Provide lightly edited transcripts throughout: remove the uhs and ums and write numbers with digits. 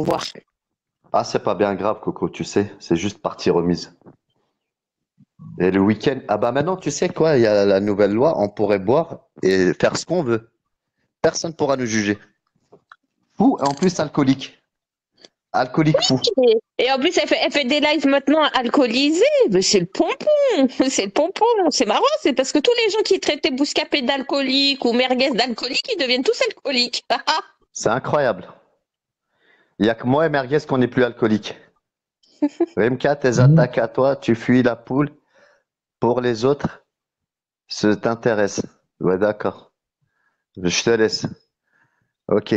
voir. Ah, c'est pas bien grave, Coco, tu sais, c'est juste partie remise. Et le week-end, ah bah maintenant, tu sais quoi, il y a la nouvelle loi, on pourrait boire et faire ce qu'on veut. Personne pourra nous juger. Fou, et en plus alcoolique. Alcoolique fou. Et en plus, elle fait des lives maintenant alcoolisés. Mais c'est le pompon. C'est le pompon. C'est marrant. C'est parce que tous les gens qui traitaient Bouscapé d'alcoolique ou Merguez d'alcoolique, ils deviennent tous alcooliques. C'est incroyable. Il y a que moi et Merguez qu'on n'est plus alcoolique. MK, tes attaques à toi, tu fuis la poule. Pour les autres, ça t'intéresse. Ouais, d'accord. Je te laisse. Ok.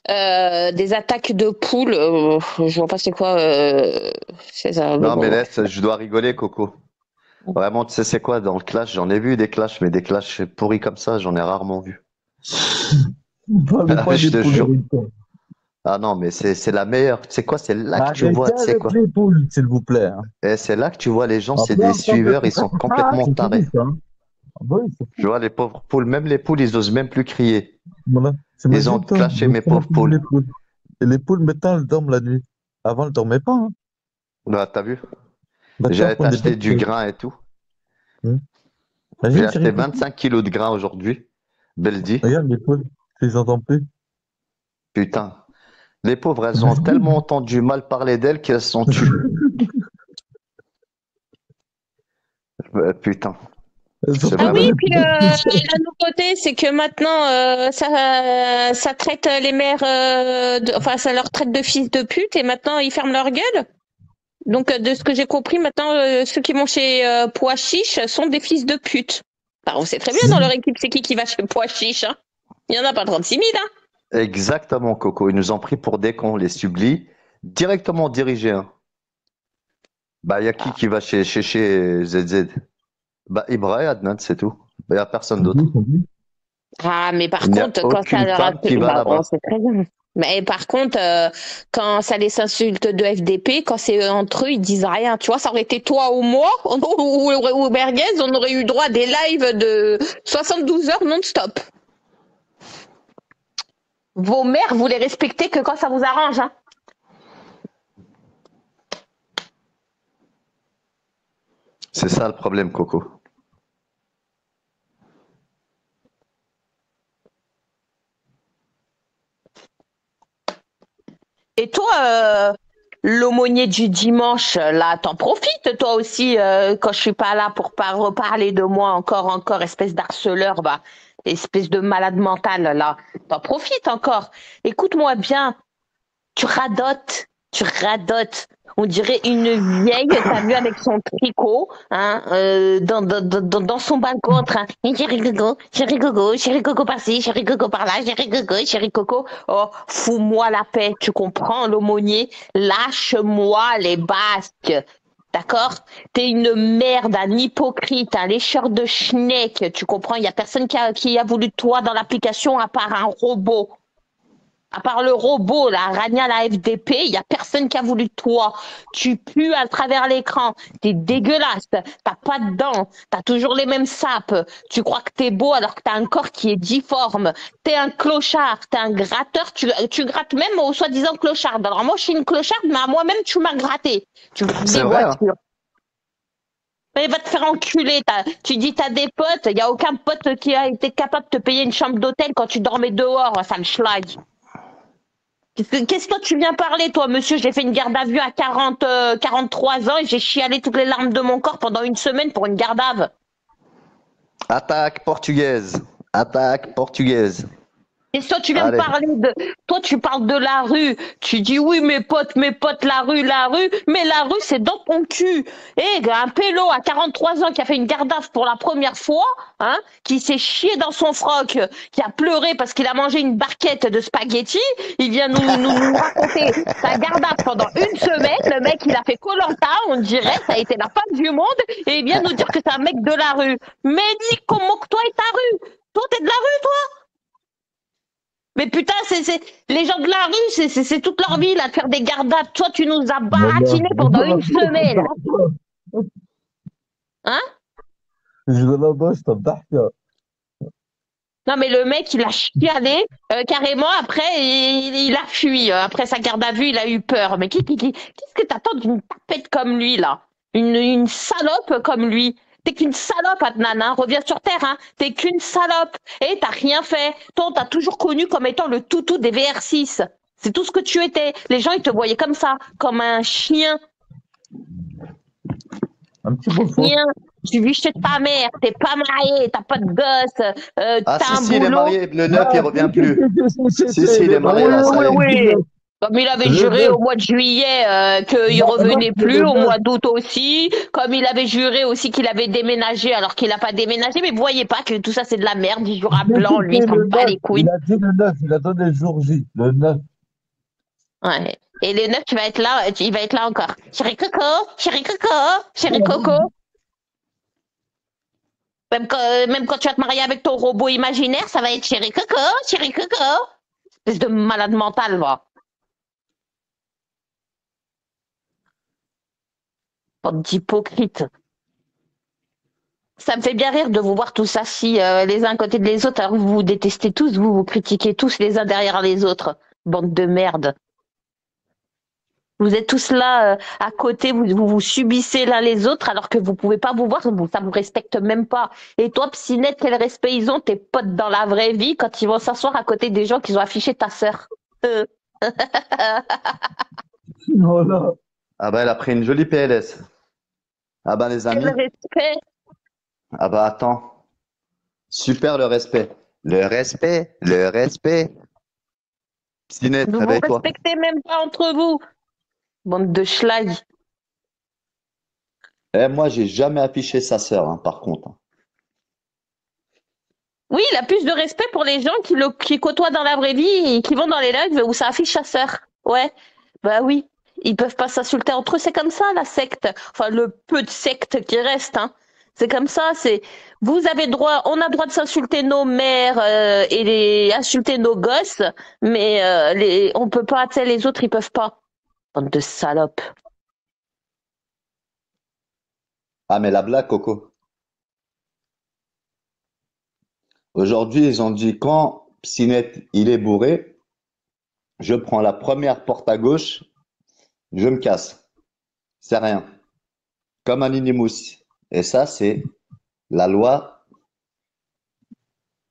Des attaques de poules, je vois pas c'est quoi. C'est ça. Mais Non, mais bon. laisse, je dois rigoler, Coco. Vraiment, tu sais, c'est quoi dans le clash? J'en ai vu des clashs, mais des clashs pourris comme ça, j'en ai rarement vu. Parlez pas Je des te poules jure. américaines. Ah non, mais c'est la meilleure. Tu sais quoi? C'est là que tu vois, Arrêtez tu sais avec quoi? les poules, s'il vous plaît, hein. Et c'est là que tu vois les gens, c'est Après, des on parle de suiveurs, ils sont ah, complètement c'est fini, tarés. ça, hein. Ah bah oui, c'est Je vois les pauvres poules, même les poules, ils osent même plus crier. voilà. Ils ont T'imagines, toi, clashé vous mes prenez pauvres pour poules. les poules. Et les poules, maintenant, elles dorment la nuit. Avant, elles dormaient pas, hein. Bah, t'as vu? Maintenant, elles J'allais font des t'acheter bêtes. du grain et tout. Hein. J'ai Imagine, acheté chérie Coco. 25 kilos de grain aujourd'hui. Beldi. Regarde les poules, tu les entends plus. Putain. Les pauvres, elles ont tellement entendu mal parler d'elles qu'elles se sont tues. Putain. Elles sont C'est Ah pas oui, dans vraiment. les puis poules. la nouveauté, c'est que maintenant, ça traite les mères, enfin, ça leur traite de fils de pute et maintenant ils ferment leur gueule. Donc, de ce que j'ai compris, maintenant, ceux qui vont chez Pois Chiche sont des fils de pute. Enfin, on sait très bien dans leur équipe, c'est qui va chez Pois Chiche. Hein. Il y en a pas 36 000. Hein. Exactement, Coco. Ils nous ont pris pour des cons, les sublis. Directement dirigés, hein. Bah, y a qui va chez ZZ? Bah, Ibra et Adnan, c'est tout. Il n'y a personne d'autre. Ah, mais par Il n'y a contre, quand ça aucune leur a... femme qui va Bah, on là-bas. sait très bien. Mais par contre, quand ça les insulte de FDP, quand c'est entre eux, ils disent rien. Tu vois, ça aurait été toi ou moi, ou Merguez, on aurait eu droit à des lives de 72 heures non-stop. Vos mères, vous les respectez que quand ça vous arrange. Hein. C'est ça le problème, Coco. Et toi, l'aumônier du dimanche, là, t'en profites toi aussi quand je suis pas là pour pas reparler de moi encore, espèce d'harceleur, bah, espèce de malade mental, là. T'en profites encore. Écoute-moi bien, tu radotes, tu radotes. On dirait une vieille, t'as vu, avec son tricot, hein, dans son balcon, en train, chéri gogo par-ci, chéri gogo par-là, chéri gogo, chéri coco. Oh, fous-moi la paix, tu comprends, l'aumônier? Lâche-moi les basques. D'accord? T'es une merde, un hypocrite, un lécheur de schneck, tu comprends? Il y a personne qui a voulu de toi dans l'application à part un robot. À part le robot, la Rania, la FDP, il n'y a personne qui a voulu de toi. Tu pues à travers l'écran. T'es dégueulasse. T'as pas de dents. T'as toujours les mêmes sapes. Tu crois que t'es beau alors que t'as un corps qui est difforme. T'es un clochard. T'es un gratteur. Tu grattes même aux soi-disant clochards. Alors moi, je suis une clocharde, mais à moi-même, tu m'as gratté. Tu grattes C'est des vrai, hein? voitures. Mais va te faire enculer. Tu dis t'as des potes. Il n'y a aucun pote qui a été capable de te payer une chambre d'hôtel quand tu dormais dehors, sale schlag. Qu'est-ce que tu viens parler, toi, monsieur? J'ai fait une garde à vue à 43 ans et j'ai chialé toutes les larmes de mon corps pendant une semaine pour une garde à vue. Attaque portugaise. Attaque portugaise. Et toi, tu viens me Allez. parler de... Toi, tu parles de la rue. Tu dis, oui, mes potes, la rue, la rue. Mais la rue, c'est dans ton cul. Eh, un pélo à 43 ans qui a fait une gardave pour la première fois, hein, qui s'est chié dans son froc, qui a pleuré parce qu'il a mangé une barquette de spaghettis, il vient nous raconter sa gardave pendant une semaine. Le mec, il a fait koh on dirait, ça a été la fin du monde, et il vient nous dire que c'est un mec de la rue. Mais dis comment que toi et ta rue? Toi, t'es de la rue, toi? Mais putain, les gens de la rue, c'est toute leur vie là, de faire des gardes à vue. Toi, tu nous as Voilà. baratinés pendant une semaine. Hein? Je vais là-bas, je t'en Non, mais le mec, il a chialé carrément. Après, il a fui. Après sa garde à vue, il a eu peur. Mais qu'est-ce que t'attends d'une tapette comme lui, là? Une salope comme lui. T'es qu'une salope, Adnan, hein. Reviens sur Terre, hein. T'es qu'une salope. Et t'as rien fait. Toi, on t'a toujours connu comme étant le toutou des VR6. C'est tout ce que tu étais. Les gens, ils te voyaient comme ça, comme un chien. Un petit bonsoir. Chien. Tu vis chez ta mère, t'es pas marié, t'as pas de gosse, Ah, t'as un si, il est boulot. marié. Le 9, il revient plus. Si, il est marié, Oui, là, ça oui, y est. oui. Comme il avait Le juré neuf. au mois de juillet qu'il Non, revenait non, plus, le au neuf. mois d'août aussi. Comme il avait juré aussi qu'il avait déménagé alors qu'il n'a pas déménagé. Mais vous voyez pas que tout ça c'est de la merde, il jure à J'ai blanc, dit lui, il s'en le bat 9. les couilles. Il a dit le 9. Il a donné le jour J. Le 9. Ouais. Et le 9, tu vas être là, il va être là encore. Chéri Coco, chéri Coco, chéri Coco. Même quand tu vas te marier avec ton robot imaginaire, ça va être chéri Coco, chéri Coco. Espèce de malade mental, va. Bande d'hypocrites. Ça me fait bien rire de vous voir tous assis les uns à côté de les autres. Alors vous vous détestez tous, vous critiquez tous les uns derrière les autres. Bande de merde. Vous êtes tous là à côté, vous subissez l'un les autres alors que vous pouvez pas vous voir, ça vous respecte même pas. Et toi, Psynet, quel respect ils ont, tes potes dans la vraie vie, quand ils vont s'asseoir à côté des gens qui ont affiché ta sœur. Voilà. Ah bah, elle a pris une jolie PLS. Ah bah, les Quel amis. respect. Ah bah, attends. Super le respect. Le respect, le respect. Psynet, Vous vous réveille-toi. respectez même pas entre vous. Bande de schlag. Eh, moi, j'ai jamais affiché sa sœur, hein, par contre. Oui, il a plus de respect pour les gens qui côtoient dans la vraie vie et qui vont dans les lives où ça affiche sa sœur. Ouais, bah oui. Ils peuvent pas s'insulter entre eux, c'est comme ça la secte. Enfin, le peu de secte qui reste, hein. C'est comme ça, vous avez droit, on a droit de s'insulter nos mères insulter nos gosses, mais on peut pas, tu sais, les autres ils peuvent pas. Bande de salopes. Ah, mais la blague, Coco. Aujourd'hui, ils ont dit quand Psynet, il est bourré, je prends la première porte à gauche, je me casse. C'est rien. Comme un inimous. Et ça, c'est la loi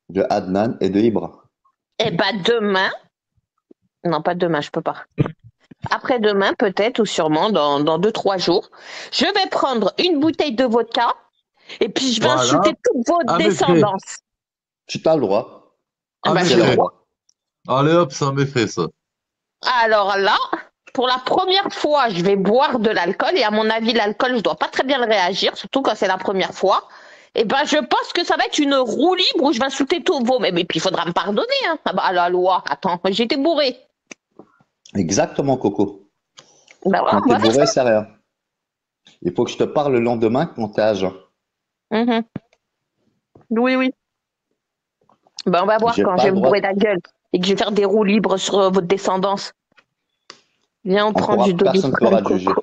de Adnan et de Ibra. Eh bah demain, non pas demain, je peux pas. Après-demain, peut-être, ou sûrement, dans 2-3 jours, je vais prendre une bouteille de vodka et puis je vais Voilà. insulter toute votre À mes frais. descendance. Tu as le droit. Ah À bah, mes C'est je le frais. droit. Allez hop, ça m'est fait ça. Alors là, pour la première fois, je vais boire de l'alcool et à mon avis, l'alcool, je dois pas très bien le réagir, surtout quand c'est la première fois. Et ben, je pense que ça va être une roue libre où je vais insulter tous vos. Mais puis, il faudra me pardonner. Hein. Ah bah, la loi, attends, j'étais bourré. Exactement, Coco. Ben voilà, Quand on t'es va faire bourré, ça. c'est rien. Il faut que je te parle le lendemain quand t'es à jeun. Mhm. Oui, oui. Ben, on va voir J'ai quand pas je vais le me droit. bourrer la gueule et que je vais faire des roues libres sur votre descendance. Viens, on prend du Personne ne Doliprane, pourra te juger. Coco.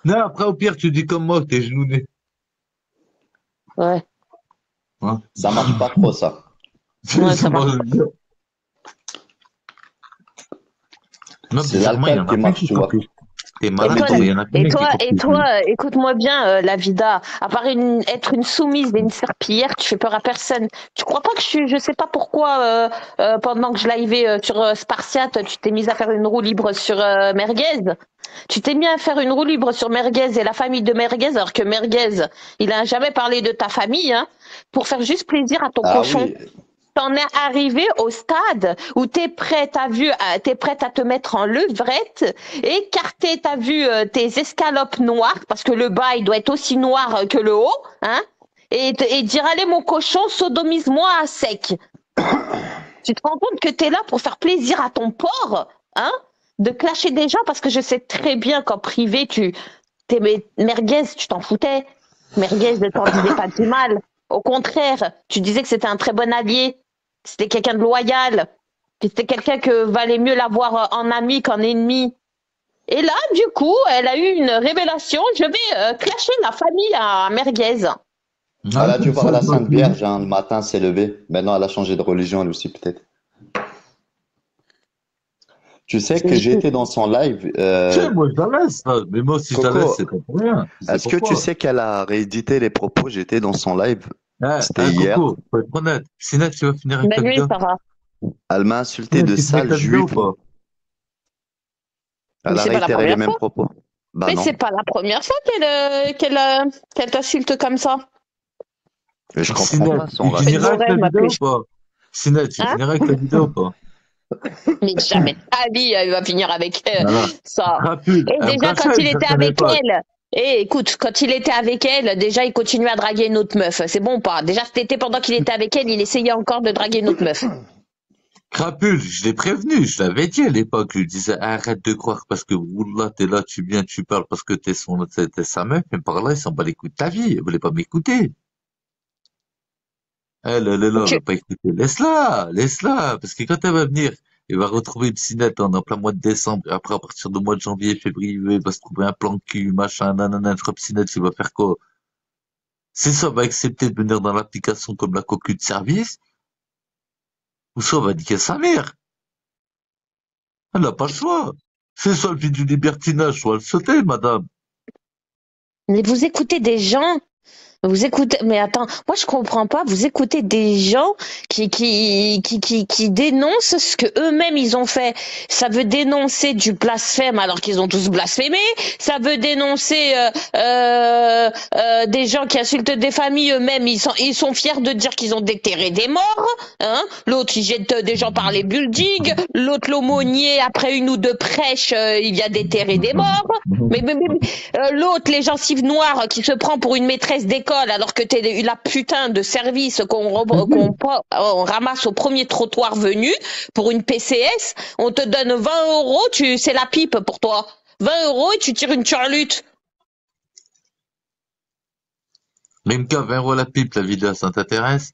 Non, après, au pire, tu dis comme moi que t'es genouné. Ouais, Hein? Ça marche pas trop, ça. ouais, ça marche. Non, C'est bizarrement, il y en l'alcool a qui plein marche, qui tu vois. copient. T'es Et malade, toi, Comme toi, il il y en a dit. plein qui copient. écoute-moi bien, la vida. À part être une soumise et une serpillière, tu fais peur à personne. Tu crois pas que je sais pas pourquoi, pendant que je liveais sur Spartiate, tu t'es mise à faire une roue libre sur Merguez. Tu t'es mis à faire une roue libre sur Merguez et la famille de Merguez, alors que Merguez, il a jamais parlé de ta famille, hein, pour faire juste plaisir à ton Ah cochon. oui, T'en es arrivé au stade où t'es prête à te mettre en levrette, écarter, t'as vu tes escalopes noires, parce que le bas, il doit être aussi noir que le haut, hein, et dire, allez, mon cochon, sodomise-moi à sec. Tu te rends compte que t'es là pour faire plaisir à ton porc, hein, de clasher des gens, parce que je sais très bien qu'en privé, merguez, tu t'en foutais. Merguez ne t'en disait pas du mal. Au contraire, tu disais que c'était un très bon allié, que c'était quelqu'un de loyal, que c'était quelqu'un que valait mieux l'avoir en ami qu'en ennemi. Et là, du coup, elle a eu une révélation. Je vais clasher la famille à Merguez. Elle Ah, a dû comme ça, voir la elle m'a Sainte dit. Vierge, hein, le matin, s'est levée. Maintenant, elle a changé de religion, elle aussi, peut-être. Tu sais que j'ai été dans son live. Tu sais, moi, je la laisse, là. Mais moi, si je la laisse, Coco, c'est pas pour rien. Tu sais est-ce que tu pourquoi? sais qu'elle a réédité les propos? J'étais dans son live. C'était hier. Coco, faut être honnête. Sinon, tu vas finir avec la Bonne nuit, vidéo. Sarah. Elle m'a insulté Sinon, de tu finis avec sale la vidéo ou juive. pas? Mais Elle a c'est pas la réitéré les première mêmes fois. propos. Bah Mais non. c'est pas la première fois qu'elle t'insulte comme ça. Mais je comprends Sinon, pas son il Fais de finira vos racisme. avec la rêves, ma vidéo ou puce. pas? Sinon, tu Hein? finiras avec la vidéo ou pas? Mais jamais. Ali, elle va finir avec Voilà. ça. Rapide. Et Elle me déjà, cachait, quand il une était certaine avec époque. elle, écoute, quand il était avec elle, déjà, il continuait à draguer une autre meuf. C'est bon ou pas? Déjà, cet été, pendant qu'il était avec elle, il essayait encore de draguer une autre meuf. Crapule, je l'ai prévenu, je l'avais dit à l'époque, je lui disais arrête de croire parce que Wallah, t'es là, tu viens, tu parles parce que t'es sa meuf, mais par là, il s'en bat les couilles de ta vie, elle voulait pas m'écouter. Elle est là, elle Tu... va pas écouter. Laisse-la, parce que quand elle va venir, elle va retrouver une Psynette en plein mois de décembre, et après, à partir du mois de janvier, février, elle va se trouver un plan de cul, machin, nanana, une frappe Psynette, il va faire quoi? C'est ça, va accepter de venir dans l'application comme la cocu de service, ou ça va niquer sa mère. Elle n'a pas le choix. C'est ça le but du libertinage, soit le sauter, madame. Mais vous écoutez des gens. Vous écoutez, mais attends, moi je comprends pas. Vous écoutez des gens qui dénoncent ce que eux-mêmes ils ont fait. Ça veut dénoncer du blasphème alors qu'ils ont tous blasphémé. Ça veut dénoncer des gens qui insultent des familles eux-mêmes. Ils sont fiers de dire qu'ils ont déterré des morts. Hein. L'autre il jette des gens par les buildings. L'autre l'aumônier après une ou deux prêches il vient déterrer des morts. L'autre, les gencives noires qui se prend pour une maîtresse d'école alors que t'es la putain de service on ramasse au premier trottoir venu pour une PCS, on te donne 20 €, c'est la pipe pour toi. 20 € et tu tires une turlute. Même qu'à 20 € la pipe, la vidéo, ça t'intéresse?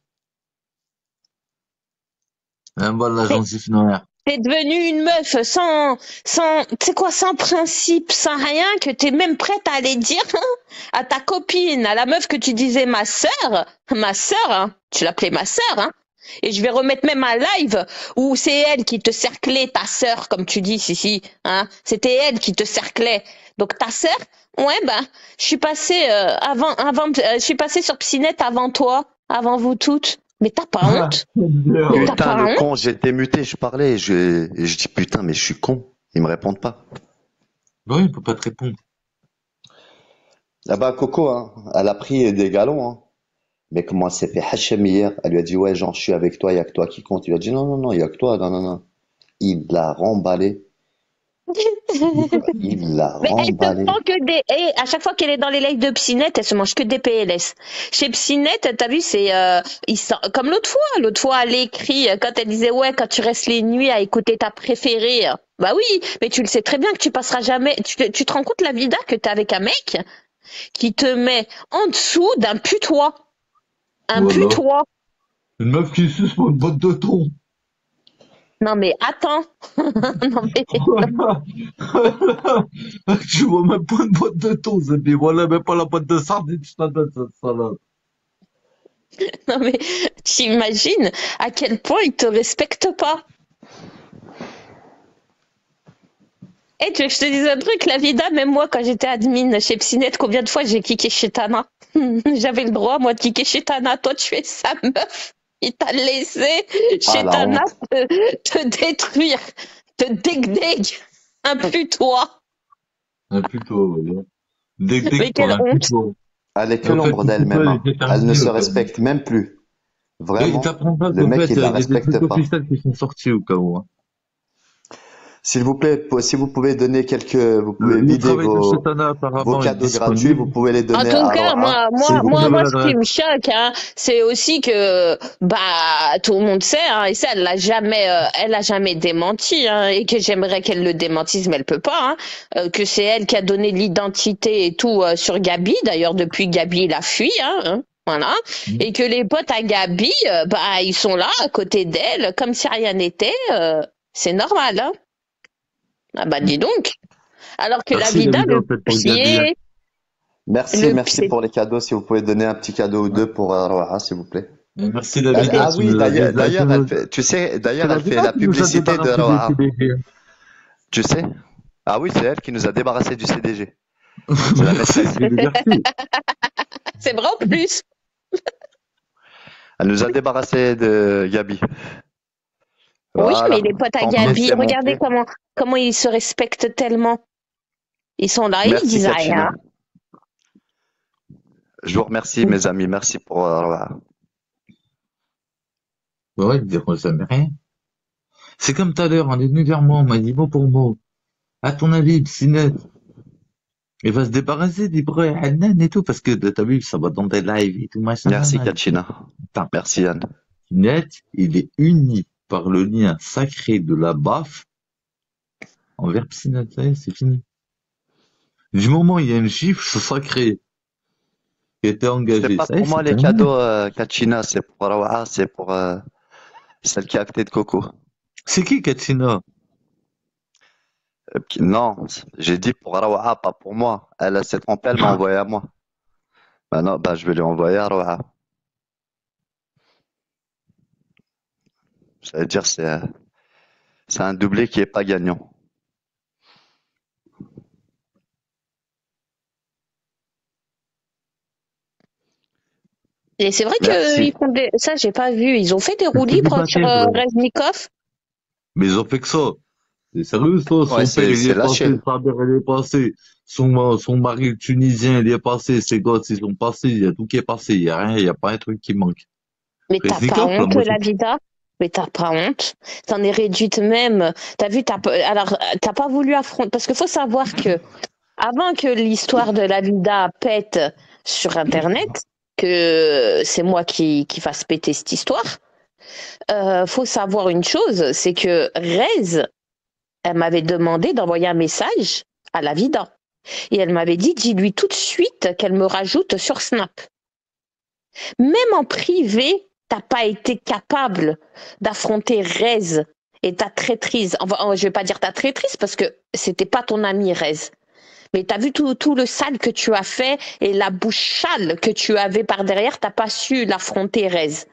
Un bol la T'es gencive noire. t'es devenue une meuf tu sais quoi, sans principe, sans rien, que t'es même prête à aller dire à ta copine, à la meuf que tu disais ma sœur, hein, tu l'appelais ma sœur, hein. Et je vais remettre même un live où c'est elle qui te cerclait, ta sœur, comme tu dis, si, hein. C'était elle qui te cerclait. Donc ta sœur, ouais, ben, je suis passée je suis passée sur Psynet avant toi, avant vous toutes. Mais t'as pas Ah, honte? bien, Mais ouais. t'as Putain, pas le honte? con, j'étais muté, je parlais. Et je dis putain, mais je suis con. Ils me répondent pas. Bah oui, il peut pas te répondre. Ah bah, Coco, hein, elle a pris des galons, hein. Mais comment elle s'est fait Hachem hier? Elle lui a dit, ouais, genre, je suis avec toi, il y a que toi qui compte. Il a dit, non, non, non, il y a que toi, non, non, non. Il l'a remballé. Il l'a Mais elle te remballé. prend que des. Et à chaque fois qu'elle est dans les lives de Psynet, elle se mange que des PLS. Chez Psynet, t'as vu, c'est comme l'autre fois. L'autre fois, elle écrit quand elle disait ouais, quand tu restes les nuits à écouter ta préférée. Bah oui, mais tu le sais très bien que tu passeras jamais. Tu te rends compte la vida que t'es avec un mec qui te met en dessous d'un putois, un Voilà. putois. Une meuf qui suce pour une botte de thon. Non mais attends, non mais Tu vois même pas une boîte de thon, Zébi. Voilà, même pas la boîte de sardines, je t'en donne cette salade. non mais t'imagines à quel point il te respecte pas. Eh, tu veux que je te dise un truc, la vida, même moi, quand j'étais admin chez Psynet, combien de fois j'ai kické chez Tana? J'avais le droit, moi, de kicker chez Tana. Toi, tu es sa meuf. Il t'a laissé Ah, chez la Tana honte. te détruire, te dég, un putois. Un puto, voilà. Dès Mais que par quelle un honte. puto. Elle est que En fait, l'ombre le puto, d'elle-même, il hein. était Elle ne terminé, se au cas où. respecte même plus. Et il Vraiment. t'apprendra Le qu'en mec, fait, il la il y a des respecte trucs pas. officiels qui sont sortis au cas où. Hein. S'il vous plaît, si vous pouvez donner vous pouvez Le vider travail de vos Chetana, apparemment, est cadeaux gratuits, vous disponible. pouvez les En donner tout à cas, Roha, moi, s'il moi, vous moi, plaît. moi, Nouvelle ce qui adresse. me choque, hein, c'est aussi que, bah, tout le monde sait, hein, et ça, elle a jamais démenti, hein, et que j'aimerais qu'elle le démentisse, mais elle peut pas, hein, que c'est elle qui a donné l'identité et tout sur Gabi. D'ailleurs, depuis Gabi, il a fui, hein, voilà, et que les potes à Gabi, bah, ils sont là à côté d'elle, comme si rien n'était. C'est normal, hein. Ah bah, dis donc. Alors que la Merci la vida, vidéo le faite pour Gabi. Hein. pied. Merci, Le, merci c'est pour les cadeaux. Si vous pouvez donner un petit cadeau ou deux pour Roha, s'il vous plaît. Merci Davida, Ah tu oui, nous as d'ailleurs, dé- tu d'ailleurs, nous- tu sais, c'est d'ailleurs, elle fait Davida la qui nous a publicité de débarrassé des Roha. CDG. Tu sais? Ah oui, c'est elle qui nous a débarrassé du CDG. C'est la Merci, maîtresse. merci. c'est vrai en plus. Elle nous a débarrassé de Gabi. Oui, mais Voilà. les potes à Quand on Gabi, s'est regardez monté. comment ils se respectent tellement. Ils sont là, ils Merci, disent rien. Kachina. Je vous remercie, mes amis. Merci pour Roha. Ouais, ils diront jamais rien. C'est comme tout à l'heure, on est venu vers moi, on m'a dit mot pour mot. À ton avis, Psynet, il va se débarrasser d'Ibra et Hanan et tout, parce que t'as vu, ça va dans des lives et tout, machin, Merci, nanana. Kachina. Attends, Merci, Yann. Psynet, il est uni par le lien sacré de la baffe envers Psynet, ça y est, c'est fini. Du moment où il y a une chiffre sacrée qui était C'est engagée, pas ça y est, pour moi c'est les terminé. cadeaux, Kachina. C'est pour Roha. C'est pour celle qui est à côté de Coco. C'est qui Katsina? Non, j'ai dit pour Roha, pas pour moi. Elle, s'est trompée, elle m'a envoyé à moi. Bah non, bah je vais lui envoyer à Roha. Ça veut dire c'est un doublé qui est pas gagnant. Et c'est vrai que Merci. ils font ça, j'ai pas vu. Ils ont fait des roues C'est libres sur célibataire, là. Reznikov. Mais ils ont fait que ça. C'est sérieux, ça? Ouais, Son père, il y c'est est passé, lâché. sa mère, elle est passée. Son mari tunisien, il y est passé. Ses gosses, ils sont passés. Il y a tout qui est passé. Il y a rien, il y a pas un truc qui manque. Mais t'as pas Reznikov, là, honte, moi, la vida? Mais t'as pas honte? T'en es réduite même. T'as vu, alors, t'as pas voulu affronter. Parce qu'il faut savoir que, avant que l'histoire de la vida pète sur Internet, que c'est moi qui fasse péter cette histoire, faut savoir une chose, c'est que Rez, elle m'avait demandé d'envoyer un message à la vida. Et elle m'avait dit, dis-lui tout de suite qu'elle me rajoute sur Snap. Même en privé, t'as pas été capable d'affronter Rez et ta traîtrise. Enfin, je vais pas dire ta traîtrise parce que c'était pas ton ami Rez. Mais t'as vu tout le sale que tu as fait et la bouche sale que tu avais par derrière, t'as pas su l'affronter Rez.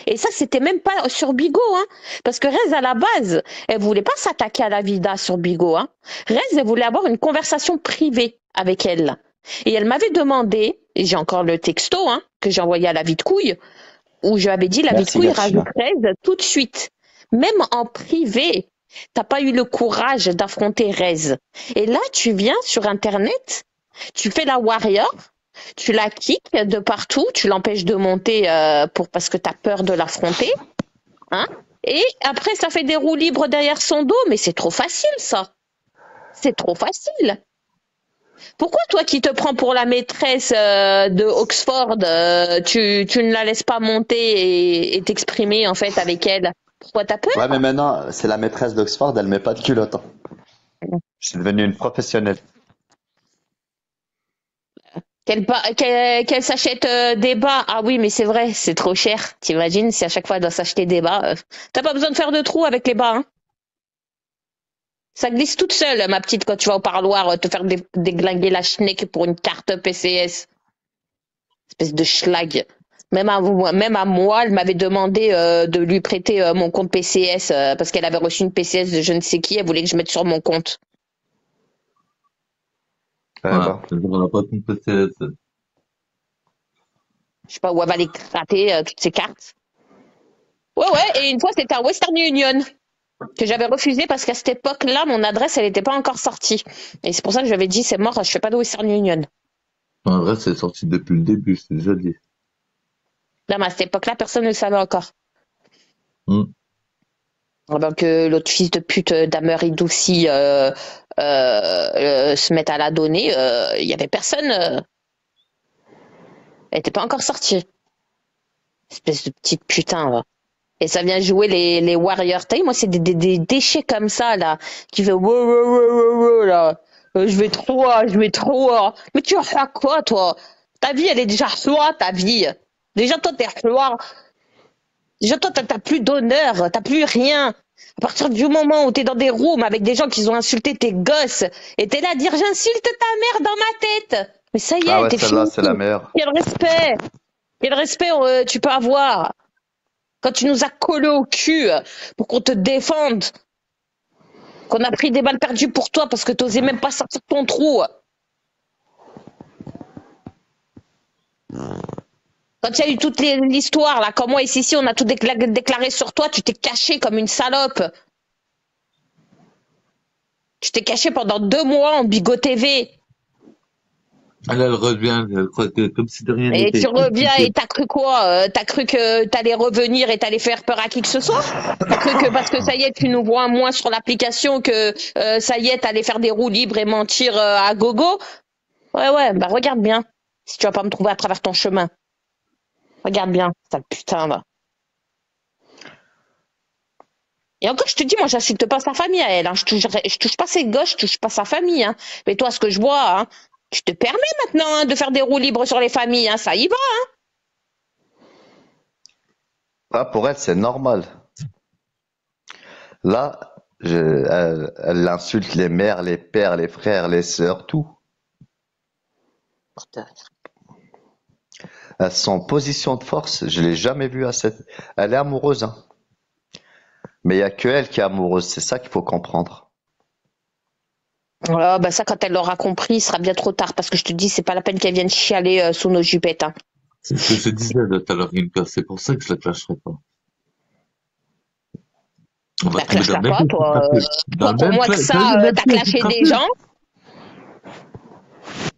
Et ça, c'était même pas sur Bigot, hein. Parce que Rez, à la base, elle voulait pas s'attaquer à la vida sur Bigot, hein. Rez, elle voulait avoir une conversation privée avec elle. Et elle m'avait demandé, et j'ai encore le texto, hein, que j'ai envoyé à la vie de couille, où je lui avais dit, la vie de Merci, couille rajoute Kachina. Rez tout de suite. Même en privé, t'as pas eu le courage d'affronter Rez. Et là, tu viens sur Internet, tu fais la warrior, tu la kicks de partout, tu l'empêches de monter parce que tu as peur de l'affronter. Hein, et après, ça fait des roues libres derrière son dos, mais c'est trop facile, ça. C'est trop facile. Pourquoi toi qui te prends pour la maîtresse de Oxford, tu ne la laisses pas monter et t'exprimer en fait avec elle? Pourquoi t'as peur? Ouais, mais maintenant, c'est la maîtresse d'Oxford, elle met pas de culotte, hein. Je suis devenu une professionnelle. Qu'elle s'achète des bas. Ah oui, mais c'est vrai, c'est trop cher. T'imagines si à chaque fois elle doit s'acheter des bas. T'as pas besoin de faire de trous avec les bas, hein. Ça glisse toute seule, ma petite, quand tu vas au parloir te faire déglinguer la schneck pour une carte PCS. Espèce de schlag. Même à moi, elle m'avait demandé de lui prêter mon compte PCS parce qu'elle avait reçu une PCS de je ne sais qui. Elle voulait que je mette sur mon compte. Voilà. Bah. On n'a pas ton PCS. Je sais pas où elle va les gratter, toutes ces cartes. Ouais, et une fois, c'était à Western Union que j'avais refusé parce qu'à cette époque-là, mon adresse, elle n'était pas encore sortie. Et c'est pour ça que j'avais dit, c'est mort, je fais pas de Western Union. En vrai, c'est sorti depuis le début, c'est déjà dit. Là, mais à cette époque-là, personne ne le savait encore. Hmm. Avant que l'autre fils de pute d'Amer Idouci se mette à la donner, il y avait personne. Elle n'était pas encore sortie. Espèce de petite putain, va. Et ça vient jouer les Warriors. T'as vu, moi, c'est des déchets comme ça, là, qui fait là. Je vais trop. Mais tu as quoi, toi? Ta vie, elle est déjà roi, ta vie. Déjà, toi, t'es roi. Déjà, toi, t'as plus d'honneur, t'as plus rien. À partir du moment où t'es dans des rooms avec des gens qui ont insulté tes gosses, et t'es là à dire j'insulte ta mère dans ma tête. Mais ça y Ah est, ouais, t'es celle-là, fini. c'est la meilleure. Quel respect! Quel respect tu peux avoir quand tu nous as collés au cul pour qu'on te défende, qu'on a pris des balles perdues pour toi parce que t'osais même pas sortir de ton trou. Quand il y a eu toute l'histoire, là, comme moi et Sissi, on a tout déclaré sur toi, tu t'es caché comme une salope. Tu t'es caché pendant 2 mois en Bigot TV. Elle revient, elle croit que comme si de rien Et n'était. tu reviens et t'as cru quoi? T'as cru que t'allais revenir et t'allais faire peur à qui que ce soit? T'as cru que parce que ça y est, tu nous vois moins sur l'application que ça y est, t'allais faire des roues libres et mentir à gogo? Ouais, bah regarde bien. Si tu vas pas me trouver à travers ton chemin. Regarde bien, sale putain là. Et encore, je te dis, moi, j'insulte pas sa famille à elle. Hein. Je touche pas ses gosses, je touche pas sa famille. Hein. Mais toi, ce que je vois, hein, tu te permets maintenant hein, de faire des roues libres sur les familles. Hein, ça y va. Ah, pour elle, c'est normal. Là, elle insulte les mères, les pères, les frères, les sœurs, tout. Son position de force, je l'ai jamais vue à cette. Elle est amoureuse, hein. Mais il y a que elle qui est amoureuse, c'est ça qu'il faut comprendre. Bah ça, quand elle l'aura compris, il sera bien trop tard. Parce que je te dis, c'est pas la peine qu'elle vienne chialer sous nos jupettes. Hein. C'est ce que je disais tout à l'heure, Rimka, c'est pour ça que je la clasherai pas. On va La tomber clash dans là le même pas, piège que toi. Crapule. Dans Toi, le pour même moins que piège, ça, le même t'as piège que clashé des Crapule. gens.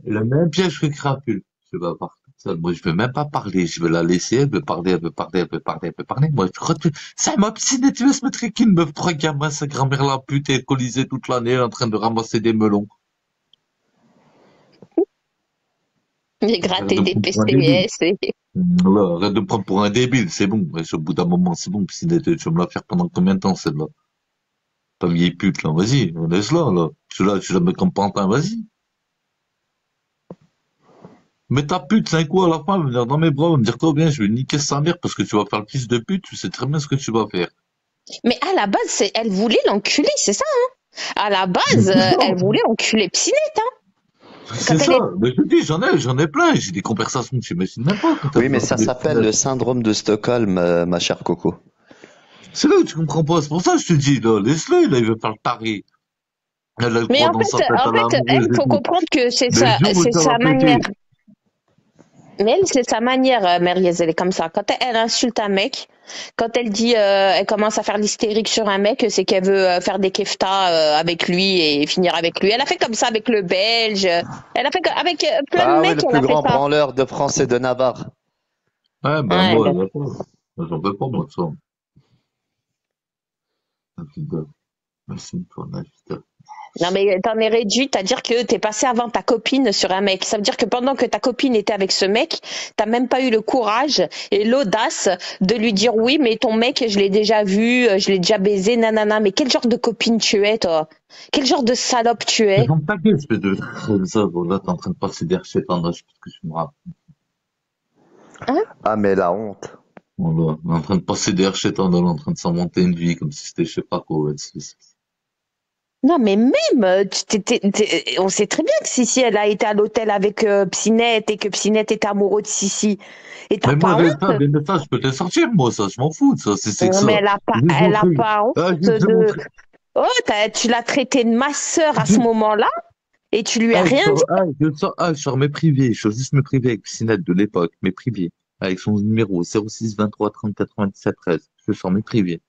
Le même piège que Crapule. Je vais pas toute seule. Moi, je veux même pas parler. Je veux la laisser. Elle veut parler, elle veut parler, elle veut parler, elle veut parler. Moi, je crois que c'est ma piscine. Tu veux se mettre avec une meuf, 3 gamins, sa grand-mère la pute, et alcoolisée toute l'année, en train de ramasser des melons. J'ai Arrête gratté de me des prendre pour un débile. PCS. Là, arrête de me prendre pour un débile. C'est bon. Ouais, au bout d'un moment, c'est bon. Piscine, tu vas me la faire pendant combien de temps, celle-là? Ta vieille pute, là. Vas-y, laisse-la, là. Je la mets comme pantin, vas-y. Mais ta pute, c'est quoi, à la fin, elle va venir dans mes bras, elle va me dire, toi, bien, je vais niquer sa mère parce que tu vas faire le fils de pute, tu sais très bien ce que tu vas faire. Mais à la base, elle voulait l'enculer, c'est ça. Hein. À la base, elle voulait enculer Psynette. Hein. C'est Quand elle ça. est... Mais je te dis, j'en ai plein. J'ai des conversations que tu imagines même pas quand Oui, elle mais me ça des s'appelle le syndrome de Stockholm, ma chère Coco. C'est là où tu comprends pas. C'est pour ça que je te dis, là, laisse-le, là, il veut faire le taré. Elle Mais croit dans sa tête à elle, l'amoureuse et faut tout. comprendre que Mais le jour où c'est ça va sa manière. péter, Mais elle, c'est sa manière, Merguez, elle est comme ça. Quand elle insulte un mec, quand elle dit, elle commence à faire l'hystérique sur un mec, c'est qu'elle veut faire des keftas avec lui et finir avec lui. Elle a fait comme ça avec le Belge. Elle a fait avec plein de Ah oui, mecs, le elle plus a fait grand ça. branleur de France et de Navarre. ouais, ben, Ouais, moi, ben, j'en veux pas, moi, de ça. Ah, putain. Merci, toi, putain. non mais t'en es réduite à dire que t'es passé avant ta copine sur un mec. Ça veut dire que pendant que ta copine était avec ce mec, t'as même pas eu le courage et l'audace de lui dire oui, mais ton mec, je l'ai déjà vu, je l'ai déjà baisé, nanana. Mais quel genre de copine tu es, toi? Quel genre de salope tu Mais es? dans ta gueule, espèce de comme ça, bon, là, t'es en train de passer des recettes en âge, parce que je me rappelle. Hein? Ah, mais la honte. Voilà, on est en train de passer des recettes en allant, en train de s'inventer une vie, comme si c'était je sais pas quoi, ouais, Non, mais même, on sait très bien que Sissi, elle a été à l'hôtel avec Psinette et que Psinette était amoureux de Sissi. Et t'as Mais moi, pas honte? des messages, je peux te les sortir, moi, ça, je m'en fous de ça, c'est que Mais ça. Je vais te elle a montrer. pas Ah, honte je vais te de. montrer. Oh, tu l'as traité de ma sœur à ce moment-là et tu lui as rien dit. Je sors mes privés, je sors juste mes privés avec Piscinette de l'époque, mes privés, avec son numéro 06 23 30 97 13. Je sors mes privés.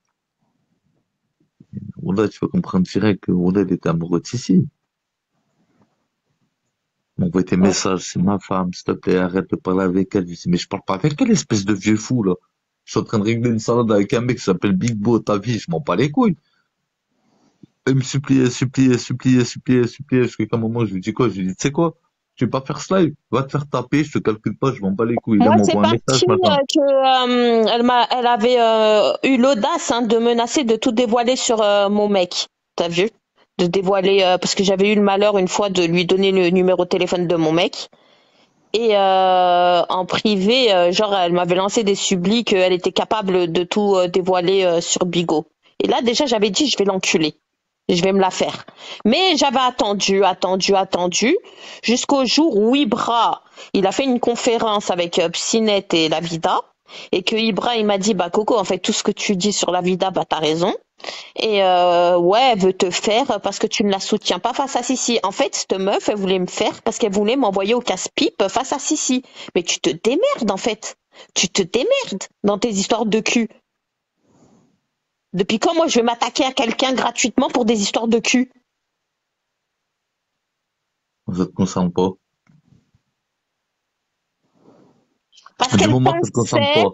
Voilà, tu vas comprendre direct que voilà, elle était amoureuse de Sissi. M'envoie tes messages, c'est ma femme, s'il te plaît, arrête de parler avec elle. Je dis, mais je parle pas avec elle, espèce de vieux fou, là. Je suis en train de régler une salade avec un mec qui s'appelle Big Bo, ta vie, je m'en bats les couilles. Elle me suppliait, jusqu'à un moment, je lui dis quoi? Je lui dis, tu sais quoi? Tu veux pas faire ce live? Va te faire taper, je te calcule pas, je m'en bats les couilles. Là, Moi, elle c'est m'envoie un message parti maintenant. que elle avait eu l'audace hein, de menacer de tout dévoiler sur mon mec. T'as vu? De dévoiler parce que j'avais eu le malheur une fois de lui donner le numéro de téléphone de mon mec. Et en privé, genre, elle m'avait lancé des sublis qu'elle était capable de tout dévoiler sur Bigot. Et là, déjà, j'avais dit, je vais l'enculer. Je vais me la faire. Mais j'avais attendu, jusqu'au jour où Ibra, il a fait une conférence avec Psynet et La Vida, et que Ibra, il m'a dit, bah Coco, en fait, tout ce que tu dis sur La Vida, bah t'as raison. Et ouais, elle veut te faire parce que tu ne la soutiens pas face à Sissi. En fait, cette meuf, elle voulait me faire parce qu'elle voulait m'envoyer au casse-pipe face à Sissi. Mais tu te démerdes, en fait. Tu te démerdes dans tes histoires de cul. Depuis quand moi je vais m'attaquer à quelqu'un gratuitement pour des histoires de cul? Ça te concerne pas. Parce Du qu'elle moment que ça te concerne pensait, pas.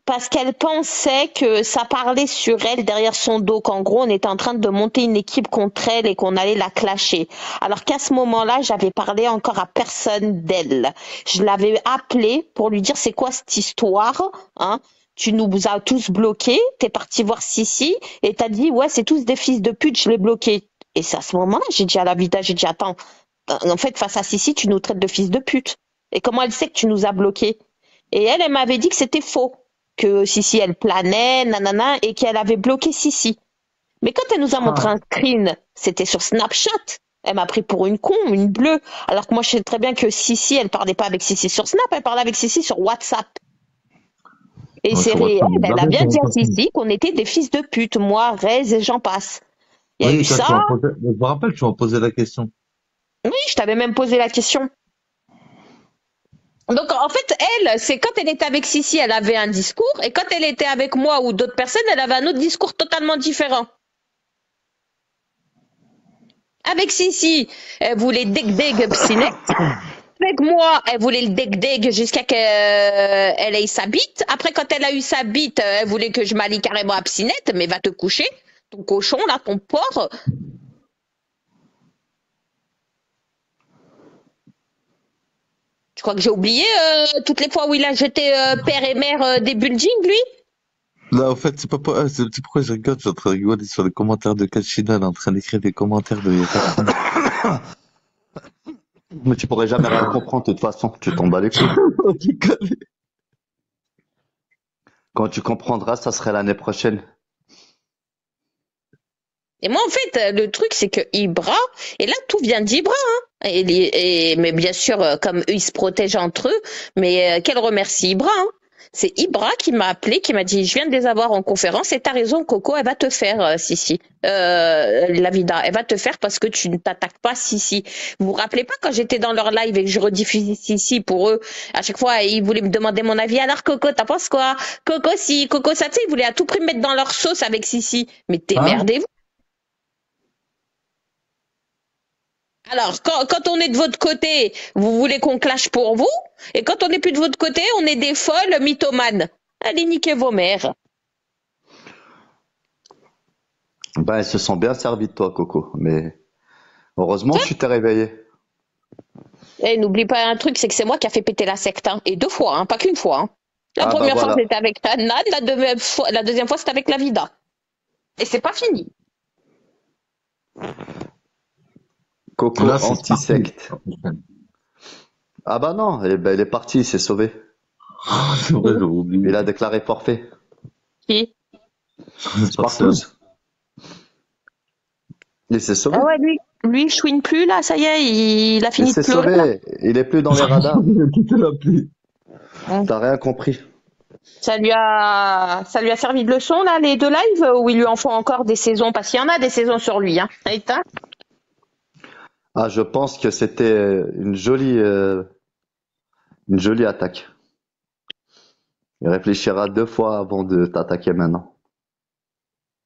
parce qu'elle pensait que ça parlait sur elle derrière son dos, qu'en gros on était en train de monter une équipe contre elle et qu'on allait la clasher. Alors qu'à ce moment-là, j'avais parlé encore à personne d'elle. Je l'avais appelée pour lui dire c'est quoi cette histoire, hein? Tu nous as tous bloqués, t'es parti voir Sissi et t'as dit ouais c'est tous des fils de pute, je l'ai bloqué. Et c'est à ce moment-là, j'ai dit à la Vida, j'ai dit attends, en fait face à Sissi tu nous traites de fils de pute. Et comment elle sait que tu nous as bloqués? Et elle m'avait dit que c'était faux, que Sissi elle planait, nanana, et qu'elle avait bloqué Sissi. Mais quand elle nous a montré Ah. un screen, c'était sur Snapchat. Elle m'a pris pour une con, une bleue. Alors que moi, je sais très bien que Sissi, elle parlait pas avec Sissi sur Snap, elle parlait avec Sissi sur WhatsApp. Et Ouais, c'est sur réel, WhatsApp, elle a jamais bien sur dit à WhatsApp. Sissi qu'on était des fils de pute, moi, Rez et j'en passe. Il y a eu Oui, ça, ça. je me rappelle, tu m'as posé la question. Oui, je t'avais même posé la question. Donc en fait, elle, c'est quand elle était avec Sissi, elle avait un discours, et quand elle était avec moi ou d'autres personnes, elle avait un autre discours totalement différent. Avec Sissi, elle voulait deg-deg Psynet. Avec moi, elle voulait le deg-deg jusqu'à qu'elle ait sa bite. Après, quand elle a eu sa bite, elle voulait que je m'allie carrément à Psynet, mais va te coucher. Ton cochon, là, ton porc. Tu crois que j'ai oublié toutes les fois où il a jeté père et mère des buildings, lui? Là, en fait, c'est pas, c'est pourquoi je rigole, je suis en train de rigoler sur les commentaires de Kachina, elle est en train d'écrire des commentaires de il y a 4 ans. Mais tu pourrais jamais rien comprendre de toute façon, tu t'en bats les couilles. On rigole. Quand tu comprendras, ça serait l'année prochaine. Et moi, en fait, le truc, c'est que Ibra, et là, tout vient d'Ibra, hein. Mais bien sûr, comme eux, ils se protègent entre eux, mais qu'elle remercie Ibra, hein. C'est Ibra qui m'a appelé, qui m'a dit, je viens de les avoir en conférence, et t'as raison, Coco, elle va te faire, Sissi. La Vida, elle va te faire parce que tu ne t'attaques pas Sissi. Vous vous rappelez pas quand j'étais dans leur live et que je rediffusais Sissi pour eux, à chaque fois, ils voulaient me demander mon avis. Alors, Coco, t'en penses quoi? Coco, si, Coco, ça, tu sais, ils voulaient à tout prix me mettre dans leur sauce avec Sissi. Mais Hein? démerdez-vous. Alors, quand on est de votre côté, vous voulez qu'on clash pour vous, et quand on n'est plus de votre côté, on est des folles mythomanes. Allez niquer vos mères. Ben, ils se sont bien servis de toi, Coco. Mais heureusement que tu t'es réveillé. Et n'oublie pas un truc, c'est que c'est moi qui a fait péter la secte, hein. Et 2 fois, hein, pas qu'une fois, hein. La Ah bah première fois, voilà. c'était avec Tanad, la deuxième fois, c'était avec la Vida. Et c'est pas fini. Coco Là, c'est anti-secte. parti. Ah bah non, eh ben, il est parti, il s'est sauvé. C'est vrai, j'avais oublié. Il a déclaré forfait. Qui? Spartous. Il s'est sauvé. Ah ouais, lui, il chouine plus, là, ça y est, il a Il fini de s'est pleurer, là. sauvé. Il est plus dans les radars. Il a quitté l'appli. T'as rien compris. Ça lui a servi de leçon, là, les 2 lives, ou il lui en faut encore des saisons, parce qu'il y en a des saisons sur lui, hein. Putain. Ah, je pense que c'était une jolie attaque. Il réfléchira 2 fois avant de t'attaquer maintenant.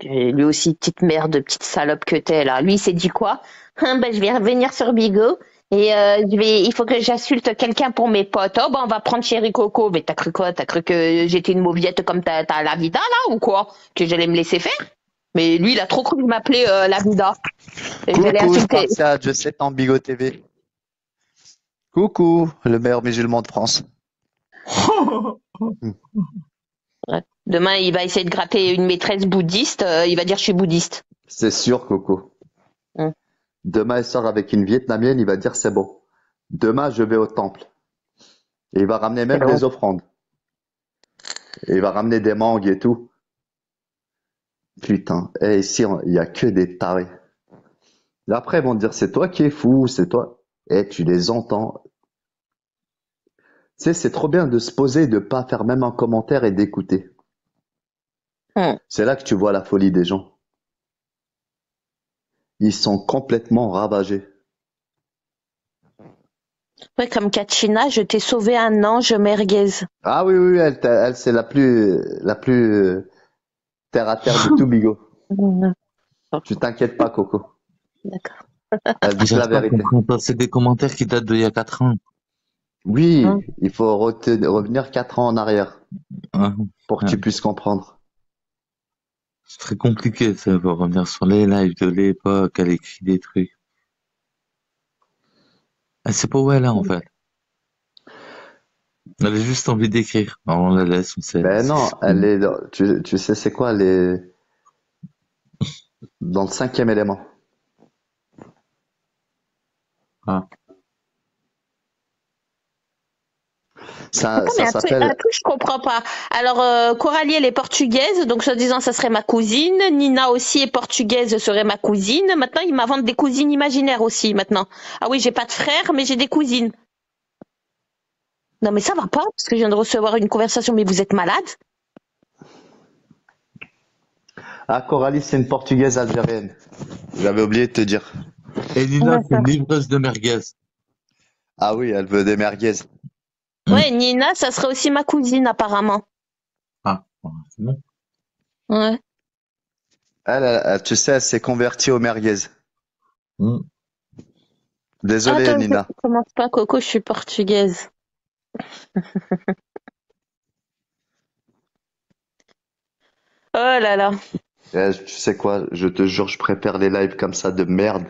Et lui aussi, petite merde, petite salope que t'es, là. Lui, il s'est dit quoi? Ben, je vais revenir sur Bigo, et il faut que j'insulte quelqu'un pour mes potes. Oh, ben, on va prendre Chéri Coco. Mais t'as cru quoi? T'as cru que j'étais une mauviette comme t'as la Vida, là, ou quoi? Que j'allais me laisser faire? Mais lui, il a trop cru que je m'appelais la Vida. Et j'allais Coucou, insulter. Spartiate, je sais en Bigo TV. Coucou, le meilleur musulman de France. Ouais. Demain, il va essayer de gratter une maîtresse bouddhiste. Il va dire je suis bouddhiste. C'est sûr, Coco. Hum. Demain, il sort avec une Vietnamienne, il va dire c'est bon. Demain, je vais au temple. Et il va ramener même C'est des offrandes. Et il va ramener des mangues et tout. Putain, et ici, il y a que des tarés. Et après, ils vont te dire, c'est toi qui es fou, c'est toi. Et tu les entends. Tu sais, c'est trop bien de se poser, de pas faire même un commentaire et d'écouter. Hmm. C'est là que tu vois la folie des gens. Ils sont complètement ravagés. Ouais, comme Katrina, je t'ai sauvé un ange merguez. Ah oui, oui, oui, elle, c'est la plus terre à terre de tout bigot. Mhm. Tu t'inquiètes pas, Coco. D'accord. Elle dit que la J'arrive pas à vérité. comprendre. C'est des commentaires qui datent d'il y a 4 ans. Hmm. Oui, il faut revenir 4 ans en arrière Hein. pour que Ouais. tu puisses comprendre. C'est très compliqué, ça, pour revenir sur les lives de l'époque, elle écrit des trucs. Elle sait pas où elle est, en fait. Elle a juste envie d'écrire. Alors, on la laisse, on sait. Ben non, elle est, tu sais c'est quoi, elle est dans le cinquième élément. Ah. Ça, Attends, mais ça un s'appelle, truc, je comprends pas. Alors, Coralie, elle est portugaise, donc soi-disant, ça serait ma cousine. Nina aussi est portugaise, serait ma cousine. Maintenant, ils m'inventent des cousines imaginaires aussi, maintenant. Ah oui, j'ai pas de frère, mais j'ai des cousines. Non, mais ça va pas, parce que je viens de recevoir une conversation, mais vous êtes malade? ah, Coralie, c'est une Portugaise algérienne. J'avais oublié de te dire. Et Nina, c'est une D'accord. livreuse de merguez. Ah oui, elle veut des merguez. Ouais, Nina, ça serait aussi ma cousine, apparemment. Ah, voilà, c'est bon. Ouais. Tu sais, elle s'est convertie aux merguez. Hum. Désolé, Attends, Nina. commence pas, Coco, je suis portugaise. Oh là là. Tu sais quoi, je te jure, je préfère les lives comme ça de merde,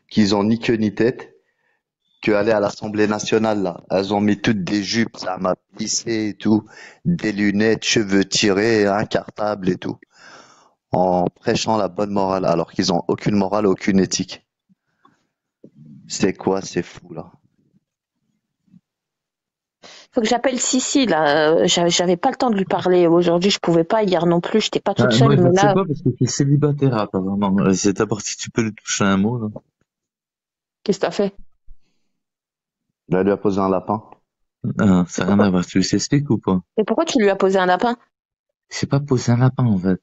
qu'ils ont ni queue ni tête, que aller à l'Assemblée nationale, là. Elles ont mis toutes des jupes, ça m'a pissé et tout, des lunettes, cheveux tirés, un cartable et tout, en prêchant la bonne morale, alors qu'ils ont aucune morale, aucune éthique. C'est quoi, c'est fou, là. Faut que j'appelle Sissi, là. J'avais pas le temps de lui parler. Aujourd'hui, je pouvais pas. Hier non plus, j'étais pas toute Ah, moi, seule, je mais ne sais là, pas parce que tu es célibataire, apparemment. C'est d'abord si tu peux lui toucher un mot, là. qu'est-ce que t'as fait? Elle lui a posé un lapin. Ah, Et ça n'a rien pourquoi, à voir. Tu s'expliques ou pas? et pourquoi tu lui as posé un lapin? C'est pas poser un lapin, en fait.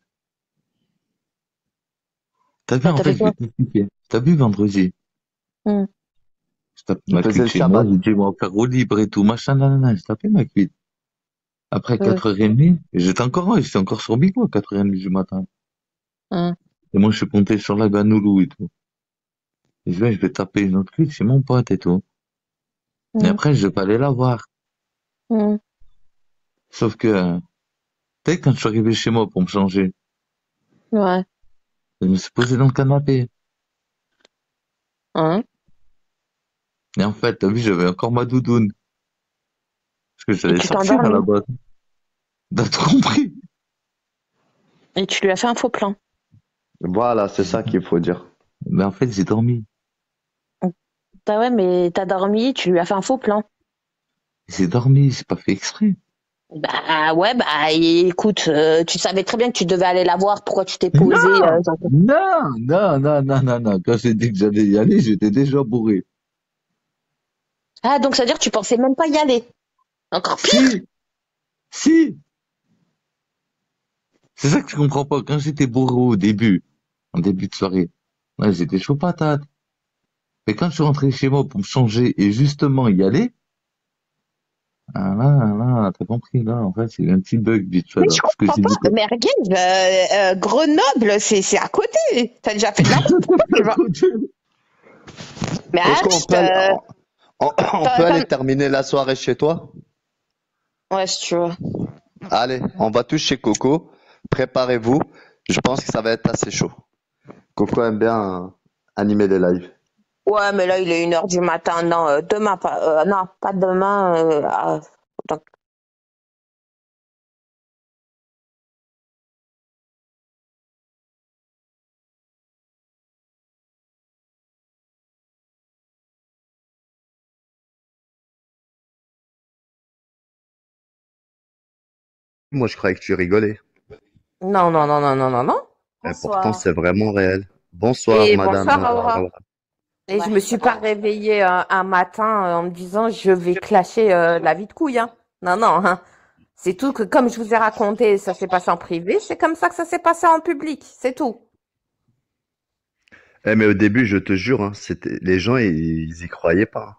T'as vu, Ah, en t'as fait, fait je vais quoi? t'expliquer. T'as vu vendredi? Hmm. Je tape Il ma faisait cuite le chez moi, Shabbat. j'ai dit, moi, faire au libre et tout, machin, nanana. J'ai tapé ma cuite. Après Hmm. 4h30, j'étais encore sur Bigo à 4h30 du matin. Hmm. Et moi, je suis monté sur la Ganoulou et tout. Et je vais taper une autre cuite chez mon pote et tout. Et Hmm. après, je vais pas aller la voir. Hmm. Sauf que, tu sais, quand je suis arrivé chez moi pour me changer, Ouais. je me suis posé dans le canapé. Hein. Et en fait, t'as vu, j'avais encore ma doudoune. Parce que Et j'allais tu t'es sortir à la endormi. base. T'as tout compris. Et tu lui as fait un faux plan. Voilà, c'est ça qu'il faut dire. Mais en fait, j'ai dormi. Ah ouais, mais t'as dormi, tu lui as fait un faux plan. J'ai pas fait exprès. Bah ouais, bah écoute, tu savais très bien que tu devais aller la voir. Pourquoi tu t'es posé Non! Non! Non, non, non, non, non. Quand j'ai dit que j'allais y aller, j'étais déjà bourré. Ah, donc ça veut dire que tu pensais même pas y aller. Encore pire. Si! Si! C'est ça que tu comprends pas. Quand j'étais bourré au début, en début de soirée, ouais, j'étais chaud patate. Mais quand je suis rentré chez moi pour me changer et justement y aller, ah là, t'as compris, là, en fait, c'est un petit bug vite fait, Mais là. je Parce que comprends j'ai pas. dit quoi? Merguez, Grenoble, c'est à côté. T'as déjà fait de la route. Pourquoi tu vas? Mais Coco, arrête. on peut aller terminer la soirée chez toi? Ouais, si tu veux. Allez, on va tous chez Coco. Préparez-vous. Je pense que ça va être assez chaud. Coco aime bien animer les lives. Ouais, mais là, il est 1h du matin. Non, demain, pas, non, pas demain. Donc, Moi, je croyais que tu rigolais. non, non, non, non, non, non, non. Et pourtant, Bonsoir. c'est vraiment réel. Bonsoir, Et madame. bonsoir, Aura. Et je Ouais, me suis pas réveillée un matin en me disant je vais clasher la vie de couille, hein. Non, non, hein. C'est tout que comme je vous ai raconté, ça s'est passé en privé, c'est comme ça que ça s'est passé en public, c'est tout. Mais au début, je te jure, hein, les gens, ils y croyaient pas.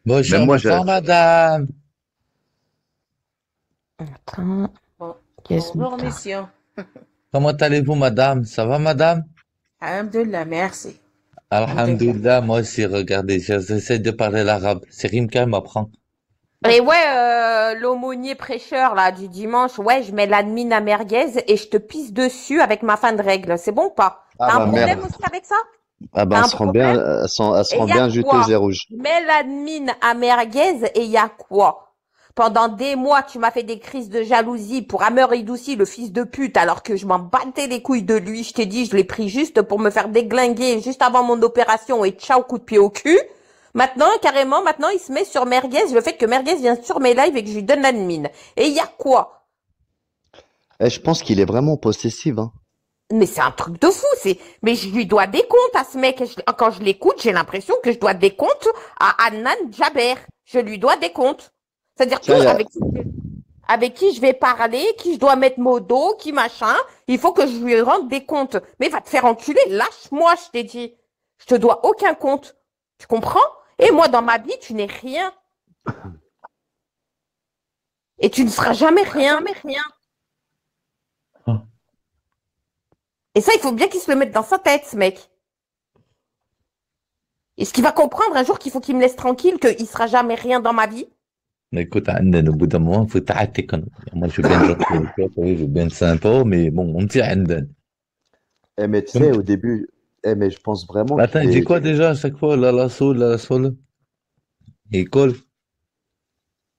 Même Bonjour, moi, bonsoir, madame. Attends, bon. qu'est-ce Bonjour, que monsieur. Comment allez-vous, madame? Ça va, madame? Alhamdulillah, merci. Alhamdulillah. Alhamdulillah, moi aussi, regardez, j'essaie de parler l'arabe. C'est Rimka qui m'apprend. Et ouais, l'aumônier prêcheur là du dimanche, ouais, je mets l'admin à merguez et je te pisse dessus avec ma fin de règle. C'est bon ou pas? Ah T'as un bah problème merde. aussi avec ça? Ah bah, T'as elles un seront bien, problème? elles Et seront y a bien juteuses et quoi? rouges. Je mets l'admin à merguez et y a quoi? Pendant des mois, tu m'as fait des crises de jalousie pour Amer Idouci, le fils de pute, alors que je m'en battais les couilles de lui. Je t'ai dit, je l'ai pris juste pour me faire déglinguer juste avant mon opération et ciao, coup de pied au cul. Maintenant, carrément, maintenant, il se met sur merguez, le fait que merguez vient sur mes lives et que je lui donne l'admin. Et il y a quoi? Eh, je pense qu'il est vraiment possessif, hein. Mais c'est un truc de fou, mais je lui dois des comptes à ce mec. Quand je l'écoute, j'ai l'impression que je dois des comptes à Adnan Jaber. Je lui dois des comptes. C'est-à-dire que Tiens, avec qui je vais parler, qui je dois mettre modo, qui machin, il faut que je lui rende des comptes. Mais va te faire enculer, lâche-moi, je t'ai dit. Je te dois aucun compte. Tu comprends? Et moi, dans ma vie, tu n'es rien. Et tu ne seras jamais rien. Ah. Et ça, il faut bien qu'il se le mette dans sa tête, ce mec. Est-ce qu'il va comprendre un jour qu'il faut qu'il me laisse tranquille, qu'il sera jamais rien dans ma vie? Mais écoute, Anden, au bout d'un moment, faut t'arrêter quand même. Moi, je veux bien être gentil avec toi, oui, je veux bien être sympa, mais bon, on me dit Anden. eh, mais tu sais, au début, mais je pense vraiment Attends, il qu'il dit est, quoi déjà à chaque fois? Là, la sol. Il colle.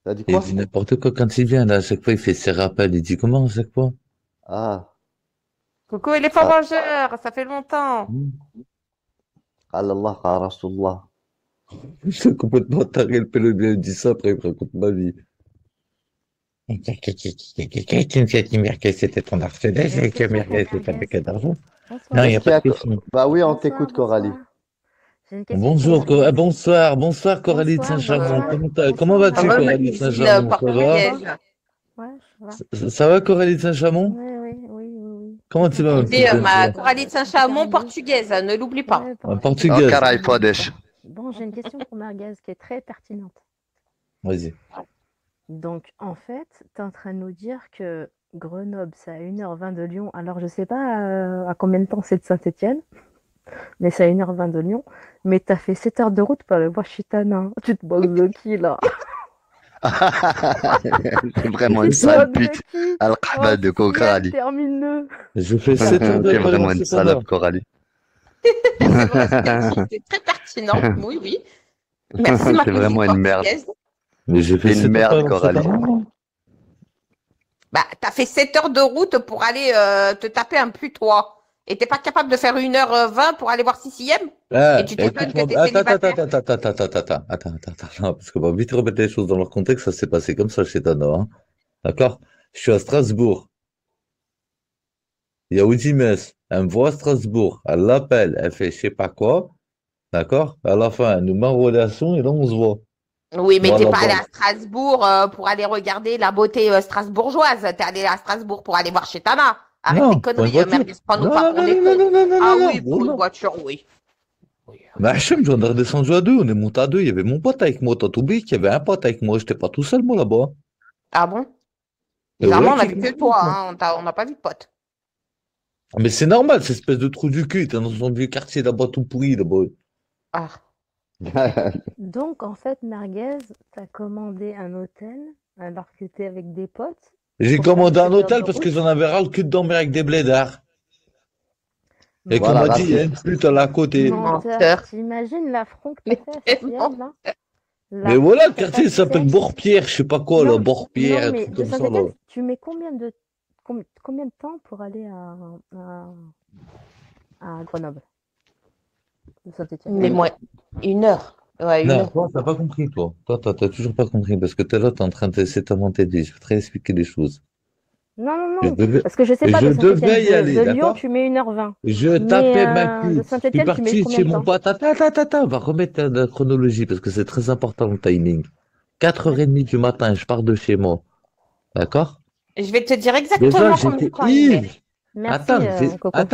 t'as dit Il quoi? dit n'importe quoi quand il vient, là. À chaque fois, il fait ses rappels. Il dit comment à chaque fois? Ah, Coucou, il est pas mangeur, ça fait longtemps. Allah, ya Rasulallah. Je suis complètement taré, le pélo bien dit ça, après il me raconte ma vie. Tu me fais dire que c'était ton harceleur, et que Merguez était avec d'argent. Non, il n'y a Qu'est-ce qu'il y pas a? de question. Bah oui, on Bonsoir, t'écoute, Coralie. bonsoir. J'ai une question Bonjour, pour Merguez. bonsoir, Coralie de Bonsoir, Saint-Chamond. bonsoir. Comment Bonsoir, vas-tu, Merguez. Coralie de Style Saint-Chamond? Ça va? portugaise. Ouais, ça va. Ça va, Coralie de Saint-Chamond? Oui. Comment tu vas, ma C'est petite ma belle? Coralie de Saint-Chamond portugaise, ne l'oublie pas. Ouais, En bon, portugaise. Caray, Podesh. bon, j'ai une question pour Merguez qui est très pertinente. Vas-y. Donc, en fait, tu es en train de nous dire que Grenoble, c'est à 1h20 de Lyon. Alors, je sais pas à combien de temps c'est de Saint-Étienne, mais c'est à 1h20 de Lyon. Mais tu as fait 7 heures de route pour aller voir Chitana. Tu te moques de qui, là? C'est vraiment Tu une te sale moques de pute. qui? Al-Qahba de Signal, Coralie. termine-le. Je fais 7 heures de T'es pour aller vraiment voir une Citana. salope, Coralie. C'est vrai ce qu'elle dit, c'est très pertinent. Oui. Merci, ma T'es cousine vraiment une merde. portugaise. Mais j'ai fait T'es une 7 heures merde, pour aller voir Coralie. Citana. Bah, t'as fait 7 heures de route pour aller te taper un putois. Et t'es pas capable de faire 1h20 pour aller voir Sicilienne? Et tu t'étonnes que t'es célibataire. Attends, non, parce qu'on va vite remettre les choses dans leur contexte, ça s'est passé comme ça chez Tana, hein. D'accord? Je suis à Strasbourg. Il y a Oudimès, elle me voit à Strasbourg, elle l'appelle, elle fait je sais pas quoi, d'accord? À la fin, elle nous met en relation et là on se voit. Oui, mais t'es Voilà, pas allé bon. à Strasbourg pour aller regarder la beauté strasbourgeoise. T'es allé à Strasbourg pour aller voir Chetana. Arrête Non, tes pour une conneries, voiture. merde, prends-nous Non, pas non, pour non, des non, cons. non, non, non, Ah non, oui, pour non, une non. voiture, oui. Mais Hachem, j'en ai redescendu à deux, on est monté à deux, il y avait mon pote avec moi, t'as oublié qu'il y avait un pote avec moi, j'étais pas tout seul moi là-bas. Ah bon? Et Bizarrement, on voilà a qui vu que toi, hein. On n'a pas vu de pote. Mais c'est normal, cette espèce de trou du cul, t'es dans son vieux quartier là-bas tout pourri là-bas. Ah. Donc, en fait, Merguez, t'as commandé un hôtel alors que t'es avec des potes J'ai pour faire commandé 7 un heures hôtel de parce que route. j'en avais ras le cul de dormir avec des blédards. Et qu'on Voilà, m'a dit, il y a raciste. une pute à la côté. Menteur. T'imagines l'affront que t'as fait à Sicilienne, là? Mais voilà, le L'affront que t'as quartier il s'appelle fait. Borpierre, je sais pas quoi, là, Non, Borpierre, non, un mais truc de comme ça, là. Saint-Étienne, tu mets combien de temps pour aller à Grenoble? De Saint-Étienne. Mais moi, 1 heure. Ouais, 1 Non, heure. toi, t'as pas compris, toi. Toi, t'as toujours pas compris, parce que t'es là, t'es en train d'essayer de t'inventer des. Je vais te réexpliquer les choses. Non, non, Je non. devais, Parce que je sais pas, je de devais y Saint-Étienne, aller, de Lyon, d'accord? tu mets 1h20. Je Mais tapais ma de cuite. Je suis Saint-Étienne, tu mets parti combien chez de mon temps? pote. Attends, on va remettre la chronologie parce que c'est très important le timing. Vas-y. 4h30 du matin, je pars de chez moi. D'accord? Je vais te dire Déjà, exactement combien de j'étais temps il met. ivre. Merci, Attends, Coco.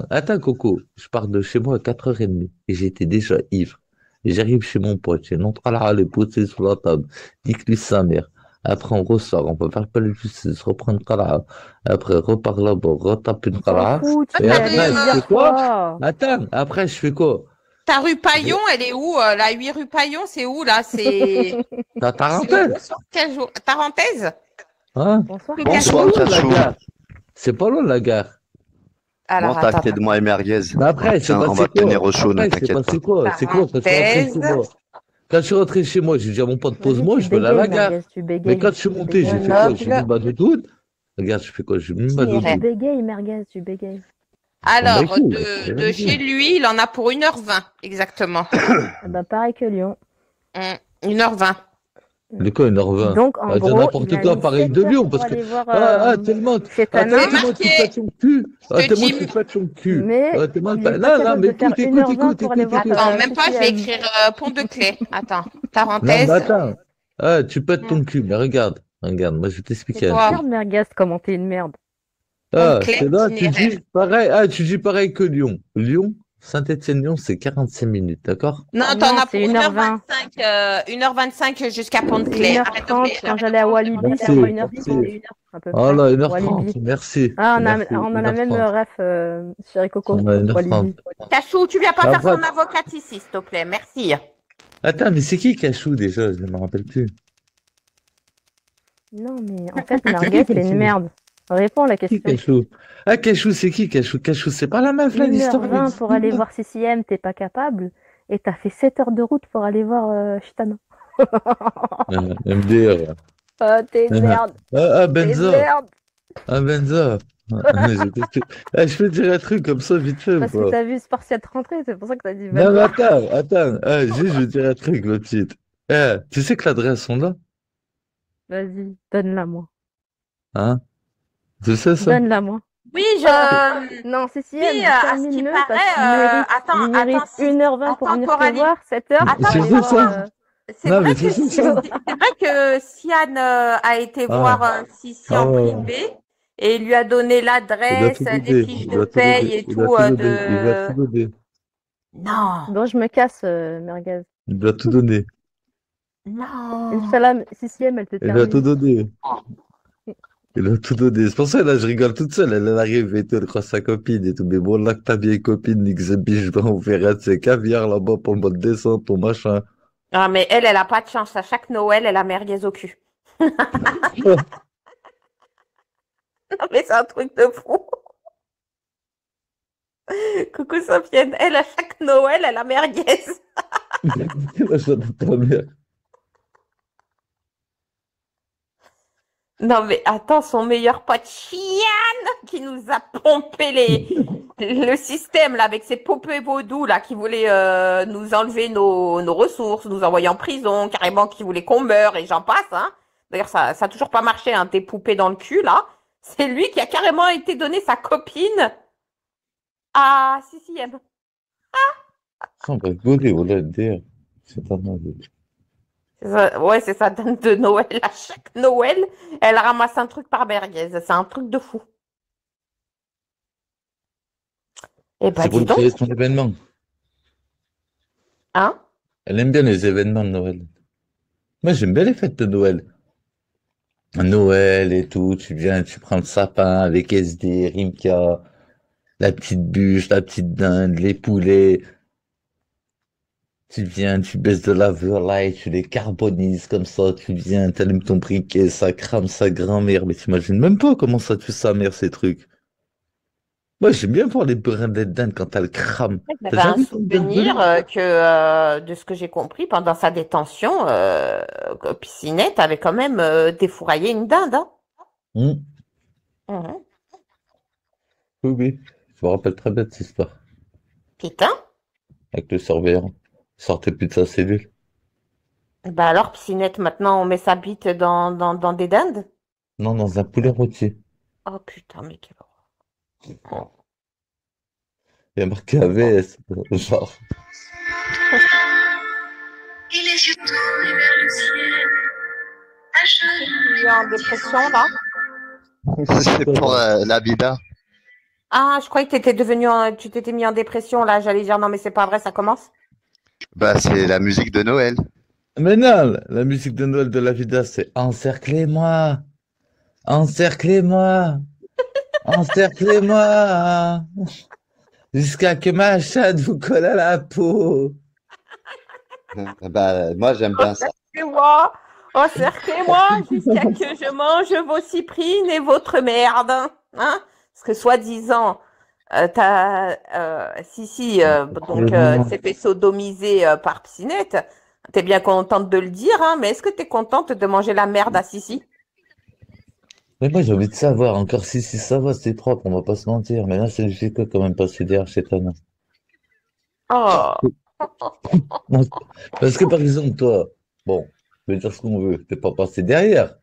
attends, Coco. Je pars de chez moi à 4h30 et j'étais déjà ivre. Et j'arrive chez mon pote, j'ai notre les posé sur la table. Nique-lui sa mère. Après, on ressort, on peut faire pas le justice, reprendre Qara. Après, repart là-bas, retape une On s'en Qara. fout, tu Toi, peux Et y t'as aller vu, après, je fais plusieurs quoi? fois. Attends, après, je fais quoi? ta rue Je vais- Paillon, elle est où? La 8 rue Paillon, c'est où là? Ta C'est tarentaine? sur quel jour? Tarentaise? Hein? Bonsoir, Rue C'est Bonsoir, pas Cachou? loin, la Cachou. gare. C'est pas loin, la gare. Bon, Alors, attends, t'inquiète, moi et merguez. Mais après, il s'est Tiens, on passé va te tenir quoi? au chaud, ne Après, il s'est t'inquiète pas. passé quoi? C'est quoi quand je suis rentré chez parenthèse. moi? Quand je suis rentré chez moi, j'ai dit à mon pote, Vas-y, pose-moi, tu je veux aller à la bégayes, gare. merguez, tu Mais quand bégayes, je suis tu monté, j'ai bégayes. fait quoi? J'ai mis Grenoble, ma doudoune. Regarde, je fais quoi? J'ai mis ma Tu itinéraire. doudoune. bégayes, merguez, tu bégayes. On va Alors, écouter. de chez lui, il en a pour 1h20, exactement. Ah bah, pareil que Lyon. 1h20. De quoi, 1h20? Donc, en Ah, t'as gros, il n'importe a quoi, mis pareil 7 de heures Lyon, pour parce que, aller voir tellement, chez Tana, C'est tellement tu marqué, fais ton cul. je te Tellement dis, tu fais ton cul. mais Tellement il est pas non, non, capable mais de faire écoute, 1h20 pour aller voir attends, même pas, je vais CCM. écrire Pont de Clé. Attends, Non, mais parenthèse. attends. Ah, tu pètes Hmm, ton cul, mais regarde. Regarde, moi, je vais C'est t'expliquer un quoi? truc. Regarde, merguez, comment t'es une merde. Pont de Ah, Clé, c'est là, tu itinéraire. dis pareil, tu dis pareil que Lyon. Lyon, Saint-Étienne-Lyon, c'est 45 minutes, d'accord? Non, t'en Non, as c'est pour 1h20. 1h25 jusqu'à Pont de C'est Clé. Arrête de 1h30. Quand j'allais à Walibi, c'était Merci, 1h30 merci. à peu Oh près. là, 1h30, Walibi. merci, Ah, merci, on a la même 1h30. ref, chérie Coco. On a 1h30. Walibi. Cachou, tu viens pas faire Après, son avocate ici, s'il te plaît. Merci. attends, mais c'est qui Cachou déjà? Je ne me rappelle plus. Non, mais en fait, C'est merguez, qui c'est une Cachou? merde. Réponds à la Qui question. Cachou? Ah, Cachou, c'est qui Cachou? Cachou, c'est pas la meuf là, l'histoire 1h20 pour aller voir CCM, t'es pas capable. Et t'as fait 7 heures de route pour aller voir Chitana. MDR. Ah, t'es une merde. T'es une Benza. merde. Ah, Benza. Mais je peux te dire un truc comme ça vite fait ou Parce que pas? t'as vu Spartiate rentrer, c'est pour ça que t'as dit Non, mais Benza. attends. Juste, je veux te dire un truc, ma petite. Tu sais que l'adresse sont là? Vas-y, donne-la moi. Hein? Tu sais ça? Donne-la moi. Oui, Non, CCM, oui, à ce qui termine-le paraît, parce qu'il mérite attends, 1h20 pour attends, venir te Coralie. voir, 7 heures pour Attends, C'est aller ça, voir. ça? C'est Non, vrai mais que c'est ça. c'est vrai que Sian a été voir Sissi Ah en ouais. privé et il lui a donné Il doit l'adresse, tout les donner. fiches Il de doit tout paye donner. et Il doit tout tout donner. Il doit tout de. donner. Non, Bon, je me casse, merguez. Il doit tout donner. non. Inch'Allah, CCM, elle te Il doit tout termine. donner. Il a tout donné. C'est pour ça, là, je rigole toute seule. Elle arrive et tout, elle croise sa copine et tout. Mais bon, là, que ta vieille copine, nique ce biche, ben, on verra de ses caviar là-bas pour le mois de décembre, ton machin. Ah, mais elle a pas de chance. À chaque Noël, elle a merguez au cul. Non, mais c'est un truc de fou. Coucou Sofiane, elle, à chaque Noël, elle a merguez. La chatte de ta mère. Non, mais attends, son meilleur pote, Chian, qui nous a pompé le système, là, avec ses poupées vaudou, là, qui voulait nous enlever nos ressources, nous envoyer en prison, carrément, qui voulait qu'on meure, et j'en passe, hein. D'ailleurs, ça a toujours pas marché, hein, tes poupées dans le cul, là. C'est lui qui a carrément été donné sa copine à CCM. Ça, on va rigoler, on l'a dire. C'est pas mal. Ouais, c'est sa dame de Noël. À chaque Noël, elle ramasse un truc par merguez. C'est un truc de fou. Eh ben, C'est pour dis donc, créer son événement. hein? Elle aime bien les événements de Noël. Moi, j'aime bien les fêtes de Noël. Noël et tout, tu viens, tu prends le sapin avec SD, Rimka, la petite bûche, la petite dinde, les poulets. Tu viens, tu baisses de la volaille, tu les carbonises comme ça, tu viens, t'allumes ton briquet, ça crame sa grand-mère, mais t'imagines même pas comment ça tue sa mère, ces trucs. Moi, j'aime bien voir les brindilles de dinde quand elles crament. T'as J'avais déjà un vu comme dinde souvenir brûlée? que, de ce que j'ai compris, pendant sa détention, que Piscinette avait quand même défouraillé une dinde, hein. Hum, Mhm. oui. Je me rappelle très bien de cette histoire. Putain. Avec le surveillant. Il sortait plus de sa cellule. Bah alors, Piscinette, maintenant, on met sa bite dans des dindes? Non, dans un poulet rôti. Oh putain, mais quelle horreur. Il y a marqué AVS, genre. Tu es en dépression là? C'est pour la vida. Ah, je croyais que tu t'étais mis en dépression là. J'allais dire non, mais c'est pas vrai, ça commence. Bah, c'est la musique de Noël. Mais non, la musique de Noël de la vida, c'est encerclez-moi, encerclez-moi, encerclez-moi, jusqu'à que ma chatte vous colle à la peau. Bah, moi, j'aime bien ça. Encerclez-moi, encerclez-moi jusqu'à que je mange vos cyprines et votre merde. Hein? Parce que soi-disant, Sissi s'est fait sodomiser par Psinette. T'es bien contente de le dire, hein, mais est-ce que t'es contente de manger la merde à Sissi? Mais moi, j'ai envie de savoir, encore si ça va, c'est propre, on va pas se mentir. Mais là, c'est du fait quoi, quand même, passer derrière chez Tana. Oh. Parce que, par exemple, toi, bon, je vais dire ce qu'on veut, t'es pas passé derrière.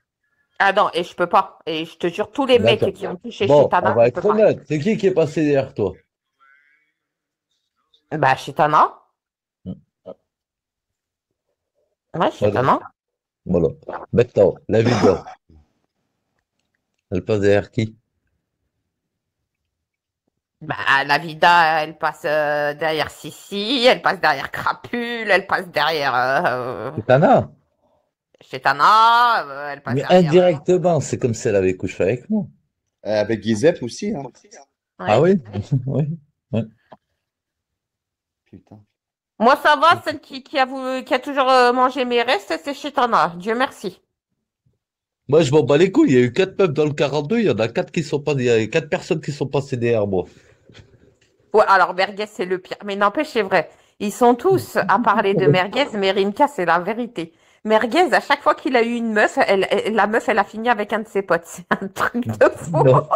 Ah non, et je peux pas. Et je te jure, tous les mecs D'accord. qui ont touché Bon, chez Tana, on va je peux être pas. honnête. C'est qui est passé derrière toi? Bah, chez Tana. Ouais, chez Voilà. Tana. Voilà. Maintenant, la vida. Elle passe derrière qui? Bah, la vida, elle passe derrière Sissi, elle passe derrière Crapule, elle passe derrière C'est Tana. chez Tana, elle passe Mais derrière. indirectement, c'est comme si elle avait couché avec moi. Avec Gizep aussi, hein. Ah oui? Oui. Ouais. Putain. Moi, ça va, celle qui a toujours mangé mes restes, c'est chez Tana. Dieu merci. Moi, je m'en bats les couilles. Il y a eu 4 meufs dans le 42, il y en a 4 qui sont pas, il y a 4 personnes qui sont passées derrière moi. Ouais, alors Merguez, c'est le pire. Mais n'empêche, c'est vrai. Ils sont tous à parler de Merguez, mais Rimka, c'est la vérité. Merguez, à chaque fois qu'il a eu une meuf, la meuf, elle a fini avec un de ses potes. C'est un truc de fou. Non.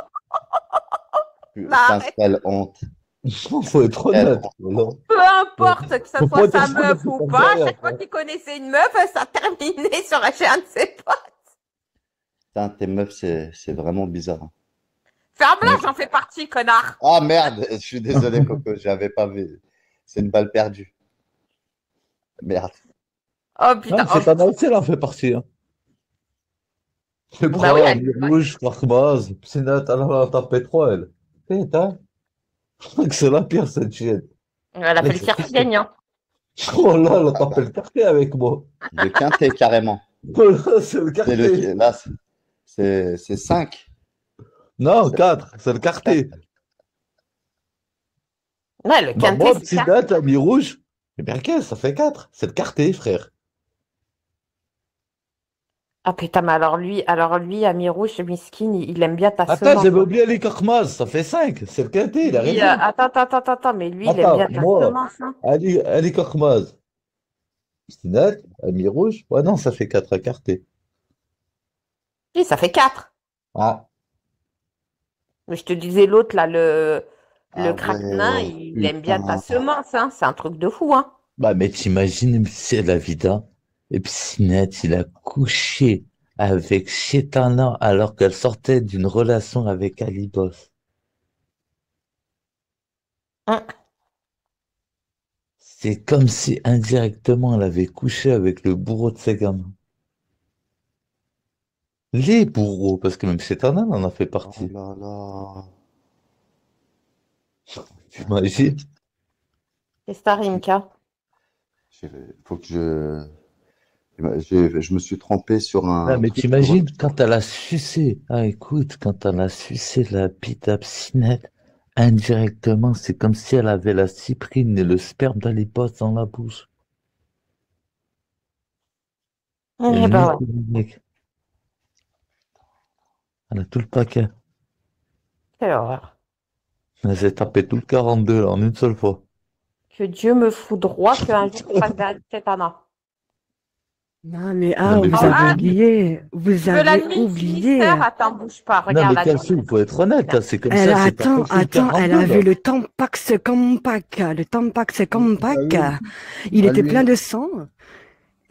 Putain, arrête. quelle honte. Faut être honnête. Non. Peu importe que ça Faut soit pas sa dire ça, meuf c'est ou pas pas, à derrière, chaque fois quoi. qu'il connaissait une meuf, ça terminait sur chez un de ses potes. Putain, tes meufs, c'est vraiment bizarre. Ferme-la, j'en fais partie, connard. Ah merde, je suis désolé, Coco, j'avais pas vu. C'est une balle perdue. Merde. Oh Non, putain. c'est Tana aussi, elle en fait partie. Hein. C'est Bah oui, Brun, elle- Rouge, Karkmaz, Psinat, elle en a tapé 3, elle. Putain. Je crois que c'est la pire, cette chienne. Elle a fait le circuit gagnant. Oh là, elle a tapé le quartier avec moi. Le quintet, carrément. Oh là, c'est le C'est quartier. là, c'est 5. Non, 4, c'est le quartier. Ouais, le Bah, quintet, moi, c'est ça. Psinat, ami rouge. Eh bien, qu'est-ce, ça fait 4. C'est le quartier, frère. Ah putain, mais alors lui, ami rouge, miskin, il aime bien ta Attends, semence. j'avais oublié les Karkmaz, ça fait 5. C'est le quartier, il a Lui, raison. attends, mais lui, il aime Attends, bien ta moi, semence. Hein. Ali Korkmaz, Psinat, ami rouge. Ouais, non, ça fait 4 à quartier. Oui, ça fait 4. Ah, Mais je te disais, l'autre, là, le Ah craquenin, ouais, il aime bien ta putain. semence. Hein. C'est un truc de fou. Hein. bah, mais t'imagines si elle a vida, et Psinat, il a couché avec Chetana alors qu'elle sortait d'une relation avec Ali Boss. Hein. C'est comme si indirectement elle avait couché avec le bourreau de ses gamins. Les bourreaux, parce que même Chetana en a fait Oh partie. là là. T'imagines? C'est ça, Rimka. Faut que je me suis trompé sur Ah, un mais truc. t'imagines quand elle a sucé, ah écoute, quand elle a sucé la bite à Psinette, indirectement, c'est comme si elle avait la cyprine et le sperme d'Alipos dans la bouche. Et Eh le ben ouais. mec, elle a tout le paquet. Quelle horreur. Elle s'est tapé tout le 42 là, en une seule fois. Que Dieu me foudroie qu'un jour je passe derrière cette Anna. Non, mais Non, mais vous Oh, avez ah, oublié. Vous de la avez nuit oublié. finistère, attends, bouge pas, Non, regarde mais la Cassou, nuit. il faut être honnête, là, c'est comme Elle, ça, c'est pas attends, comme le attends, elle 42 là. avait le Tampax Compact. Le Tampax Compact, Ah oui. il était Allez. plein de sang.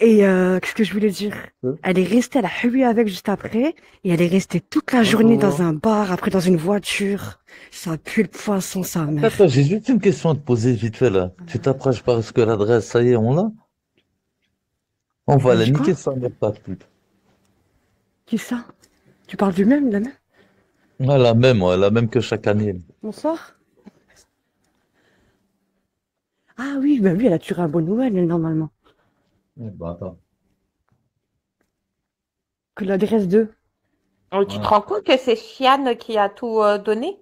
Et qu'est-ce que je voulais dire? Hein? Elle est restée, elle a hué avec juste après, et elle est restée toute la journée dans un bar, après dans une voiture. Ça pue le poisson, sa mère. Attends, j'ai juste une question à te poser vite fait là. Tu t'approches parce que l'adresse, ça y est, on l'a? On va la Dis quoi? niquer sa mère, ta pute. Qui ça? Tu parles du même, de la même? Ouais, la même que chaque année. Bonsoir. Ah oui, bah oui, elle a tiré un bon nouvelle, elle, normalement. Bah attends. Que l'adresse de. Oh, tu te Ouais. rends compte que c'est Chiane qui a tout donné?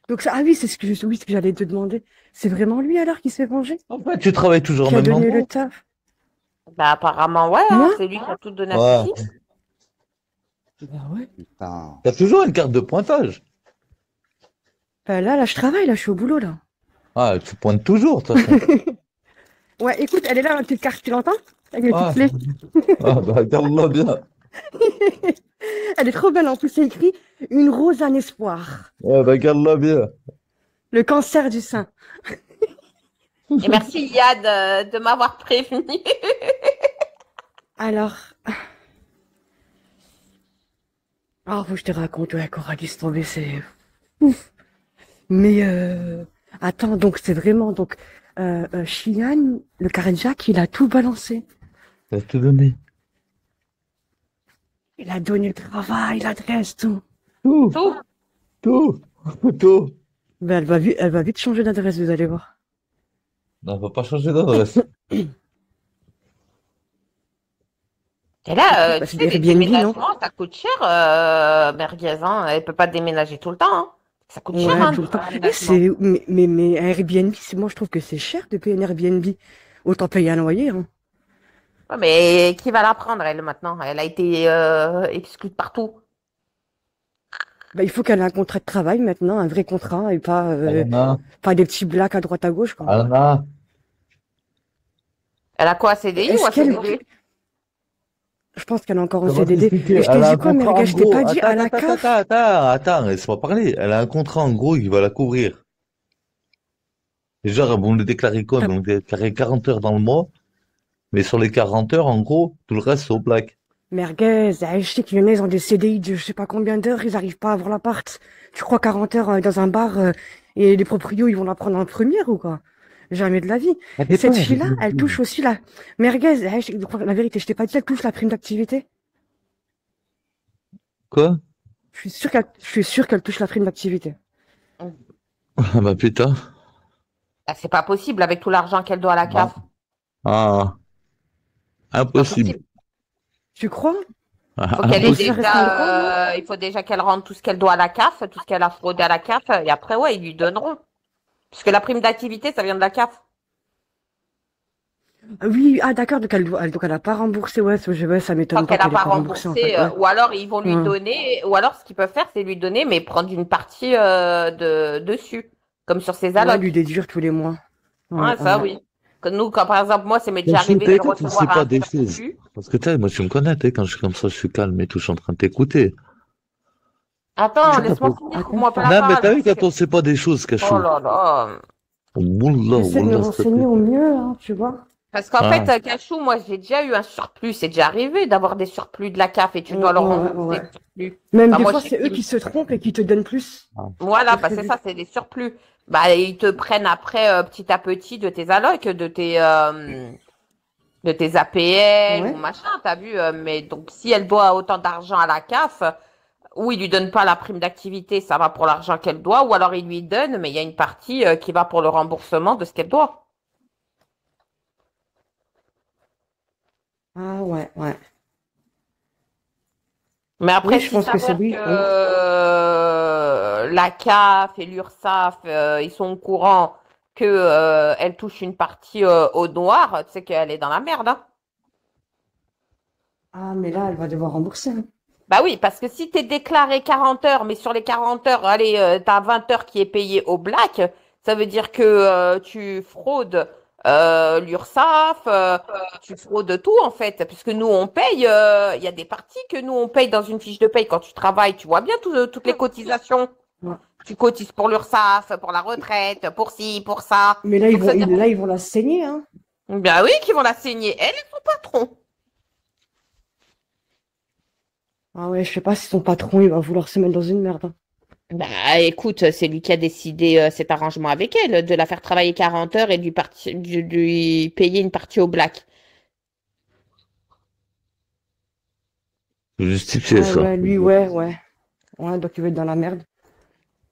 Donc ça, ah oui, oui, ce que j'allais te demander. C'est vraiment lui alors qui s'est vengé? En fait, tu travailles toujours au Qui a même donné endroit? le taf? Bah apparemment, ouais, hein, Moi? c'est lui qui a tout donné à Ouais. Fifi. Bah ouais. Putain. T'as toujours une carte de pointage. Bah là, je travaille, là, je suis au boulot, là. Ah, tu pointes toujours, de toute façon. Ouais, écoute, elle est là, ma petite carte, tu l'entends? Avec les petites Ah, clés. ah bah regarde-la bien. Elle est trop belle, en plus, c'est écrit une rose un espoir. Ouais, bah regarde-la bien. Le cancer du sein. Et merci Yad de m'avoir prévenu. Alors. Ah, faut que je te raconte, ouais, Coralie, c'est tombé, c'est ouf. Mais attends, donc c'est vraiment donc Chian, le Jack, il a tout balancé. T'as tout donné. Il a donné le travail, l'adresse, tout. Tout, Tout. tout. Ben, elle va vite changer d'adresse, vous allez voir. Non, on va pas changer d'adresse. Et là, Bah, tu c'est sais, des les Airbnb, non? déménagements, ça coûte cher, merguez, hein. Elle peut pas déménager tout le temps, hein. Ça coûte cher, Ouais, hein, tout le temps. un Et déménagement. mais Airbnb, moi je trouve que c'est cher de payer un Airbnb. Autant payer un loyer, hein. Ouais, mais qui va la prendre, elle, maintenant? Elle a été exclue de partout. Bah, il faut qu'elle ait un contrat de travail maintenant, un vrai contrat, et Alana, pas des petits blacks à droite à gauche, quoi. Alana. Elle a quoi, CDI ou Est-ce qu'elle, CDD? je pense qu'elle est encore en Ça va CDD. t'expliquer. Et je Elle t'ai a dit un quoi, contrat en Merguez? Je t'ai gros. pas dit à la CAF? Attends, laisse-moi parler. Elle a un contrat en gros, il va la couvrir. Et genre, ils vont le déclarer quoi? Ils T'as- vont le déclarer 40 heures dans le mois. Mais sur les 40 heures, en gros, tout le reste, c'est au black. Merguez, je sais qu'il y en a, ils ont des CDI de je sais pas combien d'heures, ils arrivent pas à avoir l'appart. Tu crois 40 heures dans un bar et les proprios, ils vont la prendre en première ou quoi? Jamais de la vie. Ça Et cette dépend. fille-là, elle touche aussi la... Merguez, la vérité, je t'ai pas dit, elle touche la prime d'activité. Quoi? Je suis sûr qu'elle touche la prime d'activité. Ah bah putain. Ah, c'est pas possible avec tout l'argent qu'elle doit à la CAF. Ah, Pas impossible. possible. Tu crois? Ah, Faut qu'elle ait Faut faire impossible. rester le compte, non? il faut déjà qu'elle rende tout ce qu'elle doit à la CAF, tout ce qu'elle a fraudé à la CAF, et après, ouais, ils lui donneront. Puisque la prime d'activité, ça vient de la CAF. Oui, ah d'accord, donc elle a pas remboursé, ouais, ça Tant m'étonne pas qu'elle n'a qu'elle ait pas pas remboursé en fait, remboursé, ouais. ou alors ils vont lui Ouais. donner, ou alors ce qu'ils peuvent faire, c'est lui donner, mais prendre une partie dessus, comme sur ses Ouais, lui allocs. déduire tous les mois. Ouais, Ouais, ça ouais. oui. Que nous, quand par exemple, moi, ça m'est déjà Quand je arrivé de le t'écoute, tu sais recevoir à pas un des choses. surplus. Parce que tu sais, moi, tu me connais, tu sais, quand je suis comme ça, je suis calme et tout, je suis en train de t'écouter. Attends, Tu laisse-moi comprends? finir, coupe-moi pas la Non, mais parole. t'as vu, Parce que... quand on sait pas des choses, Oh cachou. là là. Wallah, J'essaie de me wallah, s'il te renseigner plaît. au mieux, hein, tu vois. Parce qu'en Ah. fait, Cachou, moi, j'ai déjà eu un surplus. C'est déjà arrivé d'avoir des surplus de la CAF et tu dois leur rembourser le surplus. Même Bah, des moi, fois, je c'est sais eux qu'ils- qui se trompent et qui te donnent plus. Voilà, que bah, c'est prévu. ça, c'est des surplus. Bah, ils te prennent après, petit à petit, de tes allocs, de tes APL Ouais. ou machin, t'as vu. Mais donc, si elle doit autant d'argent à la CAF, ou ils lui donnent pas la prime d'activité, ça va pour l'argent qu'elle doit, ou alors ils lui donnent, mais il y a une partie qui va pour le remboursement de ce qu'elle doit. Ah ouais, ouais. Mais après, Oui, je si pense ça que c'est s'avère oui. que la CAF et l'URSSAF, ils sont au courant que elle touche une partie au noir, tu sais qu'elle est dans la merde, hein. Ah, mais là, elle va devoir rembourser, hein. Bah oui, parce que si tu es déclaré 40 heures, mais sur les 40 heures, allez, tu as 20 heures qui est payé au black, ça veut dire que tu fraudes l'URSSAF, tu fraudes tout en fait, puisque nous on paye, il y a des parties que nous on paye dans une fiche de paye quand tu travailles, tu vois bien toutes les cotisations. Ouais. Tu cotises pour l'URSSAF, pour la retraite, pour ci, pour ça. Mais là, Donc, c'est-à-dire- ils vont la saigner, hein. Ben oui, qui vont la saigner. Elle, elles sont patron. Ah ouais, je sais pas si son patron, il va vouloir se mettre dans une merde, hein. Bah écoute, c'est lui qui a décidé cet arrangement avec elle, de la faire travailler 40 heures et de lui payer une partie au black. Faut justifier Ouais, ça. ouais, lui, ouais, ouais. Ouais, donc il va être dans la merde.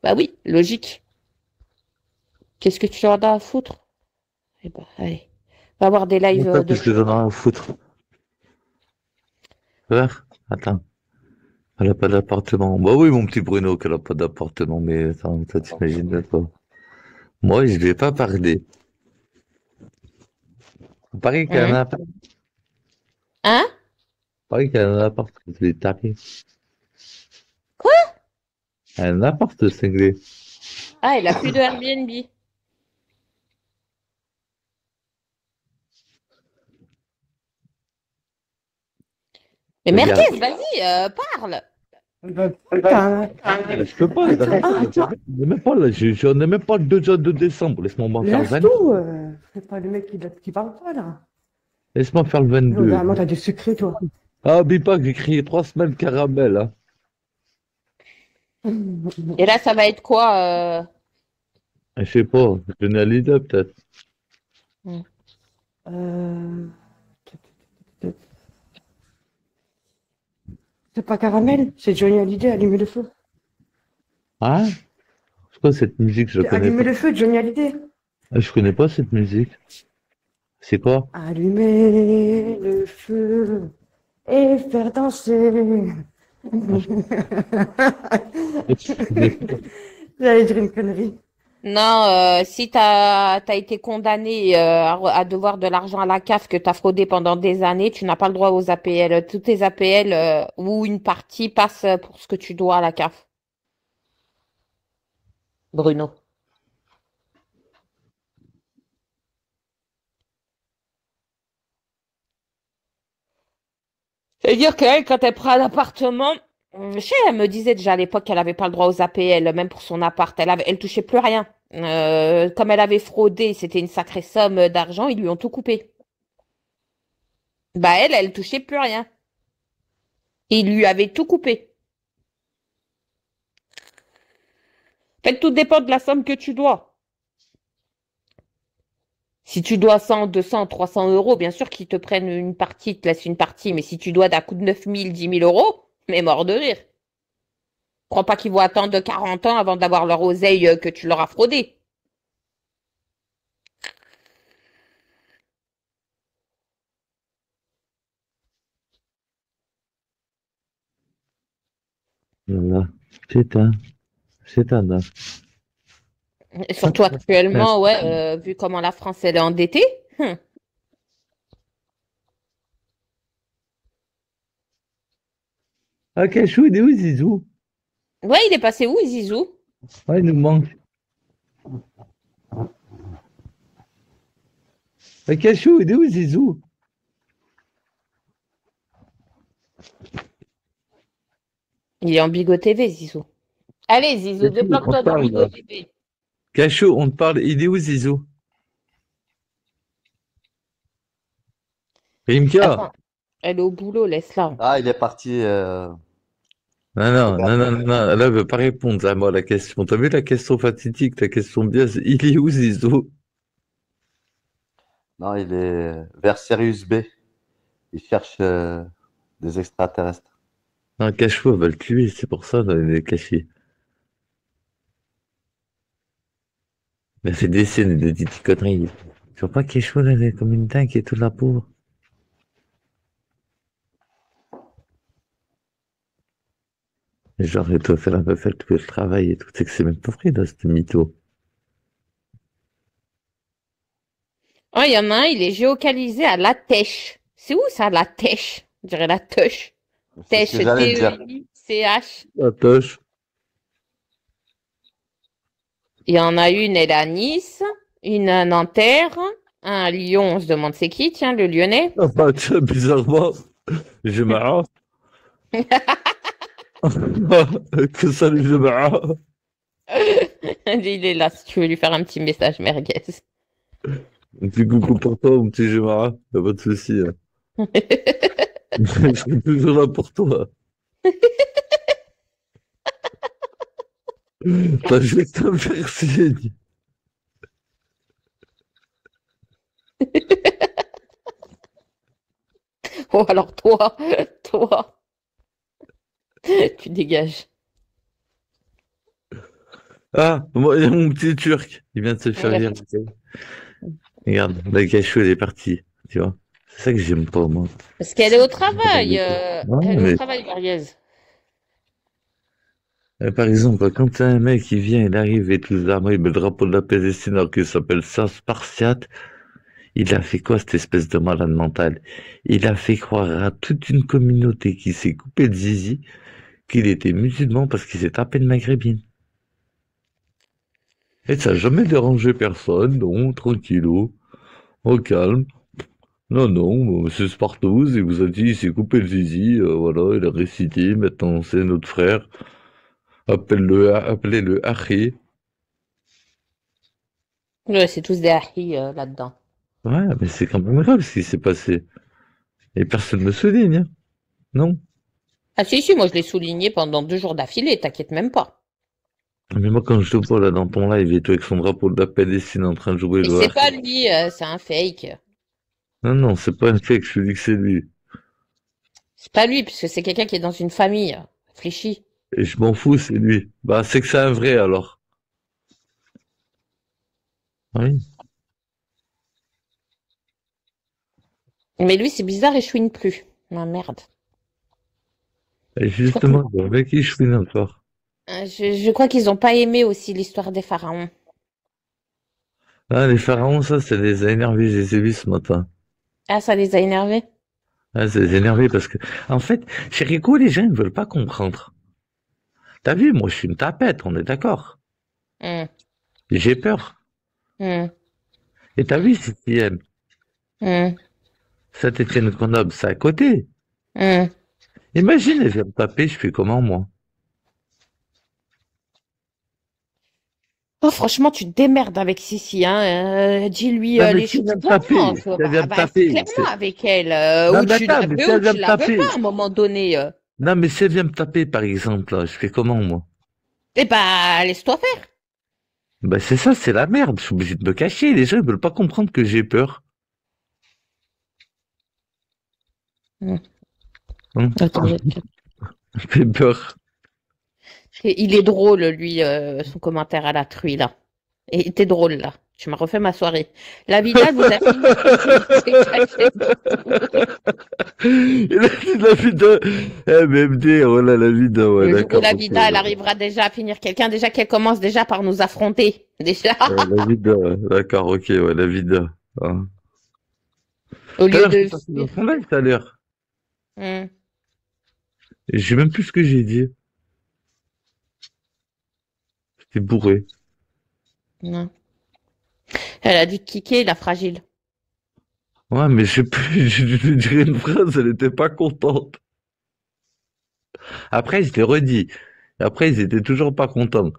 Bah oui, logique. Qu'est-ce que tu en as à foutre? Eh ben, allez. Va voir des lives Pas de plus que j'en ai rien à foutre. Frère, attends. Elle a pas d'appartement. Bah oui, mon petit Bruno, qu'elle a pas d'appartement, mais attends, toi, t'imagines même pas. Moi, je vais pas parler. Pareil qu'elle a un appart. Hein? Pareil qu'elle a un appart, je vais taper. Quoi? Elle a un appart, cinglé. Ah, elle a plus de Airbnb. Mais Regarde. Merguez, vas-y, parle. Putain. Je peux pas, on n'est même pas là, on n'est même pas le 2 décembre, laisse-moi m'en faire le Laisse 22. tout. C'est pas le mec qui parle pas, là. Laisse-moi faire le Non, 22. vraiment, t'as du secret, toi. Ah, oublie pas que j'ai crié 3 semaines caramel, hein. Et là, ça va être quoi? Je sais pas, Johnny Hallyday peut-être. Euh... C'est pas Caramel, c'est Johnny Hallyday, Allumer le feu. Hein? C'est quoi cette musique? Je la connais Allumer pas. le feu, Johnny Hallyday. Ah, je connais pas cette musique. C'est quoi? Allumer le feu et faire danser. J'allais dire une connerie. Non, si t'as été condamné à devoir de l'argent à la CAF que t'as fraudé pendant des années, tu n'as pas le droit aux APL. Tous tes APL ou une partie passe pour ce que tu dois à la CAF. Bruno. C'est-à-dire qu'elle, quand elle prend un appartement, je sais, elle me disait déjà à l'époque qu'elle n'avait pas le droit aux APL, même pour son appart. Elle touchait plus rien. Comme elle avait fraudé, c'était une sacrée somme d'argent, ils lui ont tout coupé. Bah elle touchait plus rien. Ils lui avaient tout coupé. En fait, tout dépend de la somme que tu dois. Si tu dois 100, 200, 300 euros, bien sûr qu'ils te prennent une partie, ils te laissent une partie. Mais si tu dois d'un coup de 9 000, 10 000 euros, mais mort de rire. Crois pas qu'ils vont attendre 40 ans avant d'avoir leur oseille que tu leur as fraudé. Voilà. C'est un. Et surtout actuellement, ouais, vu comment la France elle est endettée. Ah, Cachou, il est où, Zizou? Ouais, il est passé où, Zizou? Ah, il nous manque. Ah, Cachou, il est où, Zizou? Il est en Bigo TV, Zizou. Allez, Zizou, débloque-toi dans Bigo TV. Cachou, on te parle, il est où, Zizou? Rimka? Attends, elle est au boulot, laisse-la. Ah, il est parti. Non, là, elle veut pas répondre à moi la question. T'as vu la question fatidique, la question biaise? Il est où, Zizou? Non, il est vers Sirius B. Il cherche des extraterrestres. Non, Cachou, elle va le tuer, c'est pour ça, là, il est caché. Elle fait des scènes de petites conneries. Tu vois pas Cachou, là, elle est comme une dingue et tout, la pauvre. Et genre, elle doit faire la meuf, elle fait le travail et tout. C'est que c'est même pas vrai, là, ce mytho. Oh, il y en a un, il est géocalisé à La Tèche. C'est où ça, La Tèche? Je dirais La Tèche. C'est ce que j'allais dire. T-E-I-C-H. La toche. Il y en a une, elle est à Nice, une à Nanterre, un à Lyon, on se demande c'est qui, tiens, le Lyonnais. Ah bah, tiens, bizarrement, je marre. Que ça, le je marre. Il est là, si tu veux lui faire un petit message merguez. Un petit coucou pour toi, mon petit Gemara. Y'a pas de souci, hein. Je serai toujours là pour toi. T'as juste à me faire signe. Oh, alors toi, tu dégages. Ah, moi, il y a mon petit Turc. Il vient de se faire Ouais. virer. Regarde, la cachot, elle est partie. Tu vois? C'est ça que j'aime pas, moi. Parce qu'elle est au travail. Ouais, Elle est au mais travail, Mariez. par exemple, quand t'as un mec qui vient, il arrive et tout armé, il met le drapeau de la Palestine alors qu'il s'appelle ça Spartiate, il a fait quoi, cette espèce de malade mental? Il a fait croire à toute une communauté qui s'est coupée de zizi qu'il était musulman parce qu'il s'est tapé de maghrébine. Et ça n'a jamais dérangé personne, non, tranquillou, au calme. Non, non, monsieur Spartous, il vous a dit, il s'est coupé le zizi, voilà, il a récité, maintenant c'est notre frère, appelez-le Akhi. Ouais, c'est tous des hahis là-dedans. Ouais, mais c'est quand même grave ce qui s'est passé. Et personne ne me souligne, hein. Non? Ah si, moi je l'ai souligné pendant 2 jours d'affilée, t'inquiète même pas. Mais moi, quand je te vois là dans ton live et toi avec son drapeau de la Palestine en train de jouer Et le c'est Akhi. pas lui, c'est un fake. Non, non, c'est pas un fake, je te dis que c'est lui. C'est pas lui, puisque c'est quelqu'un qui est dans une famille. Réfléchis. Et je m'en fous, c'est lui. Bah, c'est que c'est un vrai alors. Oui. Mais lui, c'est bizarre et chouine plus. Ah merde. Et Je crois que- justement, avec qui je suis encore? je crois qu'ils ont pas aimé aussi l'histoire des pharaons. Ah, les pharaons, ça les a énervés, je les ai vus ce matin. Ah, ça les a énervés? Ah, ça les a énervés parce que, en fait, chez Rico, les gens ne veulent pas comprendre. T'as vu, moi, je suis une tapette, on est d'accord. Hum, J'ai peur. hum, Et t'as vu, Saint-Étienne, hum, Saint-Étienne Grenoble, c'est à côté. hum. Imagine, elle vient me taper, je fais comment, moi? Oh, franchement, tu te démerdes avec Sissi, hein. Dis-lui Non, mais les si elle choses vient me taper, clairement. si elle vient me C'est taper, clairement avec elle. non, Ou mais tu la attends, mais si veux ou elle vient tu me la veux taper, pas à un moment donné. non, mais si elle vient me taper, par exemple, là, je fais comment, moi? Eh ben, laisse-toi faire. Bah, c'est ça, c'est la merde, je suis obligé de me cacher, les gens, ils veulent pas comprendre que j'ai peur. Hum. Hein? Attends, J'ai peur. il est drôle, lui, son commentaire à la truie, là. Et t'es drôle, là. Tu m'as refait ma soirée. La Vida vous a fini. C'est caché Il a dit la vida. MMD, voilà la vida, ouais, le jour où d'accord. la Ok, Vida, elle ouais. arrivera déjà à finir quelqu'un, déjà qu'elle commence déjà par nous affronter. Déjà. La vida, d'accord, ok, ouais, la vida. Hein. Au Tout à lieu l'heure, je suis de passé dans fuir. son live tout à l'heure. Hum, Et je sais même plus ce que j'ai dit. J'étais bourré. non. Elle a dû te kicker, la fragile. Ouais, mais je sais plus, je lui dirais une phrase, elle était pas contente. Après, je l'ai redit. Et après, ils étaient toujours pas contents.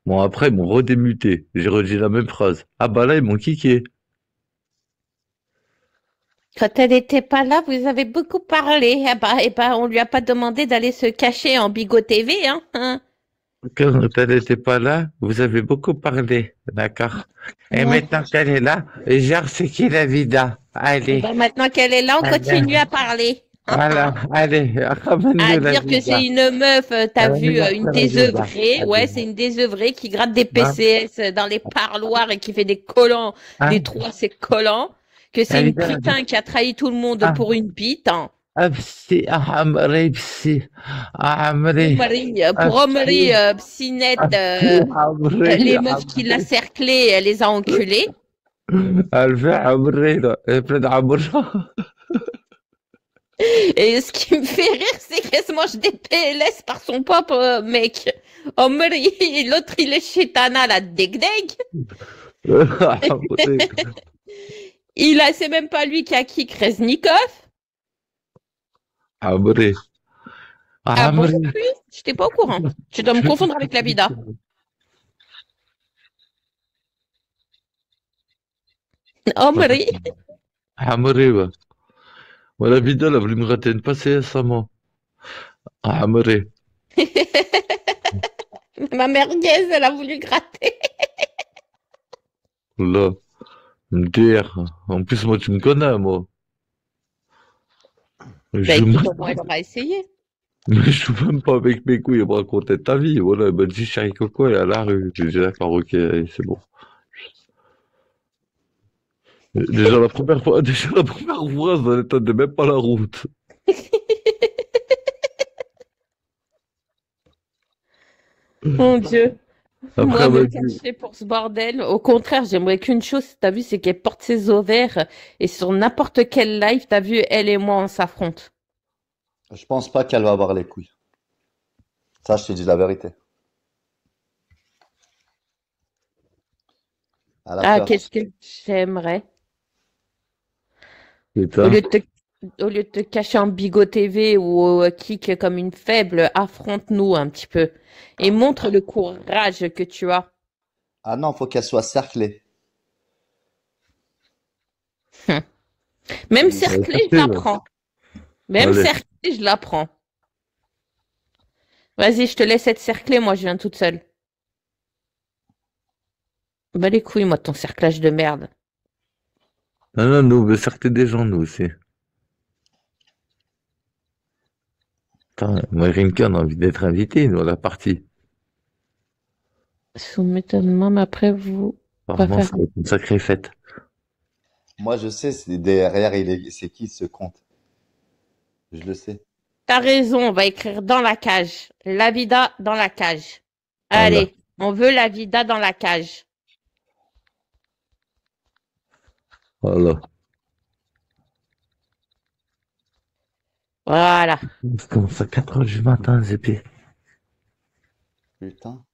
Bon, après, ils m'ont redémuté. J'ai redit la même phrase. Ah bah là, ils m'ont kické. Quand elle n'était pas là, vous avez beaucoup parlé. Eh ben, on lui a pas demandé d'aller se cacher en Bigot TV, hein. Quand elle n'était pas là, vous avez beaucoup parlé. D'accord. Et Ouais. maintenant qu'elle est là, genre, c'est qui la vida? Eh Allez. ben, maintenant qu'elle est là, on continue à parler. Voilà, allez, ramène-le À la dire que c'est vida. une meuf, t'as vu, Ramène-le une la vida. désœuvrée. Ouais, Allez. c'est une désœuvrée qui gratte des Hein? PCS dans les parloirs et qui fait des collants, Hein? des trous à ses collants. Que c'est La une vida, putain qui a trahi tout le monde hein? pour une bite, hein. Absi, Amri, Psi, Amri, Pour Omri, Absi, Psinette, Absi, Amri, les meufs qui l'a cerclé, elle les a enculées. Alfi, Amri, là, et plein d'Amra. Et ce qui me fait rire, c'est qu'elle se mange des PLS par son propre mec. Omri, l'autre il est chétana, la deg-deg. Amri, C'est même pas lui qui a kick Reznikov. Amri, Ah bon, Amri. oui, j'étais pas au courant. Tu dois me confondre avec la vida. Omri. Amri, ouais. Moi, la vidéo, elle a voulu me rater une passée récemment. Ah, Amré. Ma merguez, elle a voulu gratter. Là, me dire. En plus, moi, tu me connais, moi. Bah Je écoute, me- au moins elle aura essayé. Mais je joue même pas avec mes couilles à me raconter ta vie. Voilà, elle m'a dit chérie Coco, elle est à la rue. J'ai dit d'accord, ok, allez, c'est bon. Déjà la première phrase, elle n'entendait même pas la route. Mon Dieu. Après, Moi, elle me m'a dit, cacher pour ce bordel. Au contraire, j'aimerais qu'une chose, t'as vu, c'est qu'elle porte ses ovaires et sur n'importe quel live, t'as vu, elle et moi, on s'affronte. Je pense pas qu'elle va avoir les couilles. Ça, je te dis la vérité. Elle a Ah, peur. qu'est-ce que j'aimerais. Au putain, lieu de te, au lieu de te cacher en Bigot TV ou au kick comme une faible, affronte-nous un petit peu et montre le courage que tu as. Ah non, faut qu'elle soit cerclée. Hum. Même Mm. elle est cerclée, je sortie, la là. prends. Même Allez, cerclée, je la prends. Vas-y, je te laisse être cerclée, moi je viens toute seule. Bah les couilles, moi, de ton cerclage de merde. non, non, nous, on veut cercler des gens, nous aussi. Putain, moi, Rimka, on a envie d'être invité, nous, à la partie. Soumettez mais après vous pas Apparemment, faire. ça va être une sacrée fête. Moi, je sais, c'est derrière, c'est qui ce compte. Je le sais. T'as raison, on va écrire dans la cage. La vida dans la cage. Voilà, Allez, on veut la vida dans la cage. voilà. Voilà. Ça commence à 4 heures du matin, Zépi. Putain.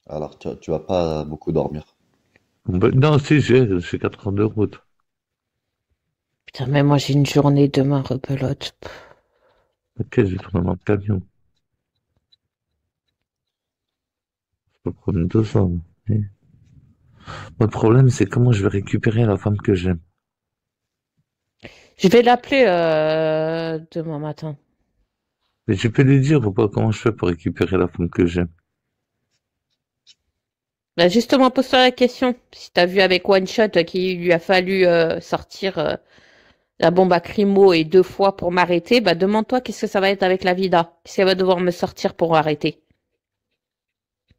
Alors, tu vas pas beaucoup dormir. Non, si, j'ai 4 heures de route. Putain, mais moi j'ai une journée demain, rebelote. Ok, je vais tourner dans le camion. Je peux prendre 200. Mais le problème, c'est comment je vais récupérer la femme que j'aime. Je vais l'appeler demain matin. Mais tu peux lui dire ou pas comment je fais pour récupérer la femme que j'aime. Bah justement, pose-toi la question. Si t'as vu avec One Shot qu'il lui a fallu sortir la bombe à Crimo et 2 fois pour m'arrêter, bah demande-toi qu'est-ce que ça va être avec la vida. Qu'est-ce qu'elle va devoir me sortir pour arrêter.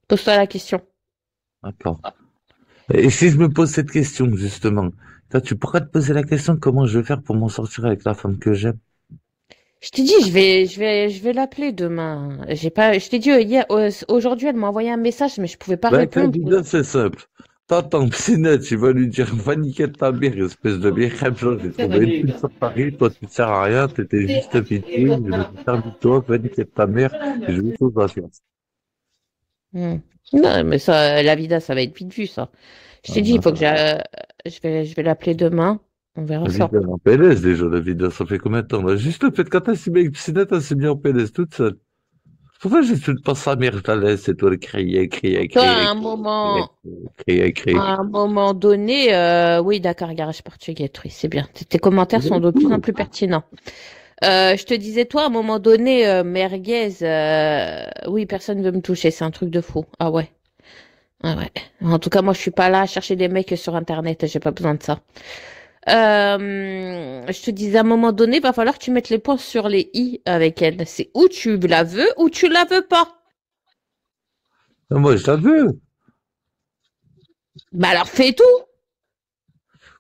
Pose-toi la question. D'accord. Et si je me pose cette question, justement, toi, tu pourrais te poser la question comment je vais faire pour m'en sortir avec la femme que j'aime. Je t'ai dit, je vais l'appeler demain. J'ai pas, je t'ai dit hier, aujourd'hui, elle m'a envoyé un message, mais je pouvais pas Ben, répondre. candidat, c'est simple. T'attends, Psinette, tu vas lui dire, va niquer ta mère, espèce de birheb, genre, j'ai trouvé une pute sur Paris, toi, tu sers à rien, t'étais juste un pitbull, je vais te faire du toi, va niquer ta mère, et je vais tout faire. Hmm. Non, mais ça, la vida, ça va être vite vu, ça. Je t'ai dit, il faut que je vais l'appeler demain. On verra La ça. vidéo en PLS, déjà, la vidéo, ça fait combien de temps, là? Juste le fait quand t'as signé avec Psinette, elle s'est mis en PLS toute seule. Pourquoi je suis pas sa mère, je la laisse, et toi, elle crier, crier, Toi, crier, crier, crier. à un moment donné, oui, d'accord, garage portugais, oui, c'est bien. Tes commentaires sont de plus en plus pertinents. Je te disais, toi, à un moment donné, merguez, oui, personne veut me toucher, c'est un truc de fou. Ah ouais. Ah ouais. En tout cas, moi, je suis pas là à chercher des mecs sur Internet, j'ai pas besoin de ça. Je te disais, à un moment donné, va falloir que tu mettes les points sur les i avec elle. C'est ou tu la veux ou tu la veux pas. Ah, moi, je la veux. Bah alors fais tout.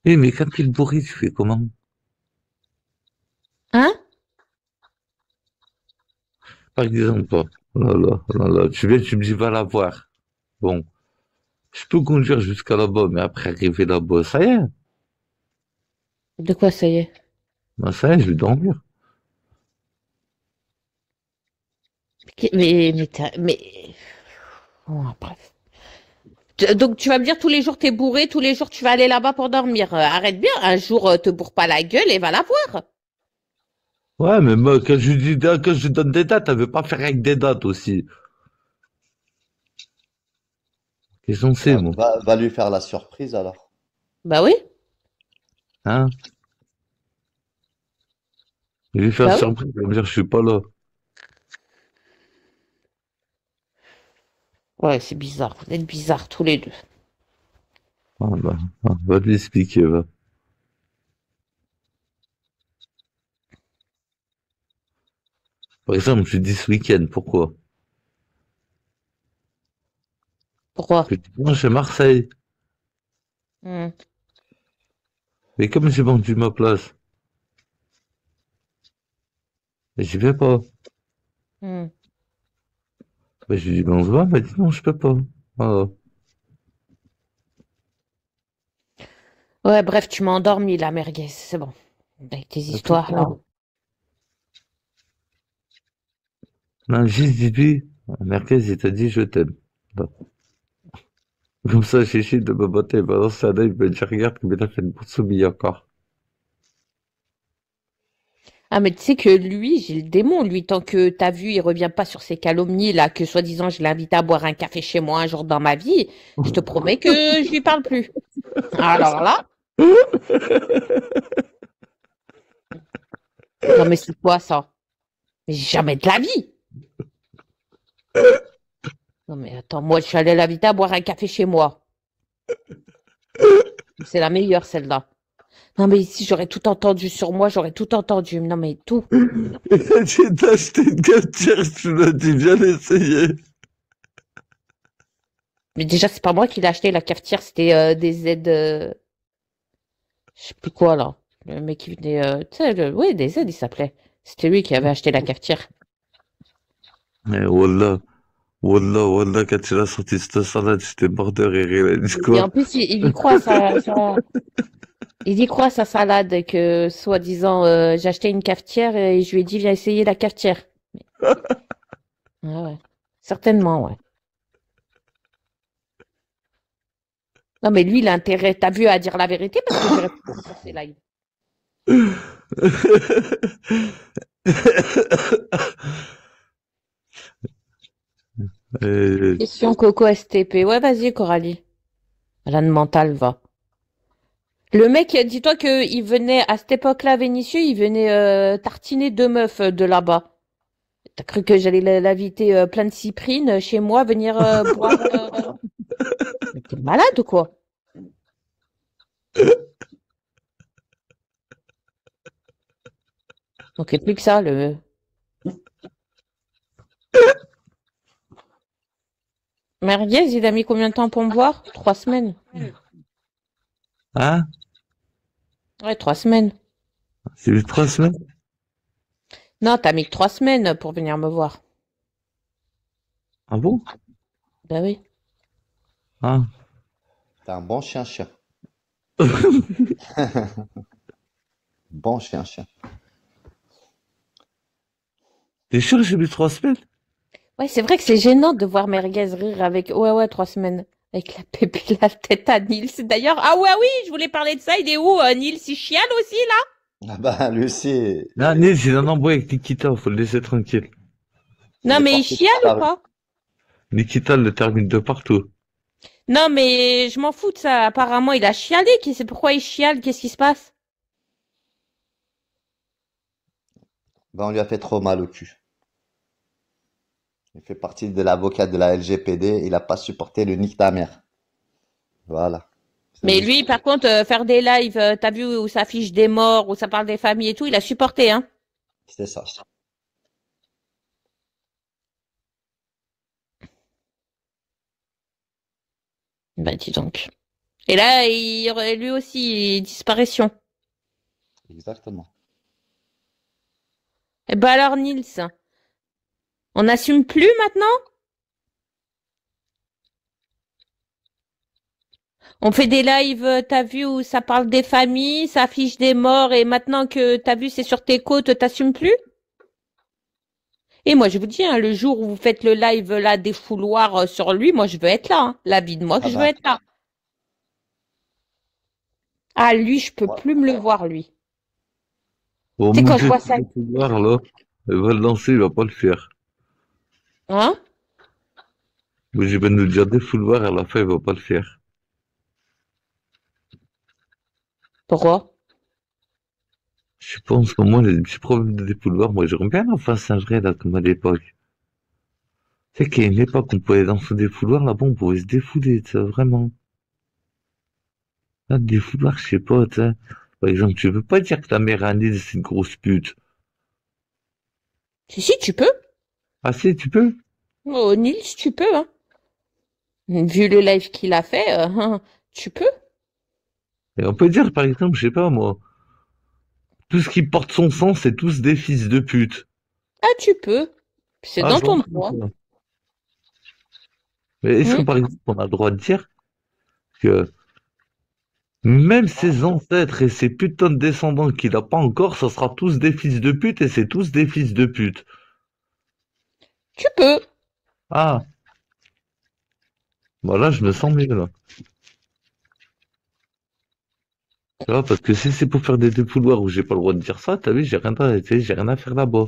Oui, mais quand tu es bourré, tu fais comment? Hein? Par exemple, oh là là, oh là là, tu viens, tu me dis, va la voir. Bon, je peux conduire jusqu'à là-bas, mais après arriver là-bas, ça y est. De quoi ça y est? Ben, ça y est, je vais dormir. Mais... Oh, bref. Donc tu vas me dire tous les jours t'es bourré, tous les jours tu vas aller là-bas pour dormir. Arrête bien, un jour te bourre pas la gueule et va la voir. Ouais, mais moi, quand je donne des dates, elle veut pas faire avec des dates aussi. Qu'est-ce qu'on sait, moi? Va lui faire la surprise alors. Bah oui. Hein? Il lui fait une Bah oui. surprise, il va me dire, je suis pas là. Ouais, c'est bizarre. Vous êtes bizarres tous les deux. Ah, bah, va lui expliquer, va. Par exemple, je dis ce week-end, pourquoi? Pourquoi? Je dis, non, c'est Marseille. Hmm. Mais comme j'ai vendu ma place, j'y vais pas. Hmm. Bah, je lui dis, ben, on se voit, elle m'a dit, non, je peux pas. Voilà. Ouais, bref, tu m'as endormi, la merguez. C'est bon. Avec tes Et tout histoires, ça. là. Non, juste dis-lui, Merguez, il t'a dit, je t'aime. Voilà. Comme ça, Chichi, de me botter, balance un œil, il me dit, regarde, comme il a fait une boursoumie encore. Ah, mais tu sais que lui, j'ai le démon, lui, tant que t'as vu, il revient pas sur ces calomnies, là, que soi-disant, je l'ai invité à boire un café chez moi un jour dans ma vie, je te promets que je lui parle plus. Alors là, non, mais c'est quoi ça? Mais jamais de la vie! Non, mais attends, moi, je suis allée l'inviter à boire un café chez moi. C'est la meilleure, celle-là. Non, mais ici, j'aurais tout entendu sur moi, j'aurais tout entendu. Non, mais tout. Il a dit d'acheter une cafetière, je lui ai dit, viens l'essayer. Mais déjà, c'est pas moi qui l'ai acheté, la cafetière, c'était des aides. Je sais plus quoi, là. Le mec qui venait. Tu sais, oui, des aides, il s'appelait. C'était lui qui avait acheté la cafetière. Mais Wallah, quand il a sorti cette salade, j'étais mort de rire, il a dit Et quoi? en plus, il y croit, il y croit, sa salade, que soi-disant, j'ai acheté une cafetière et je lui ai dit, viens essayer la cafetière. Ah ouais. Certainement, ouais. Non, mais lui, il a intérêt, t'as vu, à dire la vérité parce que j'ai répondu sur ses lives. Et- Question Coco STP. Ouais, vas-y, Coralie. Malade mentale, va. Le mec, dis-toi que il venait, à cette époque-là, Vénitieux, il venait tartiner deux meufs de là-bas. T'as cru que j'allais l'inviter plein de cyprines chez moi, venir boire... Mais t'es malade ou quoi? Donc, il plus que ça, le... Merguez, il a mis combien de temps pour me voir? 3 semaines. Hein? Ouais, 3 semaines. C'est eu 3 semaines? Non, t'as mis que 3 semaines pour venir me voir. Ah bon? Bah oui. Ah. T'es un bon chien-chien. Bon chien-chien. T'es sûr que j'ai mis 3 semaines? Ouais, c'est vrai que c'est gênant de voir Merguez rire avec... Ouais, 3 semaines. Avec la pépille, la tête à Nils. D'ailleurs, ah ouais, oui, je voulais parler de ça. Il est où, Nils? Il chiale aussi, là? Ah bah, lui aussi, Non, Nils, il a un embrouille avec Nikita, faut le laisser tranquille. Non, il est mais il parti chiale ou disparu. pas? Nikita le termine de partout. Non, mais je m'en fous de ça. Apparemment, il a chialé. Qui sait pourquoi il chiale? Qu'est-ce qui se passe? Ben, on lui a fait trop mal au cul. Il fait partie de l'avocat de la LGPD, il a pas supporté le nick ta mère. Voilà. C'est Mais juste. lui, par contre, faire des lives, t'as vu où ça affiche des morts, où ça parle des familles et tout, il a supporté, hein? C'était ça. Bah, dis donc. Et là, lui aussi, disparition. Exactement. Et bah alors, Nils, on n'assume plus maintenant? On fait des lives, t'as vu, où ça parle des familles, ça affiche des morts, et maintenant que t'as vu, c'est sur tes côtes, t'assumes plus? Et moi, je vous dis, hein, le jour où vous faites le live là des fouloirs sur lui, moi, je veux être là. Hein. La vie de moi, que Ah je veux ben, être là. Ah, lui, je peux ouais. plus me le voir, lui. Bon, Tu sais, mon quand je Dieu, vois tu ça. vas pouvoir, là. Il va le lancer, il va pas le faire. Hein? Mais je vais nous dire des fouloirs, à la fin, il va pas le faire. Pourquoi? Je Je pense que moi, j'ai des petits problèmes de défouloir. Moi, j'aimerais bien en faire singerie, là, comme à l'époque. Tu sais qu'il y a une époque, on pouvait dans ce défouloir, là-bas, on pouvait se défouler, tu sais, vraiment. Là, le défouloir, je sais pas, tu sais. Par exemple, tu veux pas dire que ta mère Annie, c'est une grosse pute. Si, tu peux. Ah si, tu peux? Oh, Nils, tu peux, hein. Vu le live qu'il a fait, tu peux. Et on peut dire, par exemple, je sais pas, moi, tout ce qui porte son sang, c'est tous des fils de pute. Ah, tu peux. C'est Ah, dans je m'en ton fous, droit. ça. Mais est-ce que, Hmm. par exemple, on a le droit de dire que même ses ancêtres et ses putains de descendants qu'il a pas encore, ça sera tous des fils de pute et c'est tous des fils de pute. Tu peux. Ah, voilà, je me sens mieux, là. Tu vois, parce que si c'est pour faire des défouloirs où j'ai pas le droit de dire ça, t'as vu, tu sais, j'ai rien à faire là-bas.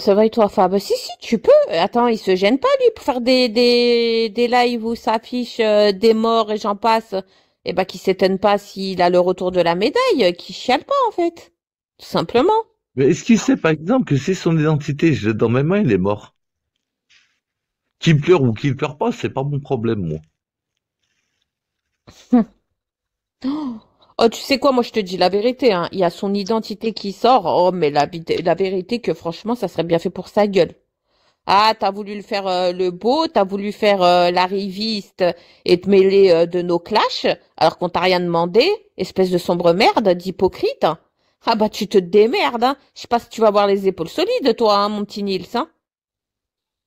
Ça va et toi, Fab? Si, tu peux. Attends, il se gêne pas, lui, pour faire des lives où s'affiche des morts et j'en passe. Et bah, qui s'étonne pas s'il a le retour de la médaille, qui chiale pas, en fait. Tout simplement. Mais est-ce qu'il sait, par exemple, que si son identité, je l'ai dans mes mains, il est mort? Qu'il pleure ou qu'il pleure pas, c'est pas mon problème, moi. Oh, tu sais quoi, moi je te dis la vérité, hein. Il y a son identité qui sort. Oh, mais la vérité que franchement, ça serait bien fait pour sa gueule. Ah, t'as voulu le faire le beau, t'as voulu faire la riviste et te mêler de nos clashs, alors qu'on t'a rien demandé, espèce de sombre merde, d'hypocrite. Ah bah tu te démerdes, hein. Je sais pas si tu vas avoir les épaules solides, toi, hein, mon petit Nils, hein.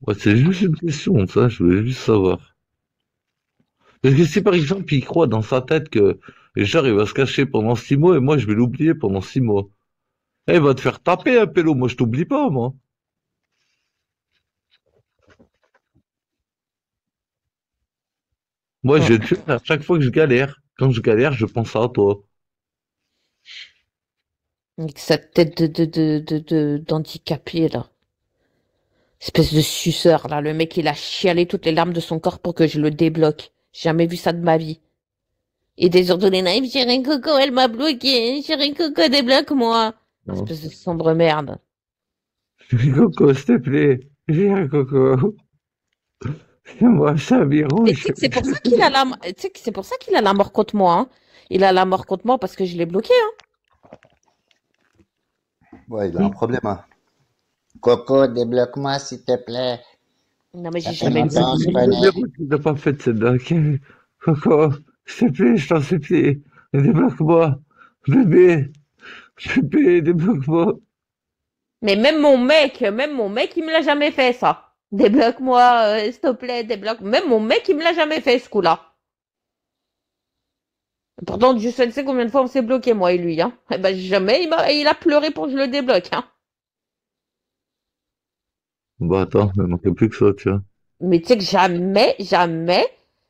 Ouais, c'est juste une question, ça, je voulais juste savoir. Parce que si, par exemple, il croit dans sa tête que, genre, il va se cacher pendant 6 mois et moi, je vais l'oublier pendant 6 mois. Eh, il va te faire taper, un pélo, moi, je t'oublie pas, moi. Moi, je vais te faire à chaque fois que je galère. Quand je galère, je pense à toi. Avec sa tête d'handicapé, là. Espèce de suceur, là. Le mec, il a chialé toutes les larmes de son corps pour que je le débloque. J'ai jamais vu ça de ma vie. Et des heures de les lives, chérie Coco, elle m'a bloqué. Chérie Coco, débloque-moi. Non. Espèce de sombre merde. Coco, s'il te plaît. Viens, Coco. Fais-moi ça, Et rouge. tu sais que c'est pour ça qu'il a tu sais que c'est pour ça qu'il a la mort contre moi, hein. Il a la mort contre moi parce que je l'ai bloqué, hein. Ouais, il a un problème, hein. Coco, débloque-moi s'il te plaît. Non, mais Ça j'ai fait jamais vu ça. longtemps, on se Le connaît. numéro que tu n'as pas fait celle-là, ok? Coco, s'il te plaît, je t'en supplie. Débloque-moi. Bébé. Bébé, débloque-moi. Mais même mon mec, il me l'a jamais fait, ça. Débloque-moi, s'il te plaît, débloque. Même mon mec, il me l'a jamais fait, ce coup-là. Pourtant, Dieu seul sait combien de fois on s'est bloqué, moi et lui, hein. Eh ben, jamais il a pleuré pour que je le débloque, hein. Bah attends, il me manquait plus que ça, tu vois. Mais tu sais que jamais,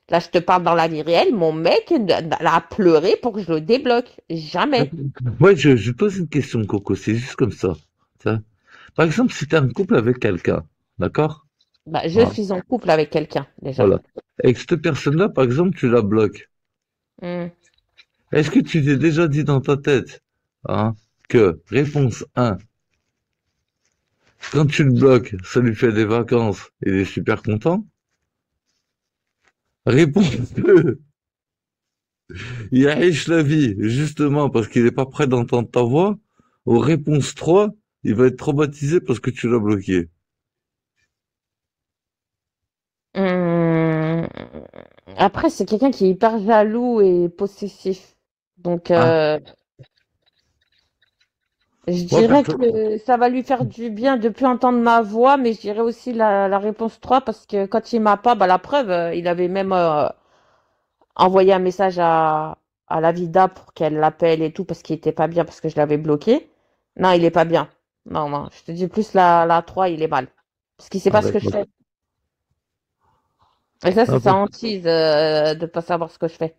là, je te parle dans la vie réelle, mon mec a pleuré pour que je le débloque. Jamais. Ouais, je te pose une question, Coco, c'est juste comme ça. Tu vois. Par exemple, si tu es en couple avec quelqu'un, d'accord? Bah, je Ah, suis en couple avec quelqu'un, déjà. voilà. Et que cette personne-là, par exemple, tu la bloques. Hmm. Est-ce que tu t'es déjà dit dans ta tête, hein, que, réponse 1, quand tu le bloques, ça lui fait des vacances, il est super content? Réponse 2, il riche la vie, justement, parce qu'il est pas prêt d'entendre ta voix? Ou réponse 3, il va être traumatisé parce que tu l'as bloqué. Hmm. Après, c'est quelqu'un qui est hyper jaloux et possessif. Donc, Ah, je moi, dirais perso- que ça va lui faire du bien de plus entendre ma voix, mais je dirais aussi la réponse 3 parce que quand il m'a pas, bah, la preuve, il avait même envoyé un message à la Vida pour qu'elle l'appelle et tout parce qu'il était pas bien parce que je l'avais bloqué. Non, il est pas bien. Non, non, je te dis plus la 3 il est mal. Parce qu'il sait ah, pas ce que je d'accord. fais. Et ça, c'est Ah, sa hantise de pas savoir ce que je fais.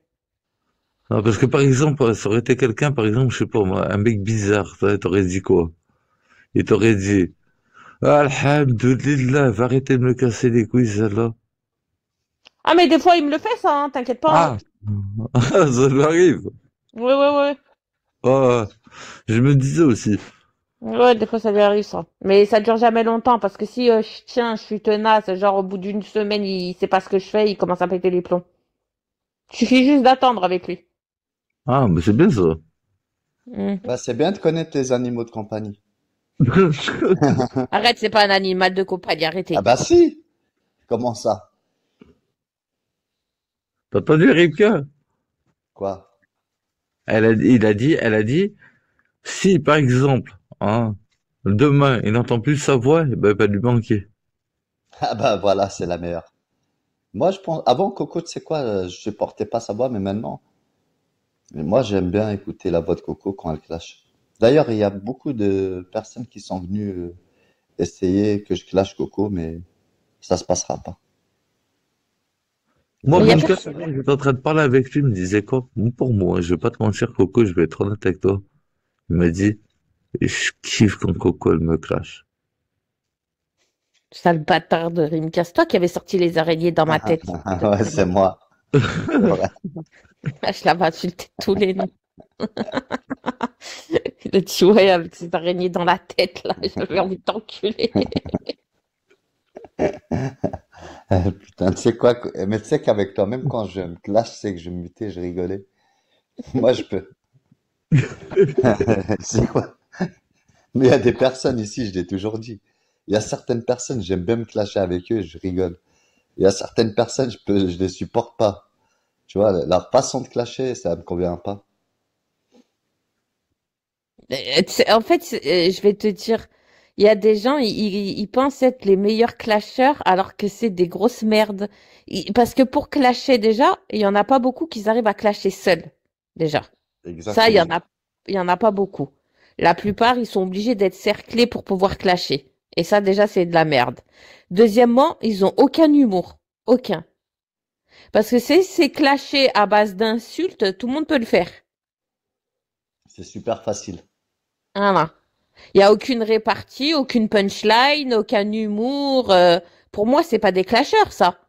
non, parce que par exemple, ça aurait été quelqu'un, par exemple, je sais pas moi, un mec bizarre, t'aurais dit quoi? Il t'aurait dit, Alhamdulillah, va arrêter de me casser les couilles, celle-là. Ah, mais des fois, il me le fait, ça, hein, t'inquiète pas, hein. Ah, ça lui arrive. Ouais, ouais, ouais. Oh, je me disais aussi. Ouais, des fois ça lui arrive ça. Mais ça dure jamais longtemps parce que si je suis tenace, genre au bout d'une semaine, il sait pas ce que je fais, il commence à péter les plombs. Suffit juste d'attendre avec lui. Ah, mais c'est bien ça. Mm. Bah, c'est bien de connaître les animaux de compagnie. Arrête, c'est pas un animal de compagnie, Ah arrêtez. bah si! Comment ça? T'as entendu Ripka? Quoi? Elle a dit, si par exemple, hein, demain il n'entend plus sa voix, eh ben, il va lui manquer. Ah bah voilà, c'est la meilleure. Moi, je pense, avant Coco, tu sais quoi, je supportais pas sa voix, mais maintenant, moi, j'aime bien écouter la voix de Coco quand elle clash. D'ailleurs, il y a beaucoup de personnes qui sont venues essayer que je clash Coco, mais ça se passera pas. Moi, Mais y a 24 personne. heures, j'étais en train de parler avec lui, il me disait quoi? Pour moi, je vais pas te mentir, Coco, je vais être honnête avec toi. Il m'a dit, je kiffe quand Coco, elle me clash. Sale bâtard de Rimka, c'est toi qui avais sorti les araignées dans ma tête. Ouais, c'est moi. C'est vrai. Je l'avais insulté tous les noms. Il a dit ouais avec ces araignées dans la tête là, j'avais envie de t'enculer. Putain, tu sais quoi, mais tu sais qu'avec toi, même quand je me clash, c'est que je me mutais, je rigolais. Moi, je peux. C'est quoi? Mais il y a des personnes ici, je l'ai toujours dit. Il y a certaines personnes, j'aime bien me clasher avec eux, je rigole. Il y a certaines personnes, je les supporte pas. Tu vois, leur façon de clasher, ça me convient pas. En fait, je vais te dire, il y a des gens, ils pensent être les meilleurs clasheurs alors que c'est des grosses merdes. Parce que pour clasher déjà, il y en a pas beaucoup qui arrivent à clasher seuls déjà. Ça, Exactement. il y en a pas beaucoup. La plupart, ils sont obligés d'être cerclés pour pouvoir clasher. Et ça, déjà, c'est de la merde. Deuxièmement, ils ont aucun humour. Aucun. Parce que c'est clasher à base d'insultes, tout le monde peut le faire. C'est super facile. Voilà. Il y a aucune répartie, aucune punchline, aucun humour. Pour moi, c'est pas des clasheurs, ça.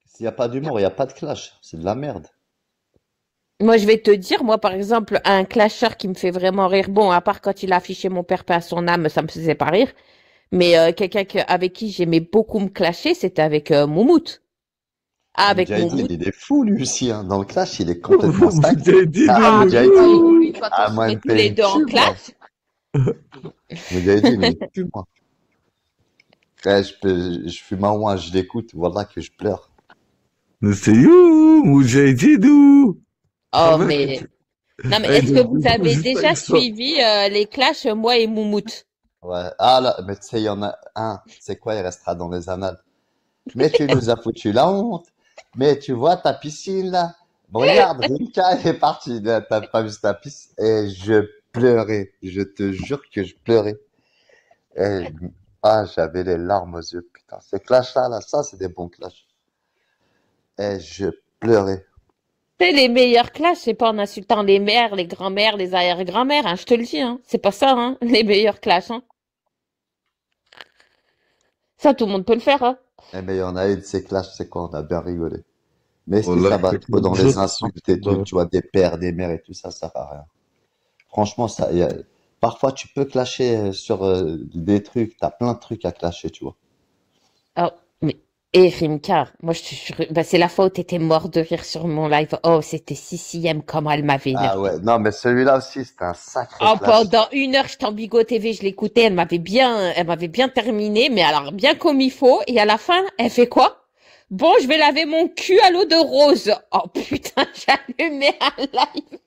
S'il n'y a pas d'humour, il n'y a pas de clash. C'est de la merde. Moi, je vais te dire, moi, par exemple, un clasheur qui me fait vraiment rire, bon, à part quand il a affiché mon père paix à son âme, ça me faisait pas rire. Mais quelqu'un avec qui j'aimais beaucoup me clasher, c'était avec Moumout. Ah, avec Mujahideen, Moumout. il est fou lui aussi, hein. Dans le clash, il est complètement Vous cinglé. avez dit Ah, Ah, Mujahideen. lui, quand Ah, on se moi, il met me tous fait les une deux en tue, moi. clash. Mujahideen, il me tue, moi. Ouais, je fume un ouin, je l'écoute, voilà que je pleure. Mais c'est you, Moujahididou. Oh, Avec, mais... Non, mais avec est-ce que vous avez juste déjà avec ça. suivi les clashs, moi et Moumout? Ouais. Ah là, mais tu sais, il y en a un, c'est quoi, il restera dans les annales. Mais tu nous as foutu la honte. Mais tu vois ta piscine là. Regarde, Rilka est partie. Là, t'as pas vu ta piscine? Et je pleurais. Je te jure que je pleurais. Et, ah, j'avais les larmes aux yeux, putain. Ces clashs-là, là, ça, c'est des bons clashs. Et je pleurais. C'est les meilleurs clashs, c'est pas en insultant les mères, les grands-mères, les arrière-grand-mères, hein, je te le dis, hein. C'est pas ça, hein, les meilleurs clashs, hein. Ça, tout le monde peut le faire, hein. Eh ben, il y en a eu de ces clashs, c'est quoi? On a bien rigolé. Mais Oh si là, ça va c'est trop dans quelque les chose. insultes et trucs, tu vois, des pères, des mères et tout ça, ça sert à rien. Franchement, parfois tu peux clasher sur des trucs, t'as plein de trucs à clasher, tu vois. Oh, mais, et Rimka, moi, je te jure, bah, c'est la fois où t'étais mort de rire sur mon live. Oh, c'était CCM, comment elle m'avait Ah énervé. ouais, non, mais celui-là aussi, c'était un sacré Oh, clash. pendant 1 heure, j'étais en Bigot TV, je l'écoutais, elle m'avait bien terminé, mais alors bien comme il faut. Et à la fin, elle fait quoi? Bon, je vais laver mon cul à l'eau de rose. Oh putain, j'allumais un live.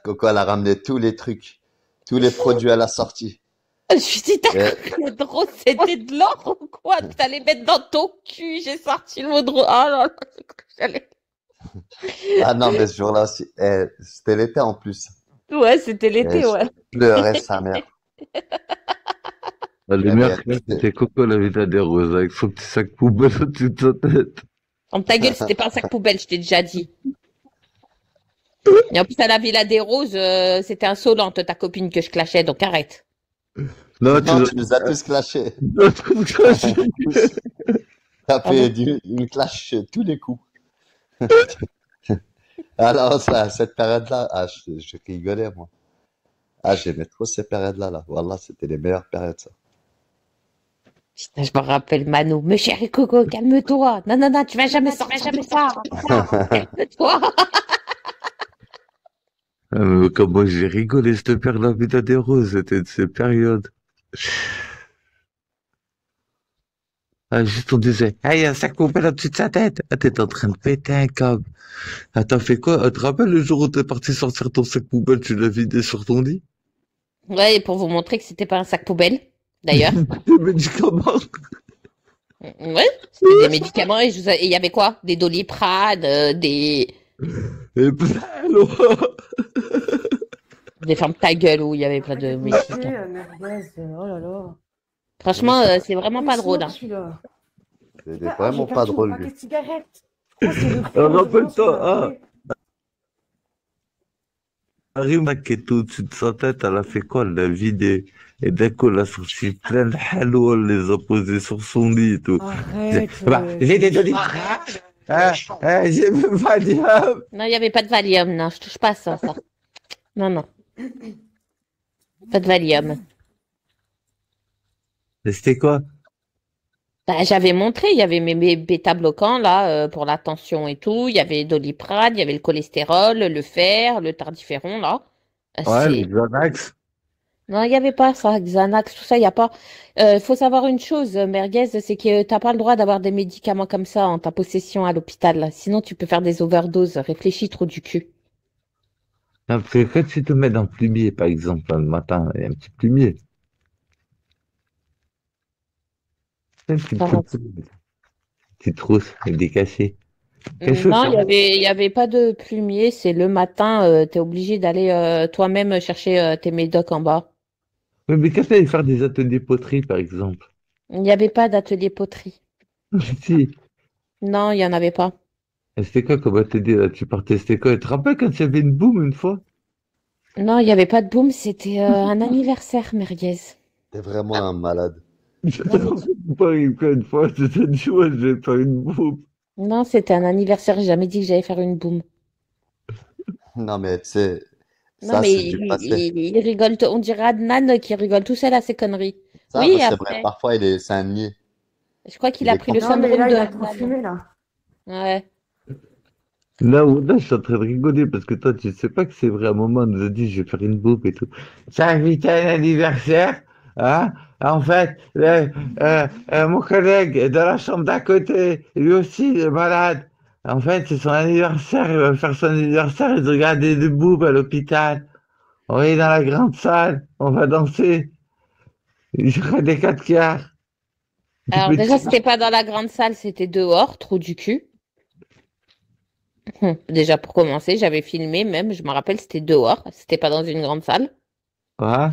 Coco, elle a ramené tous les trucs, tous les produits à la sortie. Je me suis dit, t'as Et- cru que l'eau de rose, c'était de l'or ou quoi? T'allais mettre dans ton cul, j'ai sorti l'eau de rose. Oh là là, j'ai cru que j'allais... Ah non, mais ce jour-là aussi, c'était l'été en plus. Ouais, c'était Et l'été, je ouais. pleurais sa mère. Ah, les Eh meilleurs ben, clashs, c'était Coco la Vita des Roses avec son petit sac poubelle au-dessus de sa tête. En ta gueule, c'était pas un sac poubelle, je t'ai déjà dit. Et en plus, à la Villa des Roses, c'était insolente, ta copine que je clashais, donc arrête. Non, non, tu nous as tous clashés. T'as Ah fait bon? une clash tous les coups. Alors, ça, cette période-là, je rigolais, moi. Ah, j'aimais trop ces périodes-là, là. Voilà, c'était les meilleures périodes, ça. Putain, je me rappelle Mano. Mais chérie Coco, calme-toi. Non, non, non, tu vas jamais sortir de ça. Calme-toi. Ah, mais comment j'ai rigolé, cette période la vida des roses, c'était de ces périodes. Ah, juste on disait, hey, il y a un sac poubelle au-dessus de sa tête. Ah, t'es en train de péter un câble. Ah, t'as fait quoi? Ah, tu te rappelles le jour où t'es parti sortir ton sac poubelle, tu l'as vidé sur ton lit? Ouais, et pour vous montrer que c'était pas un sac poubelle, d'ailleurs. Des médicaments. Ouais, c'était des médicaments et il y avait quoi? Des Doliprane, Et plein, des fermes ta gueule où il y avait plein de médicaments. Merguez, oh là là. Franchement, c'est vraiment pas drôle. Hein. Celui-là. C'était Ah, vraiment j'ai pas perdu mon drôle, paquet lui. de cigarettes. Je crois que c'est le fond, Rappelle-toi, je pense, Harry Maketo au-dessus de sa tête, elle a fait quoi? Elle l'a vidé. Et d'un coup, elle a sorti plein de hallows, elle les a posés sur son lit et tout. Arrête. J'ai des doliprane. J'ai même pas dit. Non, il n'y avait pas de Valium, non, je touche pas à ça, ça. Non, non. Pas de Valium. Mais c'était quoi? Bah, j'avais montré, il y avait mes bêta-bloquants là pour la tension et tout. Il y avait Doliprane, il y avait le cholestérol, le fer, le tardiféron là. Ouais, C'est le Xanax. Non, il n'y avait pas ça, Xanax, tout ça, il n'y a pas. Faut savoir une chose, Merguez, c'est que t'as pas le droit d'avoir des médicaments comme ça en ta possession à l'hôpital. Là. Sinon, tu peux faire des overdoses. Réfléchis trop du cul. Non, parce que quand tu te mets dans le plumier, par exemple, le matin, il y a un petit plumier. Un petit Pardon. petite trousse avec des cachets. Quelque chose, Non, ça. il y avait pas de plumier. C'est le matin, t'es obligé d'aller toi-même chercher tes médocs en bas. Oui, mais qu'est-ce que t'allais faire des ateliers poterie, par exemple? Il n'y avait pas d'atelier poterie. Si. Non, il n'y en avait pas. Et c'était quoi comme atelier, là? Tu partais, c'était quoi? Tu te rappelles quand il y avait une boum une fois? Non, il n'y avait pas de boom, c'était un anniversaire, Merguez. T'es vraiment un malade. Pas une fois, je te dis, ouais, je vais faire une boum. Non, c'était un anniversaire, j'ai jamais dit que j'allais faire une boom. Non, mais tu sais, Non, ça, mais c'est du passé. il rigole, on dirait Adnan qui rigole tout seul à ses conneries. Ça, Oui, c'est vrai, après, parfois, c'est un niais. je crois qu'il Il a est pris le Non, mais syndrome là, de il a trop Adnan. fumé, là. Ouais. Là, je suis en train de rigoler parce que toi, tu sais pas que c'est vrai. À un moment, on nous a dit, je vais faire une boucle et tout. J'ai invité à un anniversaire, hein. En fait, mon collègue de la chambre d'à côté, lui aussi, il est malade. En fait, c'est son anniversaire, il va faire son anniversaire, ils ont regardé des boubes à l'hôpital. On est dans la grande salle, on va danser. J'aurai des 4 quarts. Alors déjà, c'était pas dans la grande salle, c'était dehors, trou du cul. Déjà pour commencer, j'avais filmé même, je me rappelle, c'était dehors, c'était pas dans une grande salle. Ouais.